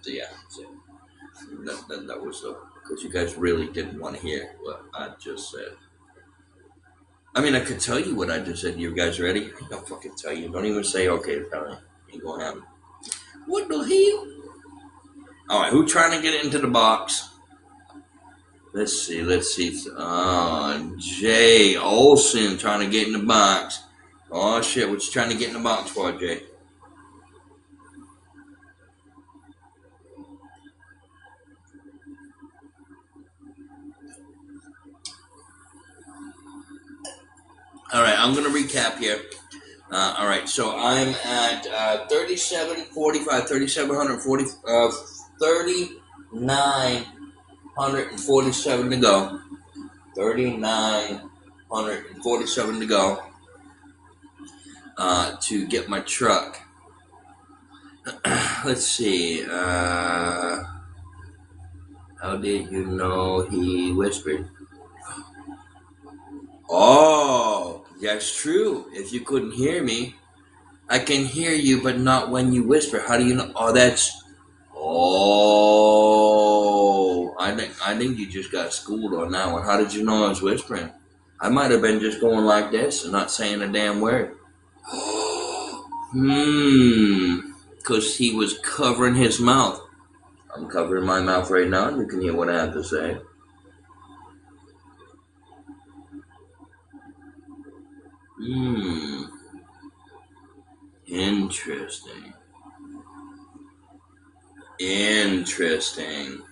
was the, because you guys really didn't want to hear what I just said. I mean, I could tell you what I just said. You guys ready? I ain't gonna fucking tell you. Don't even say okay, tell me. Ain't gonna happen. What the hell? All right, who trying to get into the box? Let's see. Let's see. Jay Olsen trying to get in the box. Oh shit! What you trying to get in the box for, Jay? All right, I'm gonna recap here. All right, so I'm at 3745, 3740, 3947 to go. 3947 to go to get my truck. Let's see. How did you know he whispered? Oh, that's true. If you couldn't hear me, I can hear you, but not when you whisper. How do you know? Oh, that's. Oh, I think you just got schooled on that one. How did you know I was whispering? I might have been just going like this and not saying a damn word. Because he was covering his mouth. I'm covering my mouth right now, and you can hear what I have to say. Interesting. Interesting.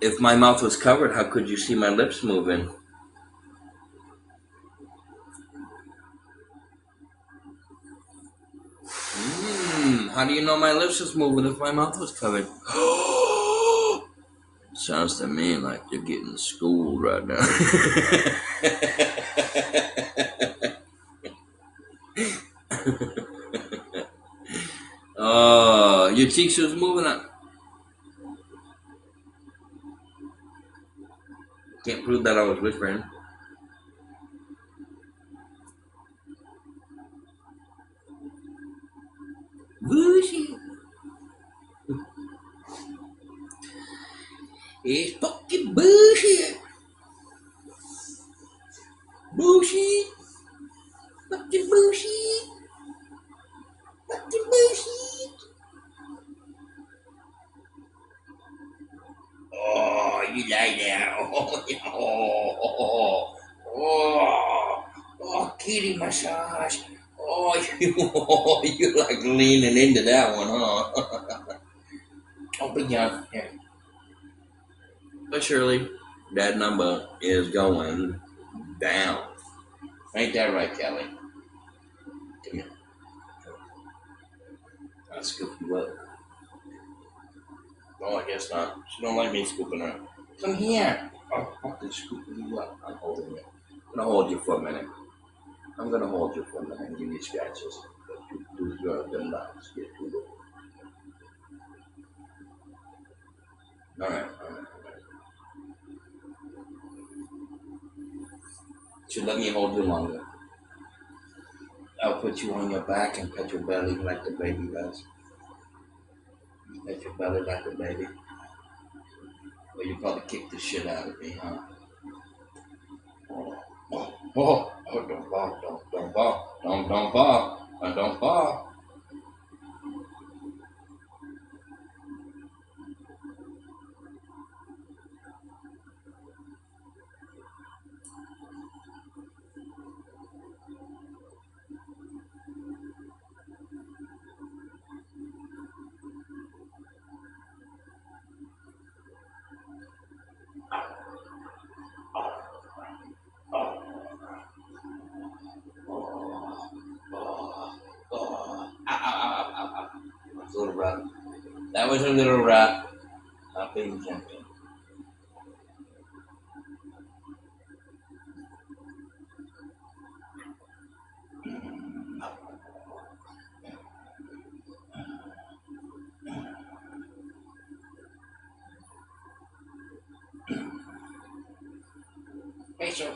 If my mouth was covered, how could you see my lips moving? How do you know my lips was moving if my mouth was covered? Sounds to me like you're getting schooled right now. Oh, your cheeks was moving up. Can't prove that I was whispering. Bullshit. It's fucking bullshit. Bullshit. Fucking bullshit. Fucking bullshit. Oh, you like that. Oh, kitty massage. Oh, you like leaning into that one, huh? Oh, but yeah. But surely, that number is going down. Ain't that right, Kelly? Come here. I'll scoop you up. No, I guess not. She don't like me scooping her. Come here. Oh, I'm just scooping you up. I'm holding you. I'm gonna hold you for a minute. I'm gonna hold you for a minute and give you scratches. Do them lines. Get to it. All right. Should let me hold you longer. I'll put you on your back and pet your belly like the baby does. Pet your belly like the baby. Well, you probably kick the shit out of me, huh? Don't fall, don't fall, don't fall, don't fall. That's a little rat. That was a little rat. Not being gentle. Rachel.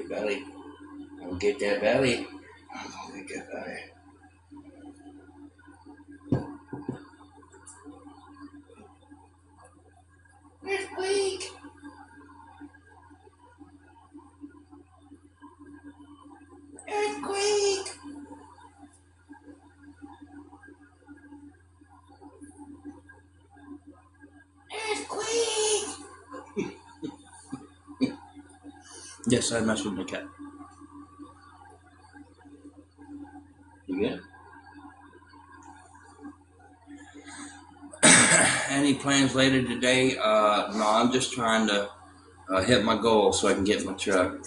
get belly. I'm gonna get that belly. I'm gonna get that belly. Earthquake! Earthquake! Earthquake! Yes, I messed with my cat. You good? Any plans later today? No, I'm just trying to hit my goal so I can get my truck.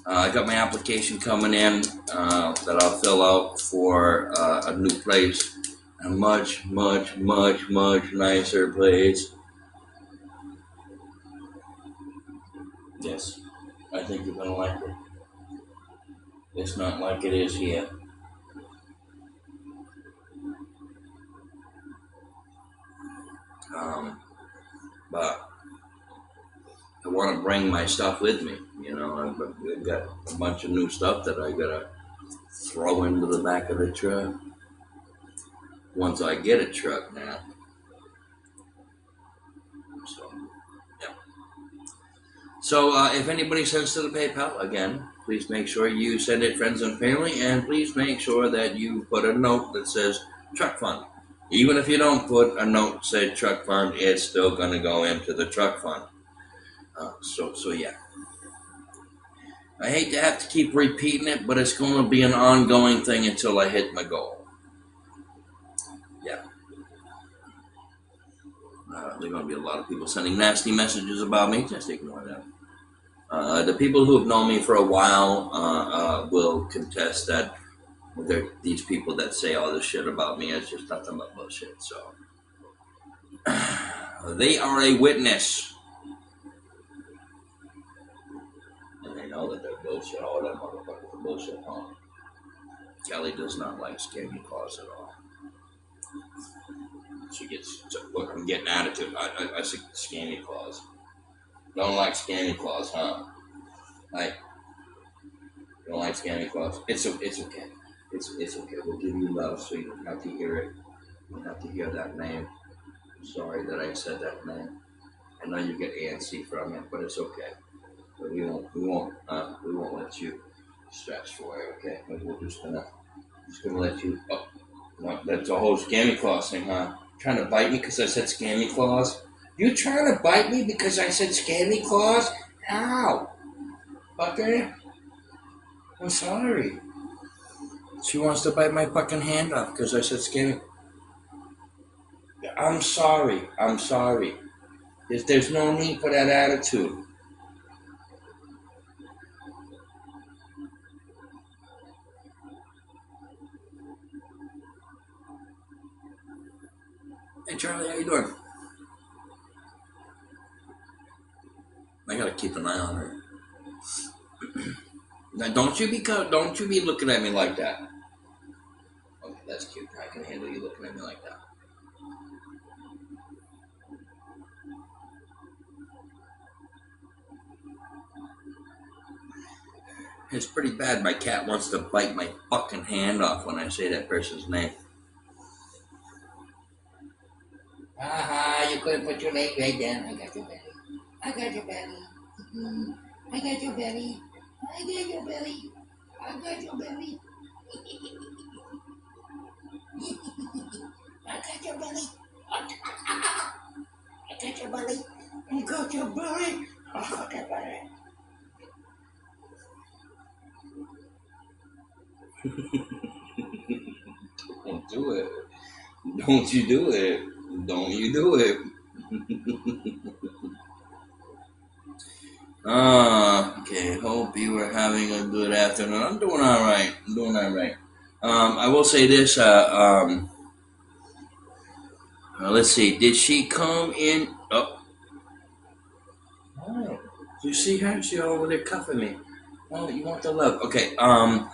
I got my application coming in that I'll fill out for a new place. A much, much, much, much nicer place. Yes, I think you're gonna like it. It's not like it is here. But I want to bring my stuff with me. You know, I've got a bunch of new stuff that I gotta throw into the back of the truck once I get a truck now. So, yeah. So if anybody sends to the PayPal, again, please make sure you send it friends and family, and please make sure that you put a note that says truck fund. Even if you don't put a note say truck fund, it's still going to go into the truck fund. So yeah. I hate to have to keep repeating it, but it's going to be an ongoing thing until I hit my goal. Yeah. There are going to be a lot of people sending nasty messages about me. Just ignore them. The people who have known me for a while will contest that these people that say all this shit about me is just nothing but bullshit. So they are a witness. And they know that they're bullshit. All that motherfuckers are bullshit, huh? Kelly does not like Scammy Claus at all. She gets, look, I'm getting attitude. I see Scammy Claus. Don't like Scammy Claus, huh? Like, don't like Scammy Claus. It's okay. It's okay. We'll give you love so you don't have to hear it. You don't have to hear that name. I'm sorry that I said that name. I know you get antsy from it, but it's okay. But we won't let you stress for it, okay? We're just gonna let you. Oh, no, that's a whole Scammy Claus thing, huh? Trying to bite me because I said Scammy Claus? You trying to bite me because I said Scammy Claus? How? Fucker? I'm sorry. She wants to bite my fucking hand off because I said Scammy. I'm sorry. There's no need for that attitude. Hey Charlie, how you doing? I gotta keep an eye on her. Now don't you be looking at me like that. Okay, that's cute. I can handle you looking at me like that. It's pretty bad. My cat wants to bite my fucking hand off when I say that person's name. You couldn't put your leg right down. I got your belly. I got your belly. I got your belly. I got your belly. I got your belly. I got your belly. I got your belly. I got your belly. I got your belly. Don't do it. Don't you do it. Don't you do it. Okay. Hope you are having a good afternoon. I'm doing all right. I will say this. Let's see. Did she come in? Oh, you see her? She's over there cuffing me. Oh, you want the love? Okay. I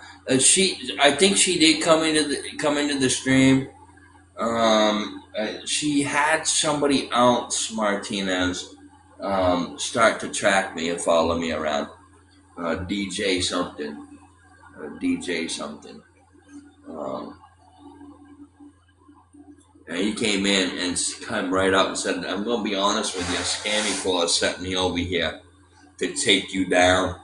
think she did come into the stream. She had somebody else, Martinez, start to track me and follow me around. DJ something, DJ something. Um, and he came in and come right up and said, "I'm gonna be honest with you, Scammy Claus sent me over here to take you down."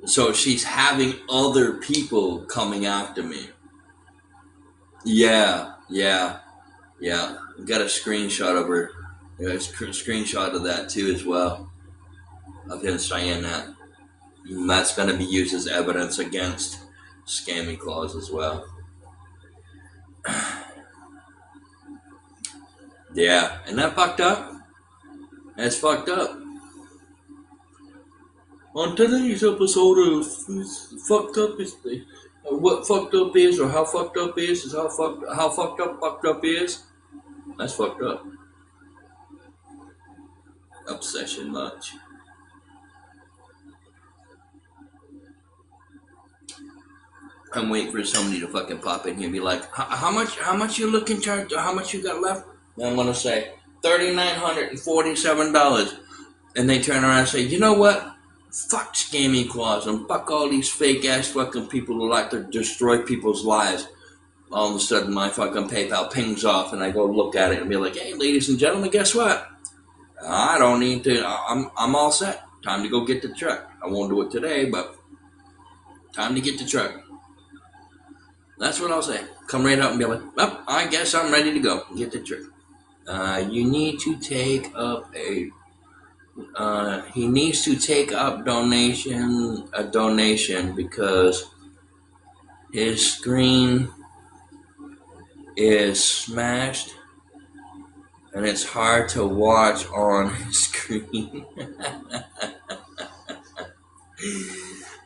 So she's having other people coming after me. Yeah, yeah, yeah. Got a screenshot of her. Yeah, a screenshot of that too as well. Of him saying that. And that's going to be used as evidence against Scammy Claus as well. Yeah, and that fucked up. That's fucked up. On today's episode of Fucked Up is what fucked up is, or how fucked up is how fucked up is. That's fucked up. Obsession much. I'm waiting for somebody to fucking pop in here and be like, how much you looking charge? How much you got left? And I'm gonna say $3,947, and they turn around and say, you know what? Fuck Scammy Claus and fuck all these fake ass fucking people who like to destroy people's lives. All of a sudden, my fucking PayPal pings off, and I go look at it and be like, hey, ladies and gentlemen, guess what? I don't need to. I'm all set. Time to go get the truck. I won't do it today, but time to get the truck. That's what I'll say. Come right up and be like, well, I guess I'm ready to go. Get the truck. You need to take up a. He needs to take up a donation because his screen is smashed and it's hard to watch on his screen.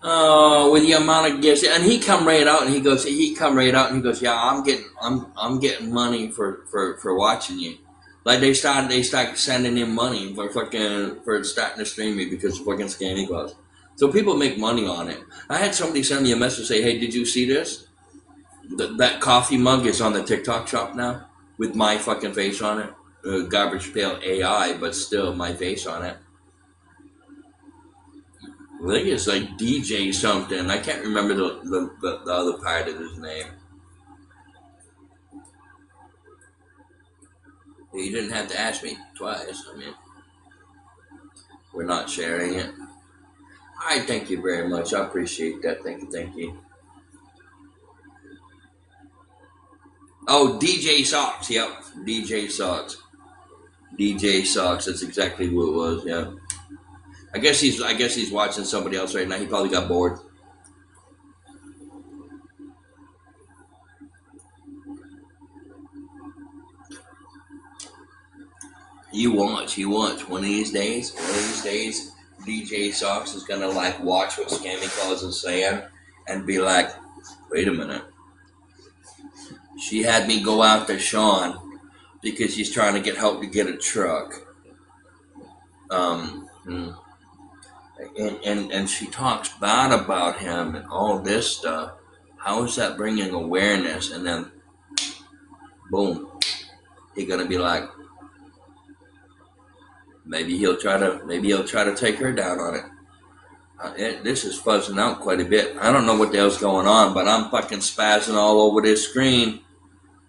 Oh, with the amount of gifts, and he come right out and he goes, yeah, I'm getting money for watching you. Like they start sending him money for starting to stream me because of fucking Scammy Claus. So people make money on it. I had somebody send me a message say, hey, did you see this? That coffee mug is on the TikTok shop now with my fucking face on it. Garbage Pail AI, but still my face on it. I think it's like DJ something. I can't remember the other part of his name. You didn't have to ask me twice. I mean, we're not sharing it. I thank you very much. I appreciate that. Thank you. Oh, DJ Socks. Yep, DJ Socks. DJ Socks. That's exactly who it was. Yeah. I guess he's watching somebody else right now. He probably got bored. You watch. One of these days, DJ Socks is gonna like watch what Scammy Claus is saying and be like, wait a minute. She had me go out to Shaun because she's trying to get help to get a truck. And she talks bad about him and all this stuff. How is that bringing awareness? And then, boom, he's gonna be like, maybe he'll try to take her down on it. This is fuzzing out quite a bit. I don't know what the hell's going on, but I'm fucking spazzing all over this screen.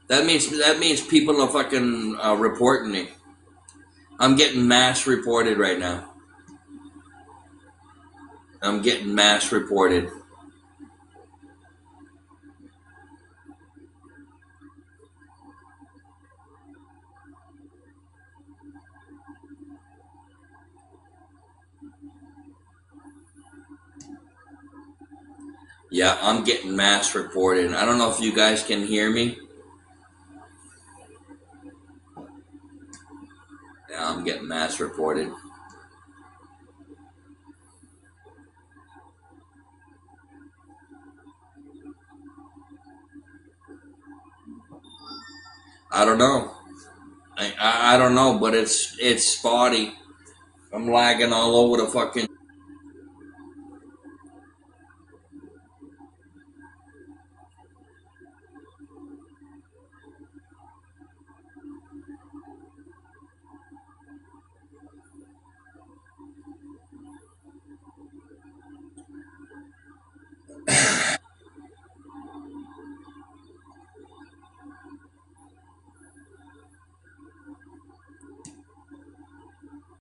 That means people are fucking reporting me. I'm getting mass reported right now. I'm getting mass reported. Yeah, I'm getting mass reported. I don't know if you guys can hear me. Yeah, I'm getting mass reported. I don't know. I don't know, but it's spotty. I'm lagging all over the fucking